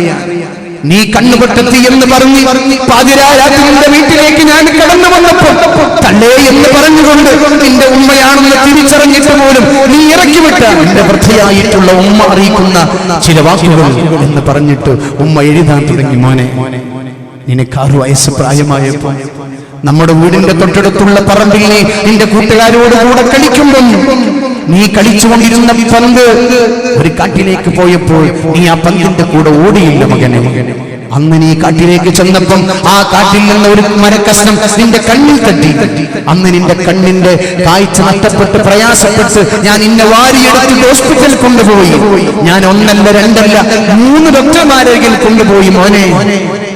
നീ കണ്ണുപൊട്ടത്തി എന്ന് പറഞ്ഞ് പാതിരാത്രിയുടെ വീട്ടിലേക്ക് ഞാൻ കടന്നു വന്നപ്പോൾ തള്ളേ എന്ന് പറഞ്ഞുകൊണ്ട് നിന്റെ ഉമ്മയാണെന്ന് തിരിച്ചറിഞ്ഞിട്ട് പോലും നീ ഇറക്കിവിട്ട എന്റെ വൃദ്ധയായിട്ടുള്ള ഉമ്മ അറിയിക്കുന്ന ചില വാക്കുകൾ എന്ന് പറഞ്ഞിട്ട് ഉമ്മ എഴുതാൻ തുടങ്ങി. മോനെ, നിനക്ക് 6 വയസ്സ് പ്രായമായപ്പോ നമ്മുടെ വീടിന്റെ തൊട്ടടുത്തുള്ള പറമ്പിൽ നിന്റെ കൂട്ടുകാരോട് കൂടെ കളിക്കുമ്പോൾ നീ കളിച്ചുകൊണ്ടിരുന്ന പന്ത് ഒരു കാട്ടിലേക്ക് പോയപ്പോൾ നീ ആ പന്തിന്റെ കൂടെ ഓടിയില്ല മകനെ. അന്ന് നീ കാട്ടിലേക്ക് ചെന്നപ്പം ആ കാട്ടിൽ നിന്ന് ഒരു മരക്കഷ്ണം നിന്റെ കണ്ണിൽ തട്ടി. അന്ന് നിന്റെ കണ്ണിന്റെ കാഴ്ച നഷ്ടപ്പെട്ട് പ്രയാസപ്പെട്ട് ഞാൻ നിന്നെ വാരിയെടുത്ത് ഹോസ്പിറ്റലിൽ കൊണ്ടുപോയി. ഞാൻ 1 അല്ല 2 അല്ല 3 ഡോക്ടർമാരെങ്കിൽ കൊണ്ടുപോയി മോനെ.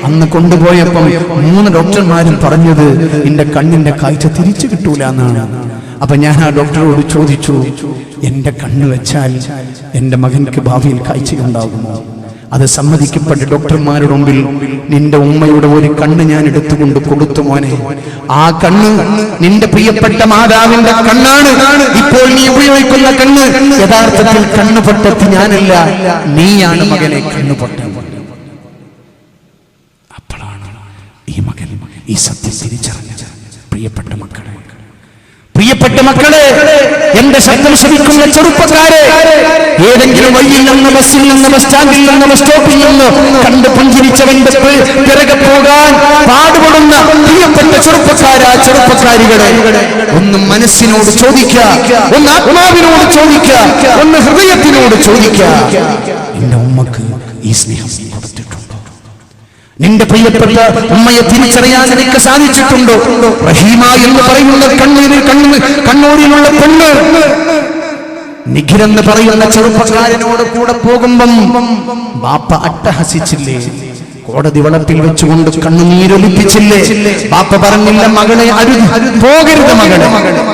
അന്ന് കൊണ്ടുപോയപ്പം 3 ഡോക്ടർമാരും പറഞ്ഞത് നിന്റെ കണ്ണിന്റെ കാഴ്ച തിരിച്ചു കിട്ടൂല എന്നാണ്. അപ്പൊ ഞാൻ ആ ഡോക്ടറോട് ചോദിച്ചു, എന്റെ കണ്ണ് വെച്ചാൽ എന്റെ മകൻക്ക് ഭാവിയിൽ കാഴ്ചയുണ്ടാകുമോ? അത് സമ്മതിക്കപ്പെട്ട ഡോക്ടർമാരുടെ മുമ്പിൽ നിന്റെ ഉമ്മയുടെ ഒരു കണ്ണ് ഞാൻ എടുത്തുകൊണ്ട് കൊടുത്തു മോനെ. ആ കണ്ണ് നിന്റെ പ്രിയപ്പെട്ട മാതാവിന്റെ കണ്ണാണ്. ഇപ്പോൾ നീ ഉപയോഗിക്കുന്ന കണ്ണ് യഥാർത്ഥത്തിൽ കണ്ണുപൊട്ടത്തി ഞാനല്ല, നീയാണ് മകനെ കണ്ണുപൊട്ട. അപ്പോഴാണ് ഈ മകൻ ഈ സത്യം തിരിച്ചറിഞ്ഞത്. പ്രിയപ്പെട്ട മക്കളെ, എന്റെ ശബ്ദം ശ്രമിക്കുന്ന ചെറുപ്പക്കാരെ, ഏതെങ്കിലും വഴിയിൽ നിന്ന്, ബസ്സിൽ നിന്ന്, ബസ് സ്റ്റാൻഡിൽ നിന്ന്, ബസ് സ്റ്റോപ്പിൽ നിന്ന് കണ്ട് പുഞ്ചിരിച്ചവന്റെ പിറകെ പോകാൻ പാടുപെടുന്ന പ്രിയപ്പെട്ട ചെറുപ്പക്കാരികളെ, ഒന്ന് മനസ്സിനോട് ചോദിക്കുക, ഒന്ന് ആത്മാവിനോട് ചോദിക്കുക, ഒന്ന് ഹൃദയത്തിനോട് ചോദിക്കുക, എന്റെ ഉമ്മക്ക് ഈ സ്നേഹം കൊടുത്തിട്ടുണ്ടോ? നിന്റെ പ്രിയപ്പെട്ട ഉമ്മയെ തിരിച്ചറിയാൻ നിനക്ക് സാധിച്ചിട്ടുണ്ടോ? റഹീമ എന്ന് പറയുന്ന കണ്ണൂരിലുള്ള പെണ്ണ്, നിഖിൽ എന്ന് പറയുന്ന ചെറുപ്പക്കാരനോട് കൂടെ പോകുമ്പം ബാപ്പ അട്ടഹസിച്ചില്ലേ? കോടതി വളപ്പിൽ വെച്ചുകൊണ്ട് കണ്ണുനീരൊലിപ്പിച്ചില്ലേ? ബാപ്പ പറഞ്ഞില്ല, മകളെ പോകരുത്, മകളെ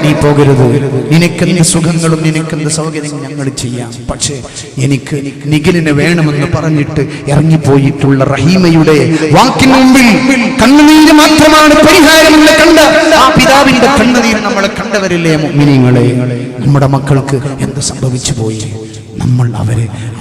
നീ പോകരുത്, നിനക്കെന്ത് സുഖങ്ങളും നിനക്കെന്ത് സൗകര്യങ്ങളും ഞങ്ങൾ ചെയ്യാം, പക്ഷേ എനിക്ക് നിഖിലിനെ വേണമെന്ന് പറഞ്ഞിട്ട് ഇറങ്ങിപ്പോയിട്ടുള്ള റഹീമയുടെ വാക്കിന് മുമ്പിൽ കണ്ണുനീര് മാത്രമാണ് പരിഹാരമെന്ന് കണ്ട ആ പിതാവിന്റെ കണ്ണുനീര് നമ്മളെ കണ്ടവരില്ലേ മുഅ്മിനീങ്ങളെ? നമ്മുടെ മക്കൾക്ക് എന്ത് സംഭവിച്ചു പോയി? നമ്മൾ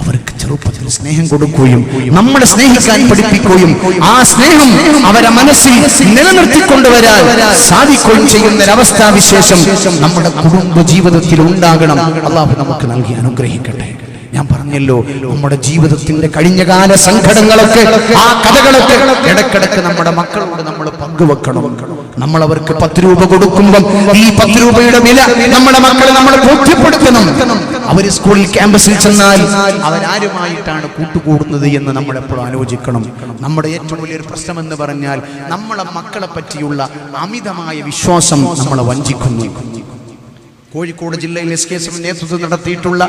അവർക്ക് ചെറുപ്പത്തിൽ സ്നേഹം കൊടുക്കുകയും നമ്മളെ സ്നേഹിക്കാൻ പഠിപ്പിക്കുകയും ആ സ്നേഹം അവരെ മനസ്സിൽ നിലനിർത്തിക്കൊണ്ടുവരാൻ സാധിക്കുകയും ചെയ്യുന്ന ഒരവസ്ഥാവിശേഷം നമ്മുടെ കുടുംബ ജീവിതത്തിൽ ഉണ്ടാകണം. അല്ലാഹു നമുക്ക് നൽകി അനുഗ്രഹിക്കട്ടെ. ഞാൻ പറഞ്ഞല്ലോ, നമ്മുടെ ജീവിതത്തിന്റെ കഴിഞ്ഞകാല സങ്കടങ്ങളൊക്കെ, ആ കഥകളൊക്കെ ഇടക്കിടക്ക് നമ്മുടെ മക്കളോട് നമ്മൾ പങ്കുവെക്കണം. നമ്മൾ അവർക്ക് 10 രൂപ കൊടുക്കുമ്പോൾ ഈ 10 രൂപയുടെ വില നമ്മുടെ മക്കളെ നമ്മൾ ബോധ്യപ്പെടുത്തണം. അവർ സ്കൂളിൽ ക്യാമ്പസിൽ ചെന്നാൽ അവരാരുമായിട്ടാണ് കൂട്ടുകൂടുന്നത് എന്ന് നമ്മൾ എപ്പോഴും ആലോചിക്കണം. നമ്മുടെ ഏറ്റവും വലിയൊരു പ്രശ്നം എന്ന് പറഞ്ഞാൽ നമ്മളെ മക്കളെ പറ്റിയുള്ള അമിതമായ വിശ്വാസം നമ്മളെ വഞ്ചിക്കുന്നു. കോഴിക്കോട് ജില്ലയിൽ SKSM നേതൃത്വം നടത്തിയിട്ടുള്ള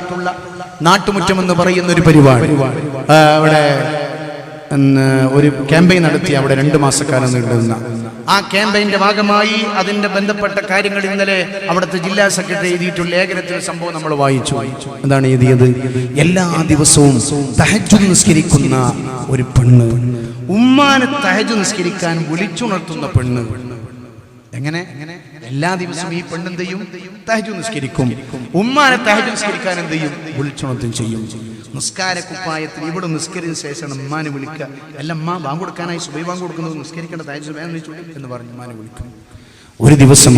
നാട്ടുമുറ്റം എന്ന് പറയുന്ന ഒരു പരിപാടി, അവിടെ ഒരു ക്യാമ്പയിൻ നടത്തി. അവിടെ 2 മാസക്കാലം നീണ്ടുന്ന ആ ക്യാമ്പയിന്റെ ഭാഗമായി അതിന്റെ ബന്ധപ്പെട്ട കാര്യങ്ങൾ ഇന്നലെ അവിടുത്തെ ജില്ലാ സെക്രട്ടറി എഴുതിയിട്ടുള്ള ലേഖനത്തിൽ സംഭവം നമ്മൾ വായിച്ചു. എന്താണ് എഴുതിയത്? എല്ലാ ദിവസവും തഹജ്ജുദ് നിസ്കരിക്കുന്ന ഒരു പെണ്ണ്, ഉമ്മാനെ തഹജ്ജുദ് നിസ്കരിക്കാൻ വിളിച്ചുണർത്തുന്ന പെണ്ണ്. എങ്ങനെ? എല്ലാ ദിവസവും ഈ പെണ്ണ് എന്ത് ചെയ്യും? തഹജ്ജുദ് നിസ്കരിക്കും. ഉമ്മാനെ തഹജ്ജുദ് നിസ്കരിക്കാൻ എന്ത് ചെയ്യും? വിളിച്ചുണർത്തും ചെയ്യും. നിസ്കാര കുപ്പായത്തിൽ ഇവിടെ നിസ്കരിച്ച ശേഷം ഉമ്മാനെ വിളിക്കുക. അല്ല, ഉമ്മ ബാങ്ക് കൊടുക്കാനായി സുബഹി ബാങ്ക് കൊടുക്കുന്നത്, നിസ്കരിക്കേണ്ട തഹജ്ജുദ് എന്ന് പറഞ്ഞ് ഉമ്മാനെ വിളിക്കും. ഒരു ദിവസം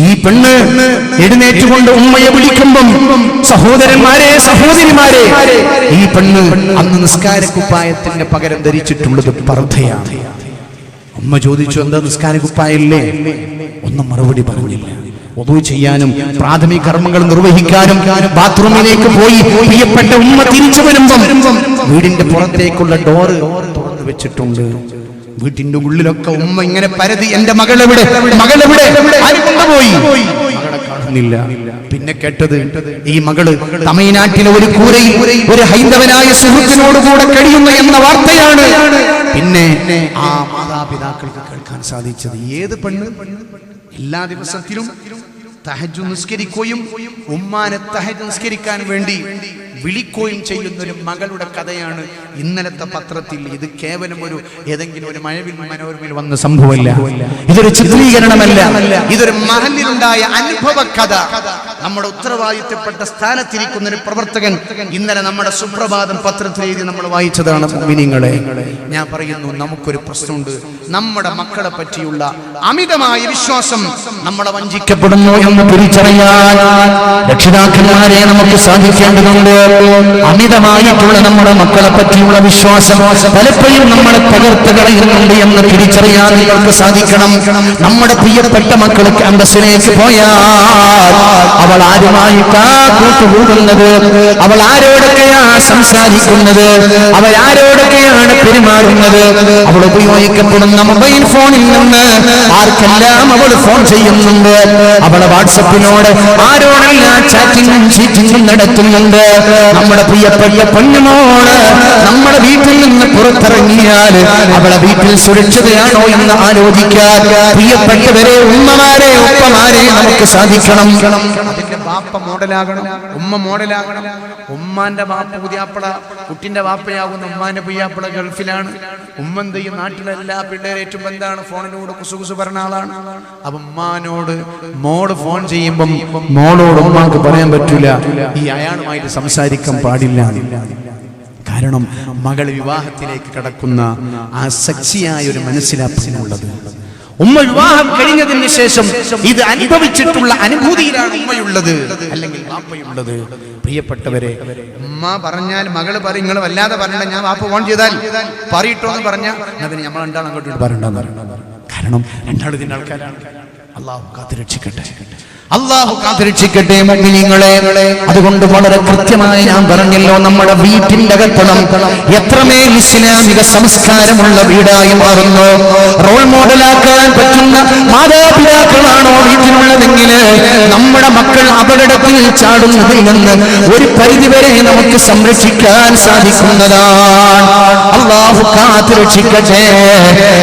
ഈ പെണ്ണ് എഴുന്നേറ്റുകൊണ്ട് ഉമ്മയെ വിളിക്കുമ്പം, സഹോദരന്മാരെ, സഹോദരിമാരെ, ഈ പെണ്ണ് അന്ന് നിസ്കാര കുപ്പായത്തിന്റെ പകരം ധരിച്ചിട്ടുള്ളത് പർദ്ദയാണ്. ഉമ്മ ചോദിച്ചു, എന്താ നിസ്കാര കുപ്പായല്ലേ? ഒന്നും മറുപടി പറഞ്ഞില്ല. ഒതു ചെയ്യാനും പ്രാഥമിക കർമ്മങ്ങൾ നിർവഹിക്കാനും ബാത്റൂമിലേക്ക് പോയി പ്രിയപ്പെട്ട ഉമ്മ തിരിച്ചു വരുമ്പം വീടിന്റെ പുറത്തേക്കുള്ള ഡോറ് തുറന്നു വെച്ചിട്ടുണ്ട്. വീട്ടിന്റെ ഉള്ളിലൊക്കെ ഉമ്മ ഇങ്ങനെ പരതി, എന്റെ മകളെവിടെ, മകളെവിടെ, ആര് കൊണ്ടുപോയി? മകളെ കാണുന്നില്ല. പിന്നെ കേട്ടത്, ഈ മകള് തമിഴ്നാട്ടിലെ ഒരു കൂരയിൽ ഒരു ഹൈന്ദവനായ സുഹൃത്തിനോട് കൂടെ കഴിയുന്നു എന്ന വാർത്തയാണ്. പിന്നെ ആ മാതാപിതാക്കൾക്ക് കേൾക്കാൻ സാധിച്ചത്, ഏത് പെണ്ണ് എല്ലാ ദിവസത്തിലും തഹജ്ജുദ് നിസ്കരിക്കുകയും ഉമ്മാനെ തഹജ്ജുദ് നിസ്കരിക്കാൻ വേണ്ടി വിളിക്കുകയും ചെയ്യുന്ന ഒരു മകളുടെ കഥയാണ് ഇന്നലത്തെ പത്രത്തിൽ. ഇത് കേവലം ഒരു ഏതെങ്കിലും ഒരു മഴവിൽ മനോരമയിൽ വന്ന സംഭവമല്ല, ഇതൊരു ചിത്രീകരണമല്ല, ഇതൊരു മഹല്ലിലുണ്ടായ അനുഭവ കഥ. നമ്മുടെ ഉത്തരവാദിത്തപ്പെട്ട സ്ഥാനത്തിരിക്കുന്ന ഒരു പ്രവർത്തകൻ ഇന്നലെ നമ്മുടെ സുപ്രഭാതം പത്രത്തിൽ എഴുതി നമ്മൾ വായിച്ചതാണ്. മുഅ്മിനീങ്ങളെ, ഞാൻ പറയുന്നു, നമുക്കൊരു പ്രശ്നമുണ്ട്. നമ്മുടെ മക്കളെ പറ്റിയുള്ള അമിതമായ വിശ്വാസം നമ്മളെ വഞ്ചിക്കപ്പെടുന്നു എന്ന് തിരിച്ചറിയാൻ രക്ഷിതാക്കന്മാരെ നമുക്ക് സാധിക്കേണ്ടതുണ്ട്. അമിതമായിട്ടുള്ള നമ്മുടെ മക്കളെ പറ്റിയുള്ള വിശ്വാസം പലപ്പോഴും നമ്മളെ തകർത്ത് കളയുന്നുണ്ട് എന്ന് തിരിച്ചറിയാൻ നിങ്ങൾക്ക് സാധിക്കണം. നമ്മുടെ പ്രിയപ്പെട്ട മക്കൾ ക്യാമ്പസിലേക്ക് പോയാൽ അവൾ ആരുമായിട്ടാ കൂട്ടുകൂടുന്നത്, അവൾ ആരോടൊക്കെയാ സംസാരിക്കുന്നത്, അവൾ ആരോടൊക്കെയാണ് പെരുമാറുന്നത്, അവൾ ഉപയോഗിക്കപ്പെടുന്ന മൊബൈൽ ഫോണിൽ നിന്ന് ആർക്കെല്ലാം അവൾ ഫോൺ ചെയ്യുന്നുണ്ട്, അവളെ വാട്സപ്പിനോട് ആരോടെല്ലാം ചാറ്റിങ്ങും ചീറ്റിങ്ങും നടത്തുന്നുണ്ട്. നമ്മുടെ പ്രിയപ്പെട്ട പൊന്നുമോള് നമ്മുടെ വീട്ടിൽ നിന്ന് പുറത്തിറങ്ങിയാൽ അവളെ വീട്ടിൽ സുരക്ഷിതയാണോ എന്ന് ആലോചിക്കാൻ പ്രിയപ്പെട്ടവരെ, ഉമ്മമാരെ, ഉപ്പമാരെ നമുക്ക് സാധിക്കണം. അതിന്റെ ബാപ്പ മോഡലാകണം, ഉമ്മ മോഡലാകണം. ഉമ്മാന്റെ ബാപ്പ പുതിയാപ്പള, കുട്ടിന്റെ ബാപ്പയാകുന്ന ഉമ്മാന്റെ പുയ്യാപ്പള ഗൾഫിലാണ്. ഉമ്മ എന്ത് ചെയ്യും? നാട്ടിലെ എല്ലാ പിള്ളേരേറ്റും എന്താണ് ഫോണിനോട് കുസുകുസു പറഞ്ഞ ആളാണ്. അപ്പൊ ഉമ്മാനോട് മോള് ഫോൺ ചെയ്യുമ്പം മോളോട് ഉമ്മാക്ക് പറയാൻ പറ്റൂല, ഈ അയാളുമായിട്ട് സംസാരിക്കാൻ പാടില്ല. കാരണം മകൾ വിവാഹത്തിലേക്ക് കടക്കുന്ന ആ സെക്സിയായ ഒരു മനസ്സിലാക്കുന്നുള്ളത്. ഉമ്മ വിവാഹം കഴിഞ്ഞതിന് ശേഷം ഇത് അനുഭവിച്ചിട്ടുള്ള അനുഭൂതിയിലാണ് ഉമ്മയുള്ളത്, അല്ലെങ്കിൽ വാപ്പയുള്ളത്. പ്രിയപ്പെട്ടവരെ, ഉമ്മ പറഞ്ഞാൽ മകള് പറയും, നിങ്ങൾ വല്ലാതെ പറഞ്ഞ ഞാൻ വാപ്പ ഫോൺ ചെയ്താൽ പറയിട്ടോ എന്ന് പറഞ്ഞാൽ അതിന് നമ്മൾ രണ്ടാളും അങ്ങോട്ട് പറയണ്ടെന്ന്. കാരണം രണ്ടാളും ഇതിന്റെ ആൾക്കാരാണ്. അള്ളാഹു കാത്തുരക്ഷിക്കട്ടെ, അള്ളാഹു കാത്തുരക്ഷിക്കട്ടെ മുഅ്മിനീങ്ങളെ. അതുകൊണ്ട് വളരെ കൃത്യമായി ഞാൻ പറഞ്ഞല്ലോ, നമ്മുടെ വീട്ടിന്റെ അകത്തളം എത്രമേൽ ഇസ്ലാമിക സംസ്കാരമുള്ള വീടായി മാറുന്നു. റോൾ മോഡലാക്കാൻ പറ്റുന്ന മാതാപിതാക്കളാണോ വീട്ടിലുള്ളതെങ്കിൽ നമ്മുടെ മക്കൾ അപകടത്തിൽ ചാടുന്നതിൽ നിന്ന് ഒരു പരിധിവരെ നമുക്ക് സംരക്ഷിക്കാൻ സാധിക്കുന്നതാണ്. അള്ളാഹു കാത്തുരക്ഷിക്കട്ടെ.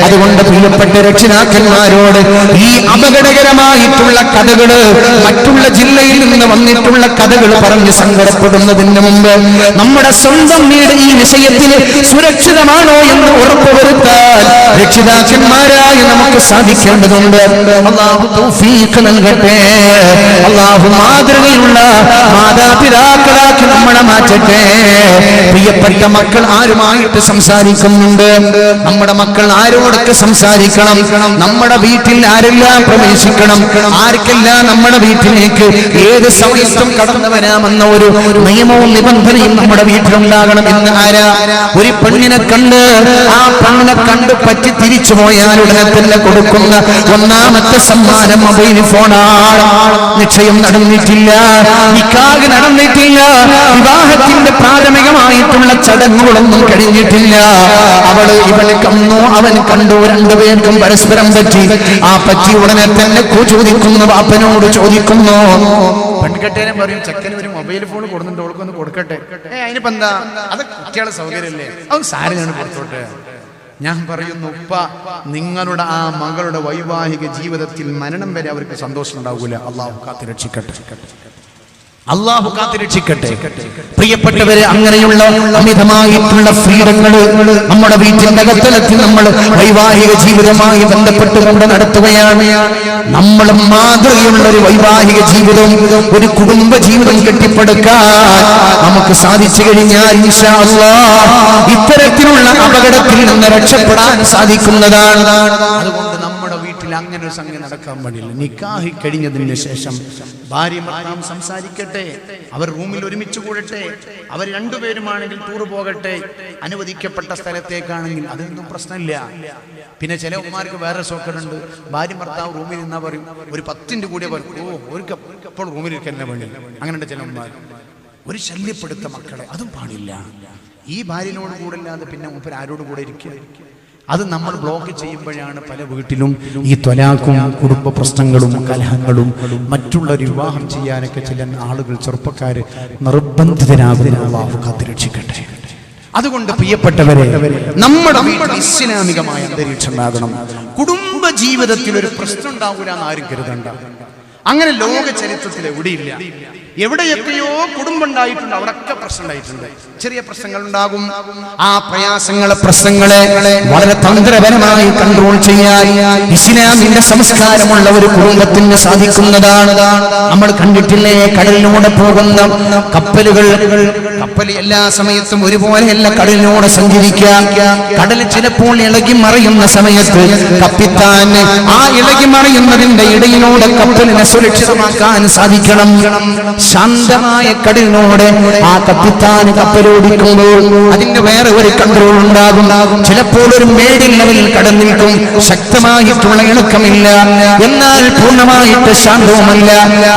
അതുകൊണ്ട് പ്രിയപ്പെട്ട രക്ഷിതാക്കന്മാരോട് ഈ അപകടകരമായിട്ടുള്ള കഥകള്, മറ്റുള്ള ജില്ലയിൽ നിന്ന് വന്നിട്ടുള്ള കഥകൾ പറഞ്ഞ് സങ്കടപ്പെടുന്നതിന് മുമ്പ് നമ്മുടെ സ്വന്തം വീട് ഈ വിഷയത്തിൽ സുരക്ഷിതമാണോ എന്ന് ഉറപ്പുവരുത്താൻ രക്ഷിതാക്കന്മാരായി നമുക്ക് സാധിക്കേണ്ടതുണ്ട്. അല്ലാഹു തൗഫീഖ് നൽകട്ടെ. അല്ലാഹു മാതൃകയുള്ള മാതാപിതാക്കളാക്കി നമ്മളെ മാറ്റട്ടെ. പ്രിയപ്പെട്ട മക്കൾ ആരുമായിട്ട് സംസാരിക്കുന്നുണ്ട്, നമ്മുടെ മക്കൾ ആരോടൊക്കെ സംസാരിക്കണം, നമ്മുടെ വീട്ടിൽ ആരെല്ലാം പ്രവേശിക്കണം, ആർക്കെല്ലാം നമ്മുടെ വീട്ടിലേക്ക് ഏത് സമയത്തും കടന്നു വരാമെന്ന ഒരു നിയമവും നിബന്ധനയും നമ്മുടെ വീട്ടിലുണ്ടാകണം എന്ന് ആരാ? ഒരു പെണ്ണിനെ കണ്ട് ആ പെണ്ണിനെ കണ്ട് പറ്റി തിരിച്ചു പോയാൽ ഉടനെ തന്നെ കൊടുക്കുന്ന ഒന്നാമത്തെ സമ്മാനം മൊബൈൽ ഫോണാണ്. നിശ്ചയം നടന്നിട്ടില്ല, നിക്കാഹ് നടന്നിട്ടില്ല, വിവാഹത്തിന്റെ പ്രാഥമികമായിട്ടുള്ള ചടങ്ങുകളൊന്നും കഴിഞ്ഞിട്ടില്ല. ഇവള് കന്നു, അവൻ കണ്ടു, രണ്ടുപേർക്കും പരസ്പരം പറ്റി. ആ പറ്റി ഉടനെ തന്നെ ചോദിക്കുന്നു, വാപ്പനോട് ചോദിക്കുന്നു. പെൺകെട്ടേനും പറയും, ചെക്കന് ഒരു മൊബൈൽ ഫോൺ കൊടുക്കുന്നുണ്ട്, ഓൾക്കൊന്ന് കൊടുക്കട്ടെ. അതിനിപ്പോ എന്താ, അത് കുട്ടികളെ സൗകര്യമല്ലേ, അത് സാരിയാണ് കൊടുത്തോട്ടെ. ഞാൻ പറയുന്നു, ഉപ്പ, നിങ്ങളുടെ ആ മകളുടെ വൈവാഹിക ജീവിതത്തിൽ മരണം വരെ അവർക്ക് സന്തോഷം ഉണ്ടാകൂല. അള്ളാഹു കാത്തുരക്ഷിക്കട്ടെ, അള്ളാഹു കാത്തുരക്ഷിക്കട്ടെ. പ്രിയപ്പെട്ടവരെ, അങ്ങനെയുള്ള അമിതമായിട്ടുള്ള ഫ്രീഡങ്ങൾ നമ്മുടെ വീട്ടിന്റെ അകത്തലത്തിൽ നമ്മൾ വൈവാഹിക ജീവിതവുമായി ബന്ധപ്പെട്ടുകൊണ്ട് നടത്തുകയാണ്. നമ്മൾ മാതൃകയുള്ള ഒരു വൈവാഹിക ജീവിതം, ഒരു കുടുംബ ജീവിതം കെട്ടിപ്പടുക്കാൻ നമുക്ക് സാധിച്ചു കഴിഞ്ഞാൽ ഇൻഷാ അല്ലാഹ് ഇത്തരത്തിലുള്ള അപകടത്തിൽ നിന്ന് രക്ഷപ്പെടാൻ സാധിക്കുന്നതാണ്. അതുകൊണ്ട് നമ്മുടെ വീട്ടിൽ അങ്ങനെ ഒരു സംഗതി നടക്കാൻ പാടില്ല. നിക്കാഹ് കഴിഞ്ഞതിന് ശേഷം ഭാര്യ ഭർത്താവും സംസാരിക്കട്ടെ, അവർ റൂമിൽ ഒരുമിച്ച് കൂടട്ടെ, അവർ രണ്ടുപേരുമാണെങ്കിൽ ടൂർ പോകട്ടെ, അനുവദിക്കപ്പെട്ട സ്ഥലത്തേക്കാണെങ്കിൽ അതൊന്നും പ്രശ്നമില്ല. പിന്നെ ചില ഉമ്മാർക്ക് വേറെ സോക്കറുണ്ട്, ഭാര്യ ഭർത്താവ് റൂമിൽ നിന്നാ പറയും, ഒരു 10 കൂടിയ പറയും, ഇപ്പോൾ റൂമിൽ ഇരിക്കുന്ന വേണ്ടി. അങ്ങനെയുണ്ട് ചില ഉമ്മാർ. ഒരു ശല്യപ്പെടുത്ത മക്കളെ, അതും പാടില്ല. ഈ ഭാര്യനോട് കൂടില്ലാതെ പിന്നെ മൂപ്പർ ആരോട് കൂടെ ഇരിക്കുക? അത് നമ്മൾ ബ്ലോക്ക് ചെയ്യുമ്പോഴാണ് പല വീട്ടിലും ഈ ത്വലാഖും കുടുംബ പ്രശ്നങ്ങളും കലഹങ്ങളും മറ്റുള്ള വിവാഹം ചെയ്യാനൊക്കെ ചില ആളുകൾ, ചെറുപ്പക്കാര് നിർബന്ധിതരാകുന്ന. അല്ലാഹു കാത്തുരക്ഷിക്കട്ടെ. അതുകൊണ്ട് പ്രിയപ്പെട്ടവരെ, നമ്മുടെ വീട്ടിൽ ഇസ്ലാമികമായ അന്തരീക്ഷം ഉണ്ടാകണം. കുടുംബ ജീവിതത്തിൽ ഒരു പ്രശ്നം ഉണ്ടാകൂല എന്ന് ആരും കരുതണ്ട. അങ്ങനെ ലോക ചരിത്രത്തിൽ എവിടെയില്ല. എവിടെയൊക്കെയോ കുടുംബം ഉണ്ടായിട്ടുണ്ട്, അവിടെയൊക്കെ പ്രശ്നം ഉണ്ടായിട്ടുണ്ട്. ചെറിയ പ്രശ്നങ്ങൾ ഉണ്ടാകും. ആ പ്രശ്നങ്ങളെ വളരെ തന്ത്രപരമായി കൺട്രോൾ ചെയ്യാൻ ഇസ്ലാമിന്റെ സംസ്കാരമുള്ള ഒരു കുടുംബത്തിന് സാധിക്കുന്നതാണ്. നമ്മൾ കണ്ടിട്ടില്ലേ, കടലിലൂടെ പോകുന്ന കപ്പൽ എല്ലാ സമയത്തും ഒരുപോലെയല്ല കടലിലൂടെ സഞ്ചരിക്കാം. കടൽ ചിലപ്പോൾ ഇളകി മറിയുന്ന സമയത്ത് കപ്പിത്താൻ ആ ഇളകി മറിയുന്നതിന്റെ ഇടയിലൂടെ കപ്പലിനെ സുരക്ഷിതമാക്കാൻ സാധിക്കണം. ശാന്തമായ കടലിനോട് ആ കപ്പിത്താൻ കപ്പലോടിക്കുമ്പോൾ അതിന് വേറെ ഒരു കൺട്രോൾ ഉണ്ടാകും. ചിലപ്പോൾ ഒരു മേഡിൽ ലെവലിൽ കടന്നിരിക്കും, ശക്തമായിട്ടുള്ള ഇണക്കമില്ല, എന്നാൽ പൂർണ്ണമായിട്ട് ശാന്തവുമല്ല.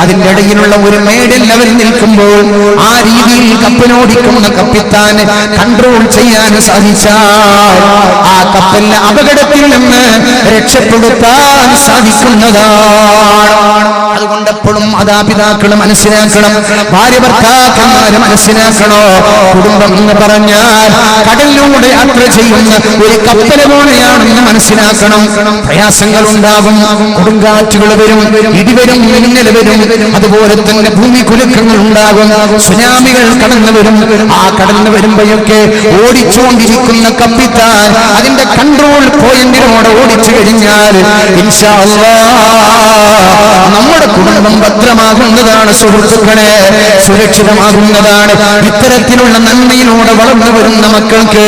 അതിന്റെ ഇടയിലുള്ള ഒരു മേഡിൽ ലെവലിൽ നിൽക്കുമ്പോൾ ആ രീതിയിൽ കപ്പലോടിക്കുന്ന കപ്പിത്താൻ കൺട്രോൾ ചെയ്യാൻ സാധിച്ചാൽ ആ കപ്പലിനെ അപകടത്തിൽ നിന്ന് രക്ഷപ്പെടുത്താൻ സാധിക്കുന്നതാണ്. അതുകൊണ്ട് എപ്പോഴും മാതാപിതാക്കൾ മനസ്സിലാക്കണം, ഭാര്യ ഭർത്താക്കന്മാര് മനസ്സിലാക്കണോ, കുടുംബം എന്ന് പറഞ്ഞാൽ കടലിലൂടെ യാത്ര ചെയ്യുന്ന ഒരു കപ്പൽ പോലെയാണെന്ന് മനസ്സിലാക്കണം. പ്രയാസങ്ങൾ ഉണ്ടാകും, കൊടുങ്കാറ്റുകൾ വരും, ഇടിവരും, മിന്നൽ വരും, അതുപോലെ തന്നെ ഭൂമി കുലുക്കങ്ങൾ ഉണ്ടാകും, സുനാമികൾ കടന്നു വരും. ആ കടന്നു വരുമ്പോഴൊക്കെ ഓടിച്ചുകൊണ്ടിരിക്കുന്ന കപ്പിത്താൻ അതിന്റെ കൺട്രോൾ പോയിന്റിനോട് ഓടിച്ചു കഴിഞ്ഞാൽ ഇൻഷാ അല്ലാഹ് നമ്മുടെ കുടുംബം ഭദ്രമാകുന്നതാണ്. സുഹൃത്തുക്കളെ, സുരക്ഷിതമാകുന്നതാണ്. ഇത്തരത്തിലുള്ള നന്മയിലൂടെ വളർന്നു വരുന്ന മക്കൾക്ക്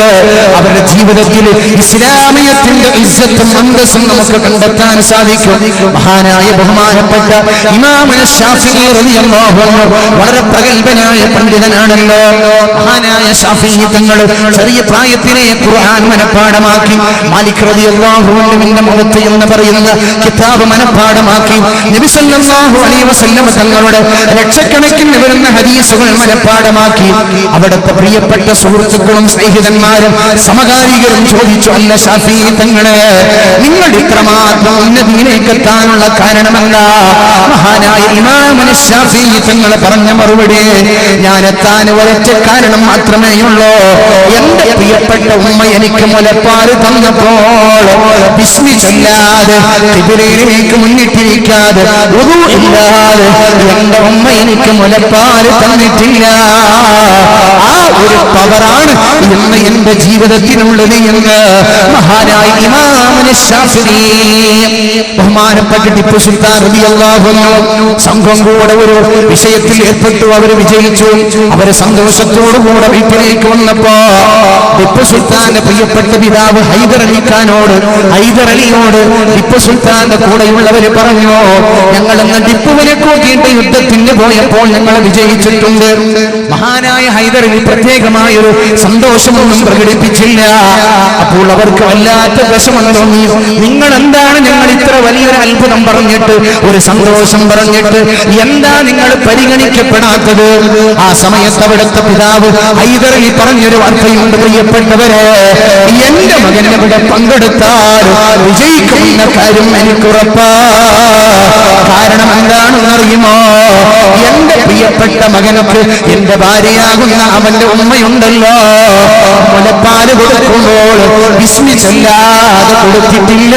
അവരുടെ ജീവിതത്തിൽ ഇസ്ലാമിയത്തിന്റെ ഇസ്സത്തും അന്തസ്സും നമുക്ക് കണ്ടെത്താൻ സാധിക്കും. മഹാനായ ബഹുമാനപ്പെട്ട ഇമാമുന ശാഫിഈ റളിയല്ലാഹു അൻഹു വളരെ പ്രഗൽഭനായ പണ്ഡിതനാണല്ലോ. മഹാനായ ശാഫിഈ തങ്ങൾ ചെറിയ പ്രായത്തിലെ ഖുർആൻ മനഃപ്പാഠമാക്കി. മാലിക് റളിയല്ലാഹു അൻഹുവിന്റെ മുഖത്ത് എന്ന് പറയുന്ന കിതാബ് മനഃപ്പാഠമാക്കി. നബി സല്ലല്ലാഹു അലൈഹി വസല്ലം തങ്ങളുടെ ലക്ഷക്കണക്കിന് വരുന്ന ഹദീസുകൾ മനഃപ്പാഠമാക്കി. അവിടുത്തെ പ്രിയപ്പെട്ട സുഹൃത്തുക്കളും സ്നേഹിതന്മാരും സമകാലികരും ചോദിച്ചു, അല്ല ശാഫിഈ തങ്ങളെ, നിങ്ങൾ ഇത്രമാത്രം ഉന്നതിയിലേക്ക് എത്താനുള്ള കാരണമെന്ത? മഹാനായ ഇമാമുന ശാഫിഈ തങ്ങൾ പറഞ്ഞ മറുപടി, ഞാൻ എത്താൻ ഒരൊറ്റ കാരണം മാത്രമേ ഉള്ളൂ. എന്റെ പ്രിയപ്പെട്ട ഉമ്മ എനിക്ക് മുലപ്പാൽ തന്നപ്പോൾ ബിസ്മി ചൊല്ലാതെ ഖിബ്ലയിലേക്ക് മുന്നിട്ടിരിക്കാതെ വുദൂ ഇല്ലാതെ എന്റെ ഉമ്മ എനിക്ക് മുലപ്പാൽ തന്നിട്ടില്ല. ആ ഒരു കബറാണ് എന്ന് എന്റെ ജീവിതത്തിനുള്ളത് എന്ന് മഹാനായ ഇമാമുൽ ശാഫിഈ ബഹുമാനപ്പെട്ട ടിപ്പു സുൽത്താൻ റളിയല്ലാഹു അൻഹു സംഘം കൂടെ ഒരു വിഷയത്തിൽ ഏർപ്പെട്ടു. അവർ വിജയിച്ചു. അവര് സന്തോഷത്തോടുകൂടെ വീട്ടിലേക്ക് വന്നപ്പോ ടിപ്പു സുൽത്താന്റെ പ്രിയപ്പെട്ട പിതാവ് ഹൈദർ അലിയോട് ടിപ്പു സുൽത്താന്റെ കൂടെയുള്ളവര് പറഞ്ഞു, ഞങ്ങളെന്ന് ടിപ്പുവിനെ കൂട്ടിയിട്ട് യുദ്ധത്തിന് പോയപ്പോൾ ഞങ്ങൾ വിജയിച്ചിട്ടുണ്ട്. മഹാനായ ഹൈദർ അലി പ്രത്യേകമായൊരു സന്തോഷമൊന്നും പ്രകടിപ്പിച്ചില്ല. അപ്പോൾ അവർക്ക് വല്ലാത്ത വിഷമം തോന്നി. നിങ്ങൾ എന്താണ് ഞങ്ങൾ ഇത്ര വലിയൊരു അത്ഭുതം പറഞ്ഞിട്ട്, ഒരു സന്തോഷം പറഞ്ഞിട്ട് എന്താ നിങ്ങൾ പരിഗണിക്കപ്പെടാത്തത്? ആ സമയത്ത് അവിടുത്തെ പിതാവ് ഹൈദർ അലി പറഞ്ഞൊരു വാർത്തയുണ്ട്, പ്രിയപ്പെട്ടവരെ, എന്റെ മകൻ ഇവിടെ പങ്കെടുത്താൽ വിജയിക്കുമെന്ന കാര്യം എനിക്കുറപ്പാ. കാരണം എന്താണെന്ന് അറിയുമോ? എന്റെ പ്രിയപ്പെട്ട മകനൊക്കെ എന്റെ ഭാര്യയാകുന്ന അവന്റെ ഉമ്മയുണ്ടല്ലോ, മുലപ്പാല് കൊടുക്കുമ്പോൾ വിസ്മിച്ചല്ലാതെ കൊടുത്തിട്ടില്ല.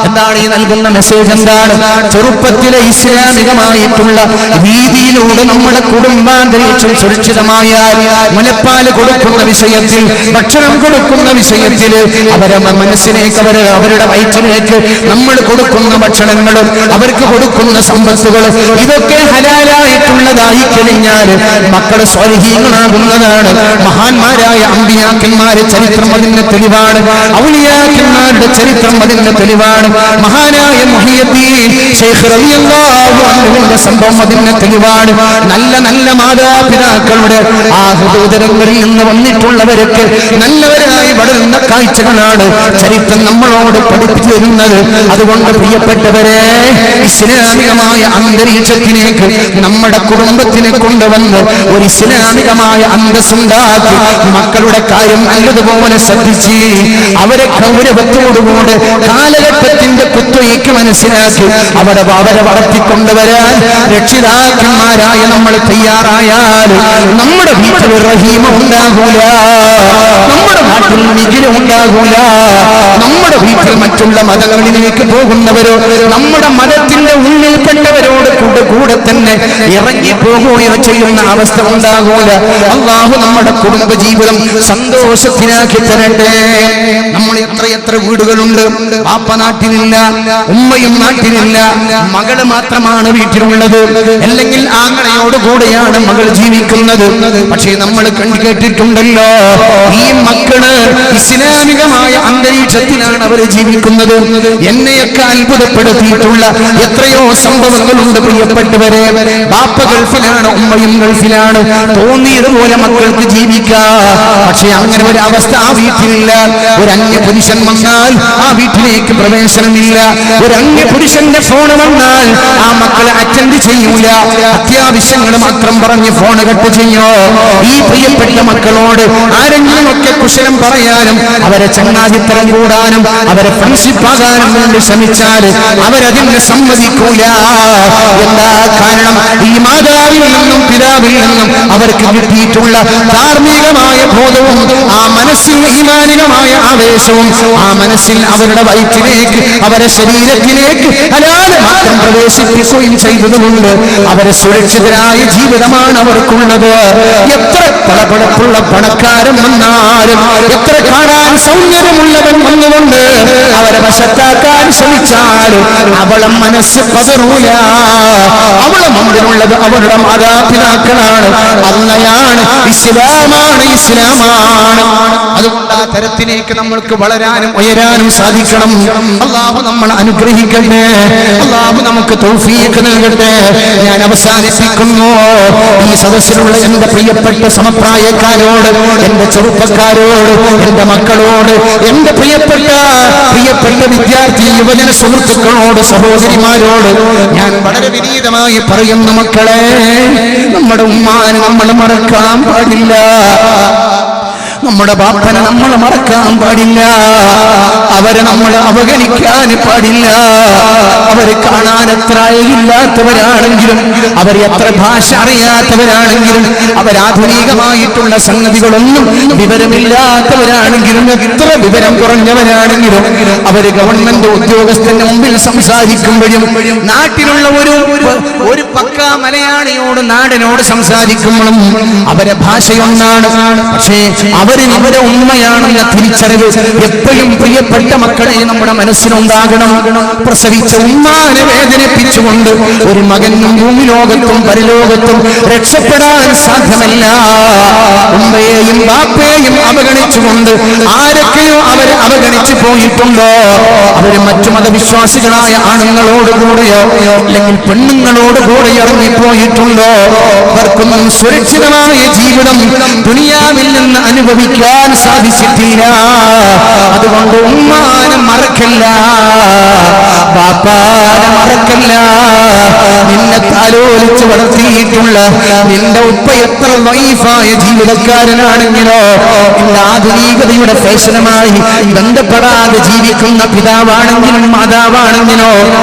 എന്താണ് ഈ നൽകുന്ന മെസ്സേജ്? എന്താണ്? ചെറുപ്പത്തിലെ ഇസ്ലാമികമായിട്ടുള്ള രീതിയിലൂടെ നമ്മുടെ കുടുംബാന്തരീക്ഷം സുരക്ഷിതമായാൽ മുലപ്പാല് കൊടുക്കുന്ന വിഷയത്തിൽ, ഭക്ഷണം കൊടുക്കുന്ന വിഷയത്തിൽ, അവരെ മനസ്സിലേക്ക്, അവരുടെ വയറ്റിലേക്ക് നമ്മൾ കൊടുക്കുന്ന ഭക്ഷണങ്ങളും അവർക്ക് കൊടുക്കുന്ന സമ്പത്തുകൾ ഇതൊക്കെ ഹലാലായിട്ടുള്ളതായി കഴിഞ്ഞാൽ മക്കൾ സ്വാലിഹീങ്ങളാകുന്നതാണ്. മഹാന്മാരായ അമ്പിയാക്കന്മാരുടെ ചരിത്രം അതിന്റെ തെളിവാണ്. ഔലിയാക്കന്മാരുടെ ചരിത്രം അതിന്റെ തെളിവാണ്. മഹാനായ മുഹിയുദ്ദീൻ ശൈഖ് റളിയല്ലാഹു അൻഹുവിന്റെ സംഭവം അതിന്റെ തെളിവാണ്. നല്ല നല്ല മാതാപിതാക്കളുടെ ആ ഹൃദയങ്ങളിൽ നിന്ന് വന്നിട്ടുള്ളവർക്ക് നല്ലവരായി വളരുന്ന കാഴ്ചകളാണ് ചരിത്രം നമ്മളോട് പഠിപ്പിച്ചു തരുന്നത്. അതുകൊണ്ട് പ്രിയപ്പെട്ടവരെ, ഇസ്ലാമികമായ അന്തരീക്ഷത്തിലേക്ക് നമ്മുടെ കുടുംബത്തിനെ കൊണ്ടുവന്ന് ഒരു ഇസ്ലാമികമായ അന്തസ്സുണ്ടാക്കി മക്കളുടെ കാര്യം നല്ലതുപോലെ ശ്രദ്ധിച്ച് അവരെ ഗൗരവത്തോടുകൂടെ കാലഘട്ടത്തിന്റെ കുത്തുവയ്ക്ക് മനസ്സിലാക്കി അവരെ വളർത്തിക്കൊണ്ടുവരാൻ രക്ഷിതാക്കന്മാരായ നമ്മൾ തയ്യാറായാൽ നമ്മുടെ വീട്ടിൽ റഹീമ ഉണ്ടാകൂല, നമ്മുടെ നാട്ടിൽ നിഖില ഉണ്ടാകൂല. നമ്മുടെ വീട്ടിൽ മറ്റുള്ള മതങ്ങളിലേക്ക് പോകുന്നവരോ നമ്മുടെ മതത്തിന്റെ ഉള്ളിൽപ്പെട്ടവരോട് കൂടെ തന്നെ ഇറങ്ങി പോകുകയോ ചെയ്യുന്ന അവസ്ഥ ഉണ്ടാകൂല. അല്ലാഹു നമ്മുടെ കുടുംബ ജീവിതം സന്തോഷത്തിനാക്കി തരട്ടെ. നമ്മൾ എത്രയെത്ര വീടുകളുണ്ട്, പാപ്പ നാട്ടിലില്ല, ഉമ്മയും നാട്ടിലില്ല, മകള് മാത്രമാണ് വീട്ടിലുള്ളത്, അല്ലെങ്കിൽ ആങ്ങളയോട് കൂടെയാണ് മകൾ ജീവിക്കുന്നത്. പക്ഷേ നമ്മൾ കേട്ടിട്ടുണ്ടല്ലോ, ഈ മക്കള് ഇസ്ലാമികമായ അന്തരീക്ഷത്തിലാണ് അവർ ജീവിക്കുന്നത്. എന്നെയൊക്കെ അത്ഭുതപ്പെടുത്തിയിട്ടുള്ള എത്രയോ സംഭവങ്ങളുണ്ട് പ്രിയപ്പെട്ടവരെ. ബാപ്പ ഗൾഫിലാണ്, ഉമ്മയും ഗൾഫിലാണ്, തോന്നിയതുപോലെ മക്കൾക്ക് ജീവിക്കാം. പക്ഷെ അങ്ങനെ ഒരു അവസ്ഥ ആ വീട്ടിലില്ല. ഒരു അന്യ പുരുഷൻ വന്നാൽ ആ വീട്ടിലേക്ക് പ്രവേശനമില്ല. ഒരു അന്യ പുരുഷന്റെ ഫോൺ വന്നാൽ ആ മക്കളെ അറ്റൻഡ് ചെയ്യൂല. അത്യാവശ്യങ്ങൾ മാത്രം പറഞ്ഞ് ഫോൺ കട്ട് ചെയ്യോ. ഈ പ്രിയപ്പെട്ട മക്കളോട് ആരെങ്കിലും ഒക്കെ കുശലം പറയാനും അവരെ ചങ്ങാതിത്തരം കൂടാനും അവരെ ഫ്രണ്ട്ഷിപ്പ് ആകാനും വേണ്ടി ശ്രമിച്ചാൽ അവരതിന് സമ്മതിക്കൂല. എന്താ കാരണം? ഈ മാതാവിൽ നിന്നും പിതാവിൽ നിന്നും അവർക്ക് കിട്ടിയിട്ടുള്ള ധാർമ്മികമായ ബോധവും ആ മനസ്സിൽ ഈമാനികമായ ആവേശവും ആ മനസ്സിൽ അവരുടെ വയറ്റിലേക്ക് അവരുടെ ശരീരത്തിലേക്ക് ഹലാല് മാത്രം പ്രവേശിപ്പിക്കുകയും ചെയ്തതുകൊണ്ട് അവരെ സുരക്ഷിതരായ ജീവിതമാണ് അവർക്കുള്ളത്. എത്ര പടപടപ്പുള്ള പണക്കാരൻ വന്നാലും, എത്ര കാണാൻ സൗന്ദര്യമുള്ളവൻ വന്നുകൊണ്ട് അവരെ വശത്താക്കാൻ ശ്രമിച്ചാലും അവളെ മനസ്സ് പതറൂല. അവളെ മുമ്പിലുള്ളത് അവരുടെ മാതാപിതാക്കളാണ്, അള്ളയാണ്, ഇസ്ലാമാണ്. അതുകൊണ്ട് ആ തരത്തിലേക്ക് നമ്മൾക്ക് വളരാനും ഉയരാനും സാധിക്കണം. അല്ലാഹു നമ്മളെ അനുഗ്രഹിക്കട്ടെ. അല്ലാഹു നമുക്ക് തൗഫീഖ് നൽകട്ടെ. ഞാൻ അവസാനിപ്പിക്കുന്നു. ഈ സദസ്സിലുള്ള എന്റെ പ്രിയപ്പെട്ട സമപ്രായക്കാരോട്, എന്റെ ചെറുപ്പക്കാരോട്, എന്റെ മക്കളോട്, എന്റെ പ്രിയപ്പെട്ട വിദ്യാർത്ഥി യുവജന സുഹൃത്തുക്കളോട്, സഹോദരിമാരോട് ഞാൻ വളരെ വിനീതമായി പറയുന്നു, മക്കളെ, നമ്മുടെ ഉമ്മാനെ നമ്മൾ മറക്കാൻ പാടില്ല. നമ്മുടെ ബാപ്പനെ നമ്മൾ മറക്കാൻ പാടില്ല, അവരെ നമ്മൾ അവഗണിക്കാൻ പാടില്ല. അവർ കാണാൻ എത്ര ഇല്ലാത്തവരാണെങ്കിലും, അവർ എത്ര ഭാഷ അറിയാത്തവരാണെങ്കിലും, അവരാധുനികമായിട്ടുള്ള സംഗതികളൊന്നും വിവരമില്ലാത്തവരാണെങ്കിലും, എത്ര വിവരം കുറഞ്ഞവരാണെങ്കിലും, അവര് ഗവൺമെന്റ് ഉദ്യോഗസ്ഥന്റെ മുമ്പിൽ സംസാരിക്കുമ്പോഴും നാട്ടിലുള്ള ഒരു പക്ക മലയാളിയോട് നാടനോട് സംസാരിക്കുമ്പോഴും അവരെ ഭാഷയൊന്നാണ്. പക്ഷേ അവരെ ഉമ്മയാണെന്ന തിരിച്ചറിവ് എപ്പോഴും പ്രിയപ്പെട്ട മക്കളെ നമ്മുടെ മനസ്സിലുണ്ടാകണം. പ്രസവിച്ച ഉമ്മാനെ വേദനിപ്പിച്ചുകൊണ്ട് ഒരു മകനും ഭൂമിലോകത്തും പരലോകത്തും രക്ഷപ്പെടാൻ സാധ്യമല്ല. ഉമ്മയെയും ബാപ്പയെയും അവഗണിച്ചുകൊണ്ട് ആരൊക്കെയോ അവരെ അവഗണിച്ചു പോയിട്ടുണ്ടോ, അവര് മറ്റു മതവിശ്വാസികളായ ആണുങ്ങളോടുകൂടെയോ അല്ലെങ്കിൽ പെണ്ണുങ്ങളോടുകൂടെ ഇറങ്ങിപ്പോയിട്ടുണ്ടോ, അവർക്കൊന്നും സുരക്ഷിതമായ ജീവിതം ദുനിയാവിൽ നിന്ന് അനുഭവിക്കാൻ സാധിച്ചിട്ടില്ല. അതുകൊണ്ട് ഉമ്മാനെ മറക്കല്ല, ബാപ്പാനെ മറക്കല്ല. നിന്നെ താലോലിച്ച് വളർത്തിയിട്ടുള്ള നിന്റെ ഉപ്പ എത്ര വൈഫായ ജീവിതക്കാരനാണെങ്കിലോ, ഇന്ന് ആധുനികതയുടെ ഫാഷനുമായി ബന്ധപ്പെടാതെ ജീവിക്കുന്ന പിതാവാണെങ്കിലും മാതാവാണെങ്കിലോ,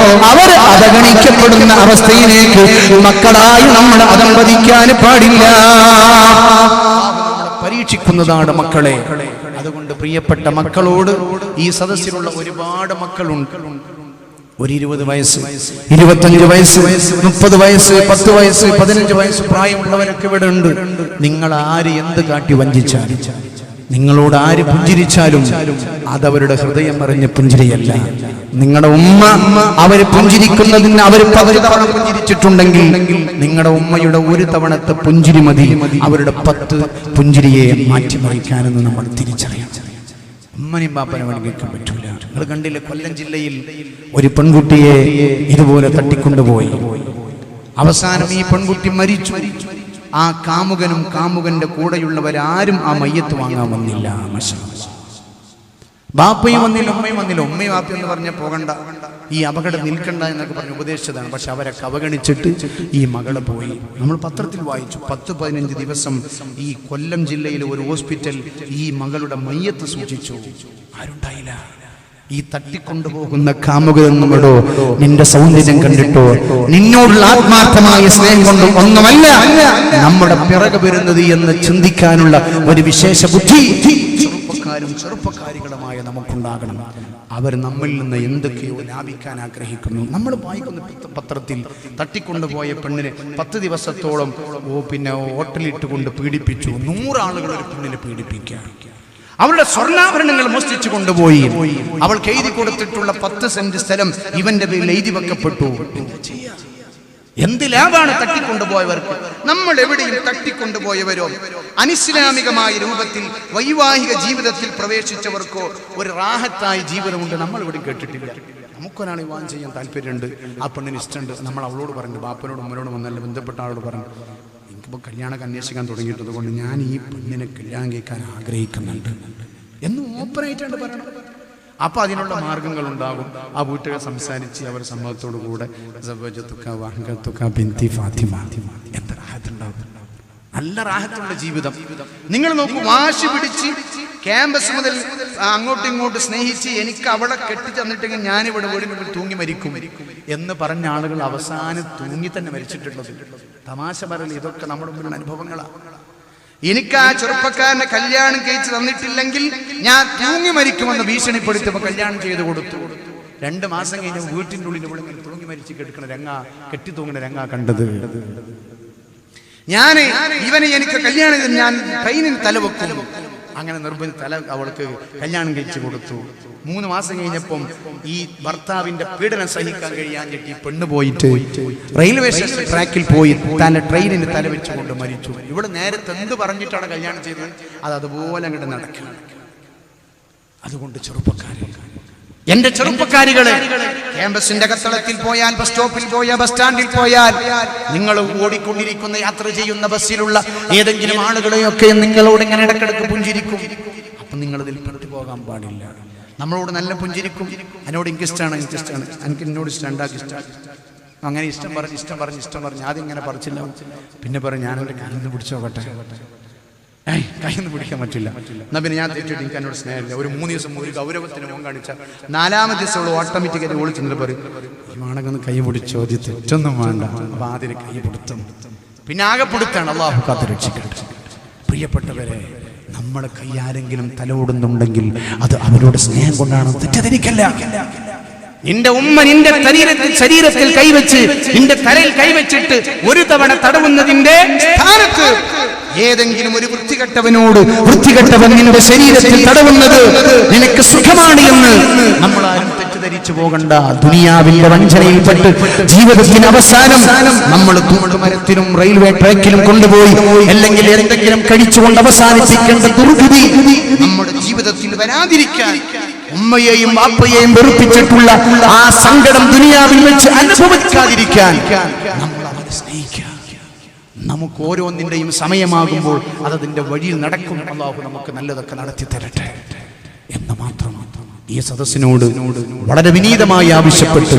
അവർ അവഗണിക്കപ്പെടുന്ന അവസ്ഥയിലേക്ക് മക്കളായി നമ്മൾ അതമ്പതിക്കാൻ പാടില്ല. പരീക്ഷിക്കുന്നതാണ് മക്കളെ. അതുകൊണ്ട് പ്രിയപ്പെട്ട മക്കളോട് ഈ സദസ്സിലുള്ള ഒരുപാട് മക്കളുണ്ട്. ഒരു 20 വയസ്സ്, 25 വയസ്സ്, 30 വയസ്സ്, 10 വയസ്സ്, 15 വയസ്സ് പ്രായമുള്ളവരൊക്കെ ഇവിടെ ഉണ്ട്. നിങ്ങൾ ആര് എന്ത് കാട്ടി വഞ്ചിച്ചാലും, നിങ്ങളോട് ആര് പുഞ്ചിരിച്ചാലും അതവരുടെ ഹൃദയം അറിഞ്ഞ പുഞ്ചിരിയല്ല. നിങ്ങളുടെ ഉമ്മ അവര് പുഞ്ചിരിക്കുന്നതിന് അവർ 10 തവണ പുഞ്ചിരിച്ചിട്ടുണ്ടെങ്കിൽ നിങ്ങളുടെ ഉമ്മയുടെ ഒരു തവണത്തെ പുഞ്ചിരി മതി അവരുടെ 10 പുഞ്ചിരിയെ മാറ്റിമറിക്കാനെന്ന് നമ്മൾ തിരിച്ചറിയണം. ഉമ്മനെയും ബാപ്പനെ വഴങ്ങിക്കാൻ പറ്റൂല. നിങ്ങൾ കണ്ടില്ലേ, കൊല്ലം ജില്ലയിൽ ഒരു പെൺകുട്ടിയെ ഇതുപോലെ തട്ടിക്കൊണ്ടുപോയി. അവസാനം ഈ പെൺകുട്ടി മരിച്ചു. ആ കാമുകനും കാമുകന്റെ കൂടെയുള്ളവരാരും ആ മയ്യത്ത് വാങ്ങാൻ വന്നില്ല. ബാപ്പയും വന്നില്ല, ഉമ്മയും വന്നില്ല. ഉമ്മയും ബാപ്പയും എന്ന് പറഞ്ഞാൽ പോകണ്ട, ഈ അപകടം നിൽക്കണ്ട എന്നൊക്കെ പറഞ്ഞ് ഉപദേശിച്ചതാണ്. പക്ഷെ അവരൊക്കെ അവഗണിച്ചിട്ട് ഈ മകള് പോയി. നമ്മൾ പത്രത്തിൽ വായിച്ചു, 10-15 ദിവസം ഈ കൊല്ലം ജില്ലയിലെ ഒരു ഹോസ്പിറ്റൽ ഈ മകളുടെ മയ്യത്ത് സൂക്ഷിച്ചു. ആരുണ്ടായില്ല. ഈ തട്ടിക്കൊണ്ടുപോകുന്ന കാമുകനോടോ നിന്റെ സൗന്ദര്യം കണ്ടിട്ടോ നിന്നോടുള്ള ആത്മാർത്ഥമായ സ്നേഹം കൊണ്ടും ഒന്നുമല്ല നമ്മുടെ പിറകെ വരുന്നത് എന്ന് ചിന്തിക്കാനുള്ള ഒരു വിശേഷ ബുദ്ധി ചെറുപ്പക്കാരികളുമായ നമുക്കുണ്ടാകണം. അവർ നമ്മിൽ നിന്ന് എന്തൊക്കെയോ ലാഭിക്കാൻ ആഗ്രഹിക്കുന്നു. നമ്മൾ വായിക്കുന്ന പത്രത്തിൽ തട്ടിക്കൊണ്ടുപോയ പെണ്ണിനെ 10 ദിവസത്തോളം ഹോട്ടലിട്ട് കൊണ്ട് പീഡിപ്പിച്ചു. 100 ആളുകൾ ഒരു പെണ്ണിനെ പീഡിപ്പിക്കുക. അവളുടെ സ്വർണ്ണാഭരണങ്ങൾ മോഷ്ടിച്ചു കൊണ്ടുപോയി. അവൾക്ക് എഴുതി കൊടുത്തിട്ടുള്ള 10 സെന്റ് സ്ഥലം ഇവന്റെ പേരിൽ എഴുതി വെക്കപ്പെട്ടു. എന്ത് ലാഭാണ് തട്ടിക്കൊണ്ടുപോയവർക്ക്? നമ്മൾ എവിടെയും തട്ടിക്കൊണ്ടുപോയവരോ അനിസ്ലാമികമായ രൂപത്തിൽ വൈവാഹിക ജീവിതത്തിൽ പ്രവേശിച്ചവർക്കോ ഒരു റാഹത്തായ ജീവിതമുണ്ട് നമ്മൾ ഇവിടെ കേട്ടിട്ടില്ല. നമുക്കൊരാൾ വിവാഹം ചെയ്യാൻ താല്പര്യമുണ്ട്, ആ പെണ്ണിന് ഇഷ്ടമുണ്ട്, നമ്മൾ അവളോട് പറഞ്ഞു, ബാപ്പനോടും ഉമ്മനോടും വന്നല്ല ബന്ധപ്പെട്ട ആളോട് പറഞ്ഞു, എനിക്കിപ്പോൾ കല്യാണമൊക്കെ അന്വേഷിക്കാൻ തുടങ്ങിയിട്ടത് കൊണ്ട് ഞാൻ ഈ പെണ്ണിനെ കല്യാണം കഴിക്കാൻ ആഗ്രഹിക്കുന്നുണ്ട് എന്ന് ഓപ്പണായിട്ടാണ് പറയണം. അപ്പൊ അതിനുള്ള മാർഗങ്ങൾ ഉണ്ടാകും. ആ വീട്ടുകാർ സംസാരിച്ച് അവർ സമ്മതത്തോടു കൂടെ എന്ത് റാഹത്തുണ്ടാകും, നല്ല റാഹത്തുള്ള ജീവിതം. നിങ്ങൾ നോക്കൂ, വാശി പിടിച്ച് ക്യാമ്പസ് മുതൽ അങ്ങോട്ടും ഇങ്ങോട്ടും സ്നേഹിച്ച് എനിക്ക് അവളെ കെട്ടിച്ചെന്നിട്ടെങ്കിൽ ഞാനിവിടെ വീടിനുള്ളിൽ തൂങ്ങി മരിക്കും എന്ന് പറഞ്ഞ ആളുകൾ അവസാനം തൂങ്ങി തന്നെ മരിച്ചിട്ടുള്ളത്. തമാശ പറയൽ, ഇതൊക്കെ നമ്മുടെ മുമ്പിലുള്ള അനുഭവങ്ങളാണ്. എനിക്ക് ആ ചെറുപ്പക്കാരനെ കല്യാണം കഴിച്ച് തന്നിട്ടില്ലെങ്കിൽ ഞാൻ തൂങ്ങി മരിക്കുമെന്ന് ഭീഷണിപ്പെടുത്തിയപ്പോൾ കല്യാണം ചെയ്ത് കൊടുത്തു. 2 മാസം കഴിഞ്ഞ് വീട്ടിൻ്റെ ഉള്ളിൽ ഇവിടെ തൂങ്ങി മരിച്ച് കിടക്കണ കെട്ടി തൂങ്ങണ രംഗ കണ്ടത്. ഇവനെ എനിക്ക് കല്യാണം ചെയ്ത് ഞാൻ ട്രെയിനിൽ തലവെക്കും. അങ്ങനെ നിർബന്ധി അവൾക്ക് കല്യാണം കഴിച്ചു കൊടുത്തു. 3 മാസം കഴിഞ്ഞപ്പം ഈ ഭർത്താവിന്റെ പീഡനം സഹിക്കാൻ കഴിയാഞ്ഞിട്ട് ഈ പെണ്ണ് പോയിട്ട് റെയിൽവേ സ്റ്റേഷൻ ട്രാക്കിൽ പോയി ട്രെയിനിന് തല വെച്ചുകൊണ്ട് മരിച്ചു. ഇവിടെ നേരത്തെ എന്ത് പറഞ്ഞിട്ടാണ് കല്യാണം ചെയ്തത് അത് അതുപോലെ അങ്ങോട്ട് നടക്കണം. അതുകൊണ്ട് എന്റെ ചെറുപ്പക്കാരികളെ, ക്യാമ്പസിന്റെ കത്തളത്തിൽ പോയാൽ, ബസ് സ്റ്റോപ്പിൽ പോയാൽ, ബസ് സ്റ്റാൻഡിൽ പോയാൽ, നിങ്ങൾ ഓടിക്കൊണ്ടിരിക്കുന്ന യാത്ര ചെയ്യുന്ന ബസ്സിലുള്ള ഏതെങ്കിലും ആളുകളെയൊക്കെ നിങ്ങളോട് ഇങ്ങനെ ഇടക്കിടക്ക് പുഞ്ചിരിക്കും. അപ്പൊ നിങ്ങൾ ഇതിൽ പെട്ടുപോകാൻ പാടില്ല. നമ്മളോട് നല്ല പുഞ്ചിരിക്കും, എന്നോട് എനിക്കിഷ്ടമാണ്, എനിക്ക് എന്നോട് ഇഷ്ടം, ഉണ്ടാക്കി ഇഷ്ടമാണ്, അങ്ങനെ ഇഷ്ടം പറഞ്ഞ് ആദ്യം ഇങ്ങനെ പറിച്ചില്ല, പിന്നെ പറഞ്ഞ് ഞാൻ എൻ്റെ കാലിൽ നിന്ന് പിടിച്ചോക്കട്ടെ, കയ്യൊന്നും പിടിക്കാൻ പറ്റില്ല. എന്നാ പിന്നെ ഞാൻ തെറ്റിട്ട് എനിക്ക് എന്നോട് സ്നേഹമില്ല. ഒരു 3 ദിവസം ഒരു ഗൗരവത്തിന് മോൻ കാണിച്ച 4ാമത്തെ ദിവസം ഓട്ടോമാറ്റിക്കായിട്ട് ഓളി ചെന്നിട്ട് പറയും, ഈ മാണകൊന്ന് കൈ പിടിച്ചോ, തെറ്റൊന്നും വേണ്ട. അപ്പൊ ആദ്യം കൈ പിടുത്തം, പിന്നെ ആകെ പിടുത്താണ്. അള്ളാഹു കാത്ത് രക്ഷിക്കട്ടെ. പ്രിയപ്പെട്ടവരെ, നമ്മുടെ കൈ ആരെങ്കിലും തലോടുന്നുണ്ടെങ്കിൽ അത് അവരോട് സ്നേഹം കൊണ്ടാണ്, തെറ്റിദ്ധരിക്കല്ല. നിന്റെ ഉമ്മ നിന്റെ ശരീരത്തിൽ കൈവച്ച് നിന്റെ തലയിൽ കൈവച്ചിട്ട് ഒരു തവണ തടവുന്നതിന്റെ സ്ഥാനത്ത് ഏതെങ്കിലും ഒരു വൃത്തികെട്ടവൻ നിന്റെ ശരീരത്തിൽ തടവുന്നത് നിനക്ക് സുഖമാണ് എന്ന് നമ്മൾ ആരും തെറ്റിദ്ധരിച്ചു പോകണ്ട. ദുനിയാവിന്റെ വഞ്ചനയിൽപ്പെട്ട് ജീവിതത്തിന് അവസാനം നമ്മൾ തൂക്കുമരത്തിലും റെയിൽവേ ട്രാക്കിലും കൊണ്ടുപോയി അല്ലെങ്കിൽ എന്തെങ്കിലും കഴിച്ചുകൊണ്ട് അവസാനിപ്പിക്കേണ്ട ദുർഗതി നമ്മുടെ ജീവിതത്തിൽ വരാതിരിക്കാൻ, ഉമ്മയെയും വാപ്പയെയും വെറുപ്പിച്ചിട്ടുള്ള ആ സങ്കടം ദുനിയാവിൽ വെച്ച് അനുഭവിക്കാതിരിക്കാൻ നമ്മൾ അവരെ സ്നേഹിക്കുക. നമുക്ക് ഓരോന്നിന്റെയും സമയമാകുമ്പോൾ അതതിന്റെ വഴിയിൽ നടക്കും. അല്ലാഹു നമുക്ക് നല്ലതൊക്കെ നടത്തി തരട്ടെ എന്ന് മാത്രം ഈ സദസ്സിനോട് വളരെ വിനീതമായി ആവശ്യപ്പെട്ട്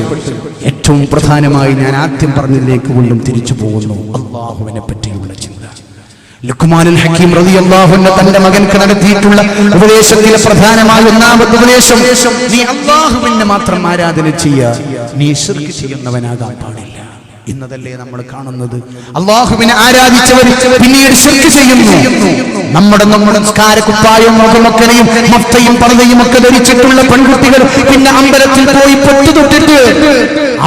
ഏറ്റവും പ്രധാനമായി ഞാൻ ആദ്യം പറഞ്ഞതിലേക്ക് വീണ്ടും തിരിച്ചു പോകുന്നു. അല്ലാഹുവിനെ പറ്റിയുള്ള ചിന്ത. ലുഖ്മാനുൽ ഹക്കീം റളിയല്ലാഹു അൻഹു തന്റെ മകൻക്ക് നടത്തിയിട്ടുള്ള ഉപദേശത്തിലെ പ്രധാനമായ 1ാമത്തെ ഉപദേശം, നീ അല്ലാഹുവിനെ മാത്രം ആരാധന ചെയ്യുക, നീ ശിർക്ക് ചെയ്യുന്നവനാകാൻ പാടില്ല. ഇന്നതല്ലേ നമ്മൾ കാണുന്നത്, അല്ലാഹുവിനെ ആരാധിച്ചവർ പിന്നീട് ശിർക്ക് ചെയ്യുന്നു. നമ്മുടെ നമസ്കാര കുപ്പായവും മുഖമക്കനെയും മഫ്തയും പർദയും ഒക്കെ ധരിച്ചിട്ടുള്ള പെൺകുട്ടികൾ പിന്നെ അമ്പലത്തിൽ പോയി പൊട്ടുതൊട്ടിട്ട്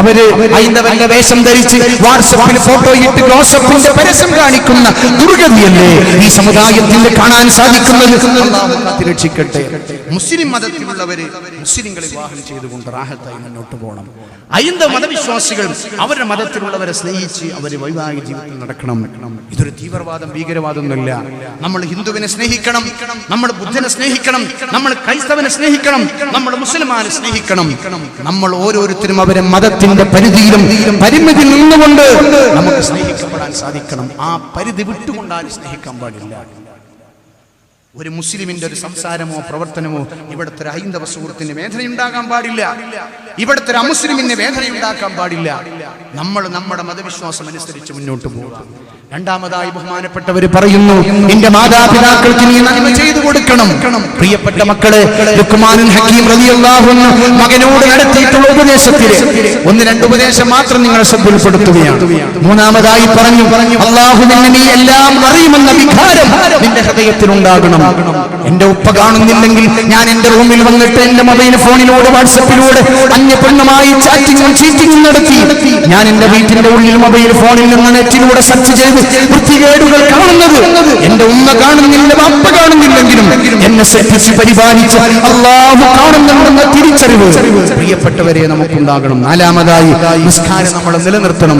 അവര് ഹൈന്ദവന്റെ വേഷം ധരിച്ച് വാട്സാപ്പിൽ ഫോട്ടോ ഇട്ട് ഗോസപ്പിന്റെ പരസ്യം കാണിക്കുന്ന ദുർഗതിയല്ലേ ഈ സമുദായത്തിൽ കാണാൻ സാധിക്കുന്നത്. അല്ലാഹു കാത്തുരക്ഷിക്കട്ടെ. മുസ്ലിം മതത്തിലുള്ളവര് മുസ്ലിങ്ങളെ വിവാഹം ചെയ്തുകൊണ്ട് റാഹത്തായി മുന്നോട്ട് പോകണം. ഹൈന്ദവ മതവിശ്വാസികൾ അവരുടെ മതത്തിലുള്ളവരെ സ്നേഹിച്ച് അവര് വൈവാഹിക ജീവിതത്തിൽ നടക്കണം. ഇതൊരു തീവ്രവാദം, ഭീകരവാദമൊന്നുമില്ല. നമ്മൾ ഹിന്ദുവിനെ സ്നേഹിക്കണം, നമ്മൾ ബുദ്ധനെ സ്നേഹിക്കണം, നമ്മൾ ക്രൈസ്തവനെ സ്നേഹിക്കണം, നമ്മൾ മുസ്ലിമാനെ സ്നേഹിക്കണം. നമ്മൾ ഓരോരുത്തരും അവരെ മതത്തിന്റെ പരിധിയിലും പരിമിതിയിൽ നിന്നുകൊണ്ട് നമുക്ക് സ്നേഹിക്കപ്പെടാൻ സാധിക്കണം. ആ പരിധി വിട്ടുകൊണ്ടാലും സ്നേഹിക്കാൻ പാടില്ല. ഒരു മുസ്ലിമിന്റെ ഒരു സംസാരമോ പ്രവർത്തനമോ ഇവിടുത്തെ ഒരു ഹൈന്ദവ സുഹൃത്തിന് വേദനയുണ്ടാകാൻ പാടില്ല, ഇവിടുത്തെ ഒരു അമുസ്ലിമിന് വേദനയുണ്ടാക്കാൻ പാടില്ല. നമ്മൾ നമ്മുടെ മതവിശ്വാസം അനുസരിച്ച് മുന്നോട്ട് പോകാം. രണ്ടാമതായി ബഹുമാനപ്പെട്ടവര് പറയുന്നു, നിന്റെ മാതാപിതാക്കൾക്ക് നീ നന്മ ചെയ്തു കൊടുക്കണം. പ്രിയപ്പെട്ട മക്കളെ, ലുഖ്മാനുൽ ഹക്കീം റളിയല്ലാഹു അൻഹു മകനോട് നടത്തിയിട്ടുള്ള ഉപദേശത്തിൽ 1-2 ഉപദേശം മാത്രം നിങ്ങളെ ശ്രദ്ധയിൽപ്പെടുത്തുകയാണ്. 3ാമതായി പറഞ്ഞു, അല്ലാഹുവിനെ നീ എല്ലാം അറിയുമെന്ന വികാരം നിന്റെ ഹൃദയത്തിൽ ഉണ്ടാകണം. എന്റെ ഉപ്പ കാണുന്നില്ലെങ്കിൽ ഞാൻ എന്റെ റൂമിൽ വന്നിട്ട് എന്റെ മൊബൈൽ ഫോണിലൂടെ വാട്സപ്പിലൂടെ അന്യ പെണ്ണുമായി ചാറ്റിങ്ങും ചീറ്റിങ്ങും നടത്തി ഞാൻ എന്റെ വീട്ടിന്റെ ഉള്ളിൽ മൊബൈൽ ഫോണിൽ നിന്ന് നെറ്റിലൂടെ സെർച്ച് ചെയ്ത് വൃത്തികേടുകൾ കാണുന്നത് എന്റെ ഉമ്മ കാണുന്നില്ല, വാപ്പ കാണുന്നില്ലെങ്കിലും എന്നെ ശ്രദ്ധിച്ച് പരിപാലിച്ച് അല്ലാഹു കാണുന്നുണ്ടെന്ന തിരിച്ചറിവ് പ്രിയപ്പെട്ടവരെ നമുക്കുണ്ടാകണം. 4ാമതായി നിസ്കാരം നമ്മൾ നിലനിർത്തണം.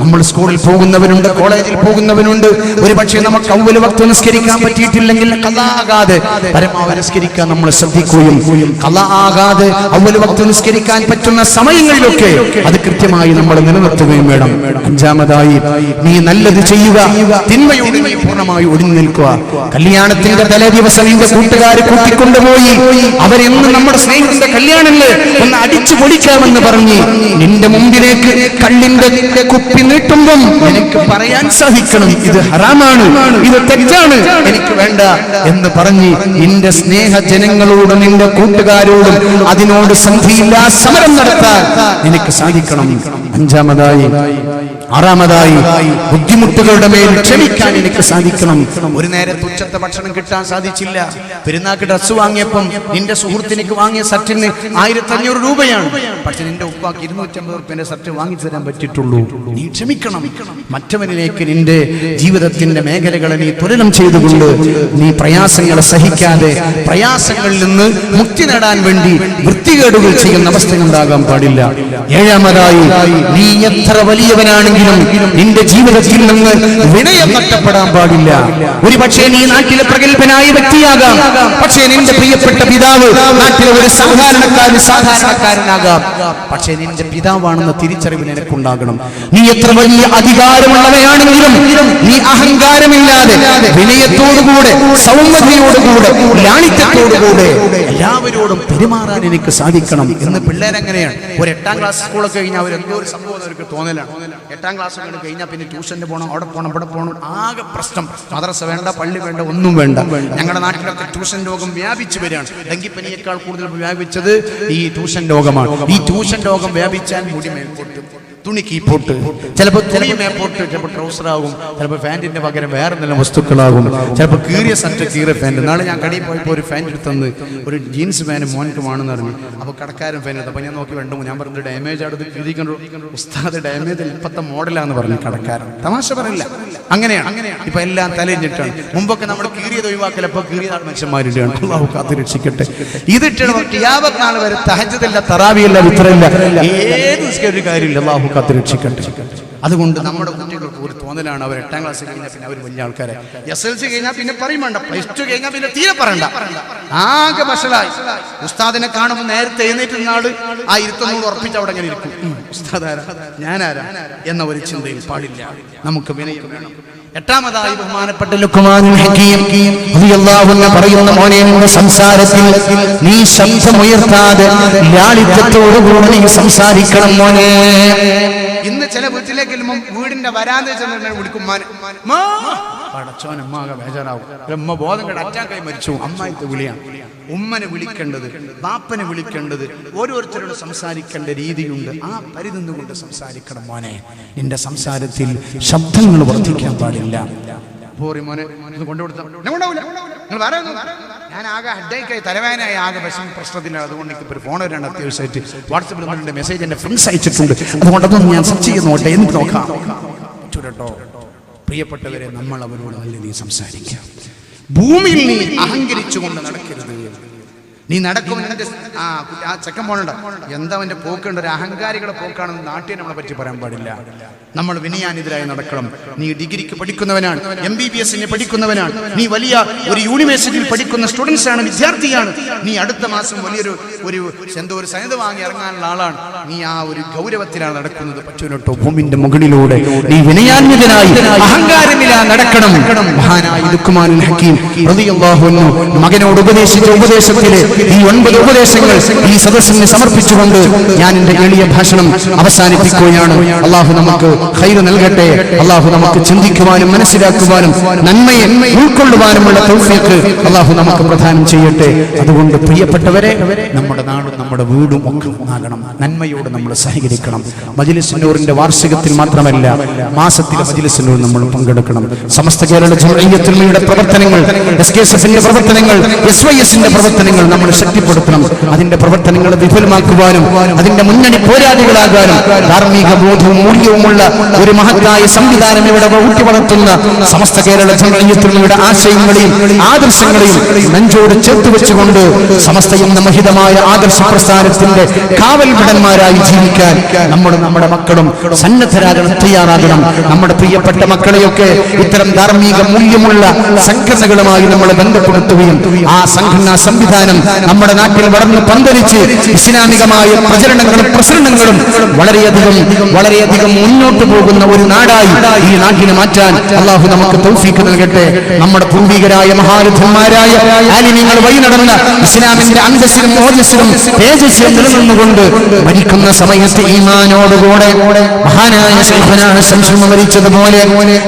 നമ്മൾ സ്കൂളിൽ പോകുന്നവരുണ്ട്, കോളേജിൽ പോകുന്നവരുണ്ട്. ഒരു പക്ഷേ നമുക്ക് അവ്വൽ വക്ത് നിസ്കരിക്കാൻ പറ്റിയിട്ടില്ലെങ്കിൽ ഖളാ ആകാതെ പരമാവധി നിസ്കരിക്കാൻ നമ്മൾ ശ്രദ്ധിക്കുകയും ഖളാ ആകാതെ അവ്വൽ വക്ത് നിസ്കരിക്കാൻ പറ്റുന്ന സമയങ്ങളിലൊക്കെ അത് കൃത്യമായി നമ്മൾ നിലനിർത്തുകയും വേണം. 5ാമതായി നീ നല്ലത് ചെയ്യുക, തിന്മയോട് നീ പൂർണ്ണമായി ഒഴിഞ്ഞു നിൽക്കുക. കല്യാണത്തിന്റെ തലേ ദിവസം നിന്റെ കൂട്ടുകാരെ കൂട്ടിക്കൊണ്ടുപോയി അവരെന്ന് നമ്മുടെ സ്നേഹിതന്റെ കല്യാണങ്ങൾ ഒന്ന് അടിച്ചു പൊളിക്കാമെന്ന് പറഞ്ഞ് നിന്റെ മുമ്പിലേക്ക് കള്ളിന്റെ കുപ്പി നീട്ടുമ്പം എനിക്ക് പറയാൻ സാധിക്കണം, ഇത് ഹറാമാണ്, ഇത് തെറ്റാണ്, എനിക്ക് വേണ്ട എന്ന് പറഞ്ഞ് നിന്റെ സ്നേഹജനങ്ങളോടും നിന്റെ കൂട്ടുകാരോടും അതിനോട് സന്ധിയില്ലാ സമരം നടത്താൻ നിനക്ക് സാധിക്കണം. 5ാമതായി 6ാമതായി ബുദ്ധിമുട്ടുകളുടെ മേൽ ക്ഷമിക്കാൻ എനിക്ക് സാധിക്കണം. ഒരു നേരത്തെ ഉച്ചത്തെ ഭക്ഷണം കിട്ടാൻ സാധിച്ചില്ല, പെരുന്നാൾക്ക് ഡ്രസ് വാങ്ങിയപ്പം നിന്റെ സുഹൃത്തിനേക്ക് വാങ്ങിയ ഷർട്ടിന് 1500 രൂപയാണ്, പക്ഷെ നിന്റെ ഉപ്പാക്ക് 250 രൂപയുടെ ഷർട്ട് വാങ്ങിച്ചു തരാൻ പറ്റിയിട്ടുള്ളൂ. നീ ക്ഷമിക്കണം. മറ്റവനിലേക്ക് നിന്റെ ജീവിതത്തിന്റെ മേഖലകളെ നീ തുലനം ചെയ്തുകൊണ്ട് നീ പ്രയാസങ്ങളെ സഹിക്കാതെ പ്രയാസങ്ങളിൽ നിന്ന് മുക്തി നേടാൻ വേണ്ടി വൃത്തികേടുകൾ ചെയ്യുന്ന അവസ്ഥ ഉണ്ടാകാൻ പാടില്ല. 7ാമതായി നീ എത്ര വലിയവനാണെങ്കിലും നിന്റെ ജീവിതത്തിൽ നിന്ന് വിനയം നഷ്ടപ്പെടാൻ പാടില്ല. ഒരു പക്ഷേ നീ നാട്ടിലെ പ്രഗത്ഭനായ വ്യക്തിയാകാം, പക്ഷേ നിന്റെ പ്രിയപ്പെട്ട പിതാവ് നാട്ടിലെ ഒരു സാധാരണക്കാരനാകാം, പക്ഷേ നിന്റെ പിതാവാണെന്ന തിരിച്ചറിവ് നിനക്കുണ്ടാകണം. നീ എത്ര വലിയ അധികാരമുള്ളവയാണെങ്കിലും നീ അഹങ്കാരമില്ലാതെ വിനയത്തോടുകൂടെ സൗമ്യതയോടുകൂടെ ലാളിത്യത്തോടുകൂടെ എല്ലാവരോടും പെരുമാറാൻ എനിക്ക് സാധിക്കണം എന്ന് പിള്ളേരെങ്ങനെയാണ്. ഒരു 8ാം ക്ലാസ് സ്കൂളൊക്കെ കഴിഞ്ഞാൽ അവരെന്തോ ഒരു സംഭവം അവർക്ക് തോന്നലാണ്. 8ാം ക്ലാസ് ഒക്കെ കഴിഞ്ഞാൽ പിന്നെ ട്യൂഷന് പോകണം, അവിടെ പോകണം, ഇവിടെ പോകണം, ആകെ പ്രശ്നം. മദ്രസ വേണ്ട, പള്ളി വേണ്ട, ഒന്നും വേണ്ട. ഞങ്ങളുടെ നാട്ടിലൊക്കെ ട്യൂഷൻ രോഗം വ്യാപിച്ചു വരികയാണ്. ഡെങ്കിപ്പനിയേക്കാൾ കൂടുതൽ വ്യാപിച്ചത് ഈ ട്യൂഷൻ രോഗമാണ്. ഈ ട്യൂഷൻ രോഗം വ്യാപിച്ചാൽ മുടി മേൽപോട്ട്, തുണി കീപ്പോട്ട്, ചിലപ്പോൾ തുണി മേപ്പോട്ട്, ചിലപ്പോൾ ട്രൗസറാകും, ചിലപ്പോൾ ഫാൻറ്റിന്റെ പകരം വേറെ എന്തെങ്കിലും വസ്തുക്കളാകും, ചിലപ്പോൾ കീറിയ സറ്റ് കീറിയ ഫാൻറ്റ്. നാളെ ഞാൻ കടയിൽ പോയപ്പോൾ ഒരു ഫാൻറ്റ് എടുത്തന്ന് ഒരു ജീൻസ് ഫാന് മോനക്ക് വേണമെന്ന് പറഞ്ഞു. അപ്പോൾ കടക്കാരൻ ഫാൻ എടുത്തു. അപ്പോൾ ഞാൻ നോക്കി വേണ്ടു, ഞാൻ പറഞ്ഞു ഡാമേജ് അടുത്ത് കീറിക്കണ്ടു. ഉസ്താദ് ഡാമേജ് ഇപ്പോഴത്തെ മോഡലാന്ന് പറഞ്ഞു കടക്കാരൻ. തമാശ പറയില്ല, അങ്ങനെയാണ്. ഇപ്പൊ എല്ലാം തലഞ്ഞിട്ടാണ്. മുമ്പൊക്കെ നമ്മൾ കീറിയത് ഒഴിവാക്കലപ്പോൾ കീറിയതാണ് മനുഷ്യന്മാരുടെയാണ്. അള്ളാഹു കാത്ത് രക്ഷിക്കട്ടെ. ഇതിട്ട് ഖിയാമത്ത് നാൾ വരെ തഹജ്ജുദില്ല, തറാവിയല്ല, വിത്രയില്ല, ഏത് ഒരു കാര്യമില്ല. അള്ളാഹു കാത്ത് രക്ഷിക്കട്ടെ. അതുകൊണ്ട് നമ്മുടെ കുട്ടികൾക്ക് ഒരു തോന്നലാണ്, അവർ 8ാം ക്ലാസ് കഴിഞ്ഞാൽ പിന്നെ അവർ വലിയ ആൾക്കാരെ, SLC കഴിഞ്ഞാൽ പിന്നെ പറയും വേണ്ട, +2 കഴിഞ്ഞാൽ പിന്നെ തീരെ പറയണ്ട, ആകെ വഷളായി. ഉസ്താദിനെ കാണുമ്പോൾ നേരത്തെ എഴുന്നേറ്റ് നാട് ആ ഇരുത്തൊന്നൂട് ഉറപ്പിച്ച് അവിടെ അങ്ങനെ ഇരിക്കും. ഉസ്താദാരാ, ഞാനാരാ എന്ന ഒരു ചിന്തയിൽ പാടില്ല. നമുക്ക് വിനയം വേണം. 8ാമതായി ബഹുമാനപ്പെട്ട ലുഖ്മാനുൽ ഹകീം റളിയല്ലാഹു അൻഹു പറയുന്ന, മോനെ നിന്റെ സംസാരത്തിൽ നീ ശബ്ദമുയർത്താതെ ലാളിത്യത്തോടുകൂടി നീ സംസാരിക്കണം മോനെ. ഇന്ന് ചില വീട്ടിലേക്ക് വീടിന്റെ വരാന്ത ചെന്ന് വിളിക്കും പടച്ചോനമ്മാകെ ബേജാറാവും. ഉമ്മ ബോധം കെട്ട് അറ്റാക്കായി മരിച്ചു. അമ്മായിത്തെ വിളിയാണ്. ഉമ്മനെ വിളിക്കേണ്ടത്, ബാപ്പനെ വിളിക്കേണ്ടത്, ഓരോരുത്തരോട് സംസാരിക്കേണ്ട രീതിയുണ്ട്. ആ പരിധി കൊണ്ട് സംസാരിക്കണം മോനെ. നിന്റെ സംസാരത്തിൽ ശബ്ദങ്ങൾ വർദ്ധിക്കാൻ പാടില്ല. പോറി മോനെ കൊണ്ടുകൊടുത്ത ഞാൻ ആകെ ഹെഡേക്കായി, തലവേദനയായി, ആകെ പ്രശ്നത്തിലാണ്. അതുകൊണ്ട് എനിക്ക് ഒരു ഫോൺ വരാണ്ട് അത്യാവശ്യമായിട്ട്. വാട്സപ്പിൽ മെസ്സേജ് എൻ്റെ ഫ്രണ്ട്സ് അയച്ചിട്ടുണ്ട്. അതുകൊണ്ടൊന്നും ഞാൻ സെർച്ച് ചെയ്ത് നോട്ടെ, എനിക്ക് നോക്കാം. കേട്ടോ പ്രിയപ്പെട്ടവരെ, നമ്മൾ അവരോട് നല്ല നീ സംസാരിക്കാം. ഭൂമിയിൽ നീ അഹങ്കരിച്ചുകൊണ്ട് നടക്കരുത്. നീ നടക്കും ആ ചെക്കൻ പോകണ്ട, എന്താ അവൻ്റെ പോക്കുണ്ട്, ഒരു അഹങ്കാരികളുടെ പോക്കാണെന്ന് നാട്ടിൽ നമ്മളെ പറ്റി പറയാൻ പാടില്ല. നമ്മൾ വിനയാനിതരായി നടക്കണം. നീ ഡിഗ്രിക്ക് പഠിക്കുന്നവനാണ്, MBBS പഠിക്കുന്നവനാണ്, നീ വലിയ ഒരു യൂണിവേഴ്സിറ്റിയിൽ പഠിക്കുന്ന സ്റ്റുഡൻസ് ആണ്, വിദ്യാർത്ഥിയാണ്. നീ അടുത്ത മാസം വലിയൊരു എന്തോ ഒരു സനത് വാങ്ങി ഇറങ്ങാനുള്ള ആളാണ്. നീ ആ ഒരു ഗൗരവത്തിലാണ് നടക്കുന്നത്. പറ്റുന്നട്ടോ ഭൂമിന്റെ മുകളിലൂടെ നീ വിനയാന്വിതനായി അഹങ്കാരമില്ലാ നടക്കണം. മഹാനായ ലുഖ്മാനുൽ ഹകീം റളിയല്ലാഹു അൻഹു മകനോട് ഉപദേശിച്ച ഉപദേശത്തിലെ ഈ 9 ഉപദേശങ്ങൾ ഈ സദസ്സിന് സമർപ്പിച്ചുകൊണ്ട് ഞാൻ എന്റെ എളിയ ഭാഷണം അവസാനിപ്പിക്കുകയാണ്. അള്ളാഹു നമുക്ക് ഖൈർ നൽകട്ടെ. അള്ളാഹു നമുക്ക് ചിന്തിക്കുവാനും മനസ്സിലാക്കുവാനും നന്മയെ ഉൾക്കൊള്ളുവാനുമുള്ള തൗഫീഖ് അള്ളാഹു നമുക്ക് പ്രദാനം ചെയ്യട്ടെ. അതുകൊണ്ട് പ്രിയപ്പെട്ടവരെ, നമ്മുടെ നാടും നമ്മുടെ വീടും ഒക്കെ ആകണം. നന്മയോട് നമ്മൾ സഹകരിക്കണം. മജ്‌ലിസ് നൂറിന്റെ വാർഷികത്തിൽ മാത്രമല്ല, മാസത്തിലെ മജ്‌ലിസ് നൂർ നമ്മൾ പങ്കെടുക്കണം. സമസ്ത കേരള ജംഇയ്യത്തുൽ ഉലമയുടെ പ്രവർത്തനങ്ങൾ, SKSFന്റെ പ്രവർത്തനങ്ങൾ, SYSന്റെ പ്രവർത്തനങ്ങൾ നമ്മൾ ശക്തിപ്പെടുത്തണം. അതിന്റെ പ്രവർത്തനങ്ങൾ വിപുലമാക്കുവാനും അതിന്റെ മുന്നണി പോരാളികളാകാനും ധാർമ്മിക ബോധവും മൂല്യവുമുള്ള ഒരു മഹത്തായ സംവിധാനം ഇവിടെ ഊട്ടി വളർത്തുന്ന സമസ്ത കേരള ജംഇയ്യത്തുൽ ഉലമയുടെ ആശയങ്ങളെയും ആദർശങ്ങളെയും നെഞ്ചോട് ചേർത്ത് വെച്ചുകൊണ്ട് സമസ്തയും മഹിതമായ ആദർശ പ്രസ്ഥാനത്തിന്റെ കാവൽഭടന്മാരായി ജീവിക്കാൻ നമ്മുടെ മക്കളും സന്നദ്ധരാകണം, തയ്യാറാകണം. നമ്മുടെ പ്രിയപ്പെട്ട മക്കളെയൊക്കെ ഇത്തരം ധാർമ്മിക മൂല്യമുള്ള സംഘടനകളുമായി നമ്മൾ ബന്ധപ്പെടുത്തുകയും ആ സംഘടനാ സംവിധാനം നമ്മുടെ നാട്ടിൽ വളർന്ന് പന്തലിച്ച് ഇസ്ലാമികമായ പ്രചരണങ്ങളും വളരെയധികം മുന്നോട്ട് പോകുന്ന ഒരു നാടായി ഈ നാട്ടിനെ മാറ്റാൻ അള്ളാഹു നമുക്ക് തൗഫീഖ് നൽകട്ടെ. നമ്മുടെ പൂർവികരായ മഹാരഥന്മാരായ ആലിമീങ്ങൾ വഴി നടന്ന ഇസ്ലാമിന്റെ അന്തസ്സിലും ഓജസ്സിലും തേജസ്സിലും നിലനിന്നുകൊണ്ട് മരിക്കുന്ന സമയത്ത് ഈമാനോടുകൂടെ മഹാനായ ശൈഖുനാ ശംസുൽ മരിച്ചതുപോലെ,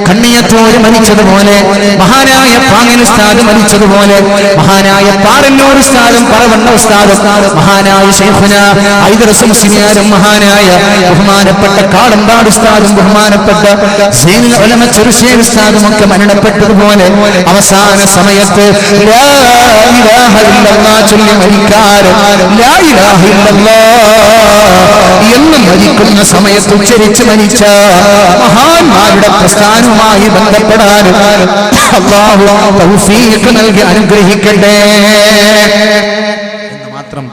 കണ്ണിയത്തോര് മരിച്ചതുപോലെ, മഹാനായ പാങ്ങൽ ഉസ്താദ് മരിച്ചതുപോലെ, മഹാനായ പാറന്നൂർ ഉസ്താദും പറവണ്ണ ഉസ്താദും, മഹാനായ ശൈഖുനാ ഹൈദർ മുസ്ലിയാരും, മഹാനായ ബഹുമാനപ്പെട്ട കാളമ്പാട് ഉസ്താദും, ബഹുമാനപ്പെട്ട സൈനുൽ ഉലമ ചെറുശ്ശേരി ഉസ്താദും ഒക്കെ മരണപ്പെട്ടതുപോലെ അവസാന സമയത്ത് ലാ ഇലാഹ ഇല്ലല്ലാഹ് ചൊല്ലി മരിക്കാറ്, ലാ ഇലാഹ ഇല്ലല്ലാഹ് എന്ന് മരിക്കുന്ന സമയത്ത് ഉച്ചരിച്ച് മരിച്ച മഹാന്മാരുടെ പ്രസ്ഥാനവുമായി ബന്ധപ്പെടാൻ അല്ലാഹു തൗഫീഖ് നൽകി അനുഗ്രഹിക്കട്ടെ എന്ന് മാത്രം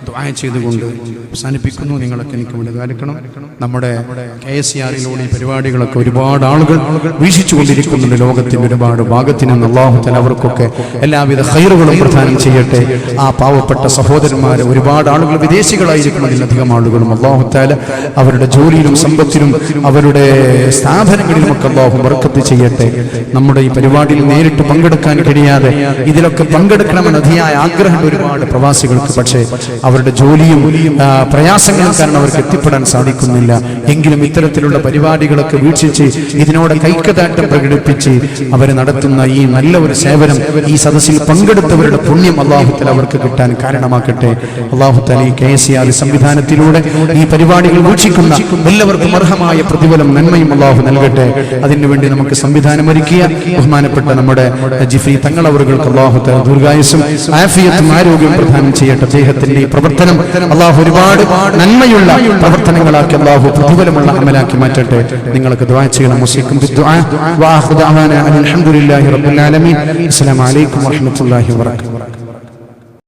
ദുആ ചെയ്തുകൊണ്ട് അവസാനിപ്പിക്കുന്നു. നിങ്ങളൊക്കെ എനിക്ക് വേണ്ടി ദ്വാരക്കണം. നമ്മുടെ KSRയിലൂടെ ഈ പരിപാടികളൊക്കെ ഒരുപാട് ആളുകൾ വീക്ഷിച്ചുകൊണ്ടിരിക്കുന്നുണ്ട്. ലോകത്തിന്റെ ഒരുപാട് ഭാഗത്തു നിന്ന് അല്ലാഹു തആല അവർക്കൊക്കെ എല്ലാവിധ ഖൈറുകളും പ്രദാനം ചെയ്യട്ടെ. ആ പാവപ്പെട്ട സഹോദരന്മാരെ ഒരുപാട് ആളുകൾ വിദേശികളായിരിക്കും, അതിലധികം ആളുകളും അല്ലാഹു തആല അവരുടെ ജോലിയിലും സമ്പത്തിലും അവരുടെ സ്ഥാപനങ്ങളിലുമൊക്കെ അല്ലാഹു ബർക്കത്ത് ചെയ്യട്ടെ. നമ്മുടെ ഈ പരിപാടിയിൽ നേരിട്ട് പങ്കെടുക്കാൻ കഴിയാതെ ഇതിലൊക്കെ പങ്കെടുക്കണമെന്ന് അതിയായ ആഗ്രഹം ഒരുപാട് പ്രവാസികൾക്ക്, പക്ഷേ അവരുടെ ജോലിയും പ്രയാസങ്ങളും കാരണം അവർക്ക് എത്തിപ്പെടാൻ സാധിക്കുന്നില്ല. എങ്കിലും ഇത്തരത്തിലുള്ള പരിപാടികളൊക്കെ വീക്ഷിച്ച് ഇതിനോട് കൈക്കതാട്ടം പ്രകടിപ്പിച്ച് അവർ നടത്തുന്ന ഈ നല്ല ഒരു സേവനം, ഈ സദസ്സിൽ പങ്കെടുത്തവരുടെ പുണ്യം അല്ലാഹു തആല അവർക്ക് കിട്ടാൻ കാരണമാക്കട്ടെ. അല്ലാഹു തആല ഈ KSR സംവിധാനത്തിലൂടെ ഈ പരിപാടികൾ വീക്ഷിക്കുന്ന എല്ലാവർക്കും അർഹമായ പ്രതിഫലം നന്മയും അല്ലാഹു നൽകട്ടെ. അതിനുവേണ്ടി നമുക്ക് സംവിധാനം ഒരുക്കിയ ബഹുമാനപ്പെട്ട നമ്മുടെ ജിഫ്രി തങ്ങൾ അവർക്ക് അല്ലാഹു തആല ദീർഘായുസ്സും ആഫിയത്തും ആരോഗ്യവും പ്രദാനം ചെയ്യട്ടെ. അദ്ദേഹത്തിന്റെ ഈ പ്രവർത്തനം അല്ലാഹു ഒരുപാട് നന്മയുള്ള പ്രവർത്തനങ്ങളാക്കി അല്ലാഹു പ്രതിഫലമുള്ള അമലാക്കി മാറ്റട്ടെ. നിങ്ങൾക്ക് ദുആ ചെയ്യണം. മുസ്ലിക്കും ബിദ്ദുആ വ ആഖിറു ദഅവാനാ അൽഹംദുലില്ലാഹി റബ്ബിൽ ആലമീൻ. അസ്സലാമു അലൈക്കും വറഹ്മത്തുള്ളാഹി വബറകാതുഹു.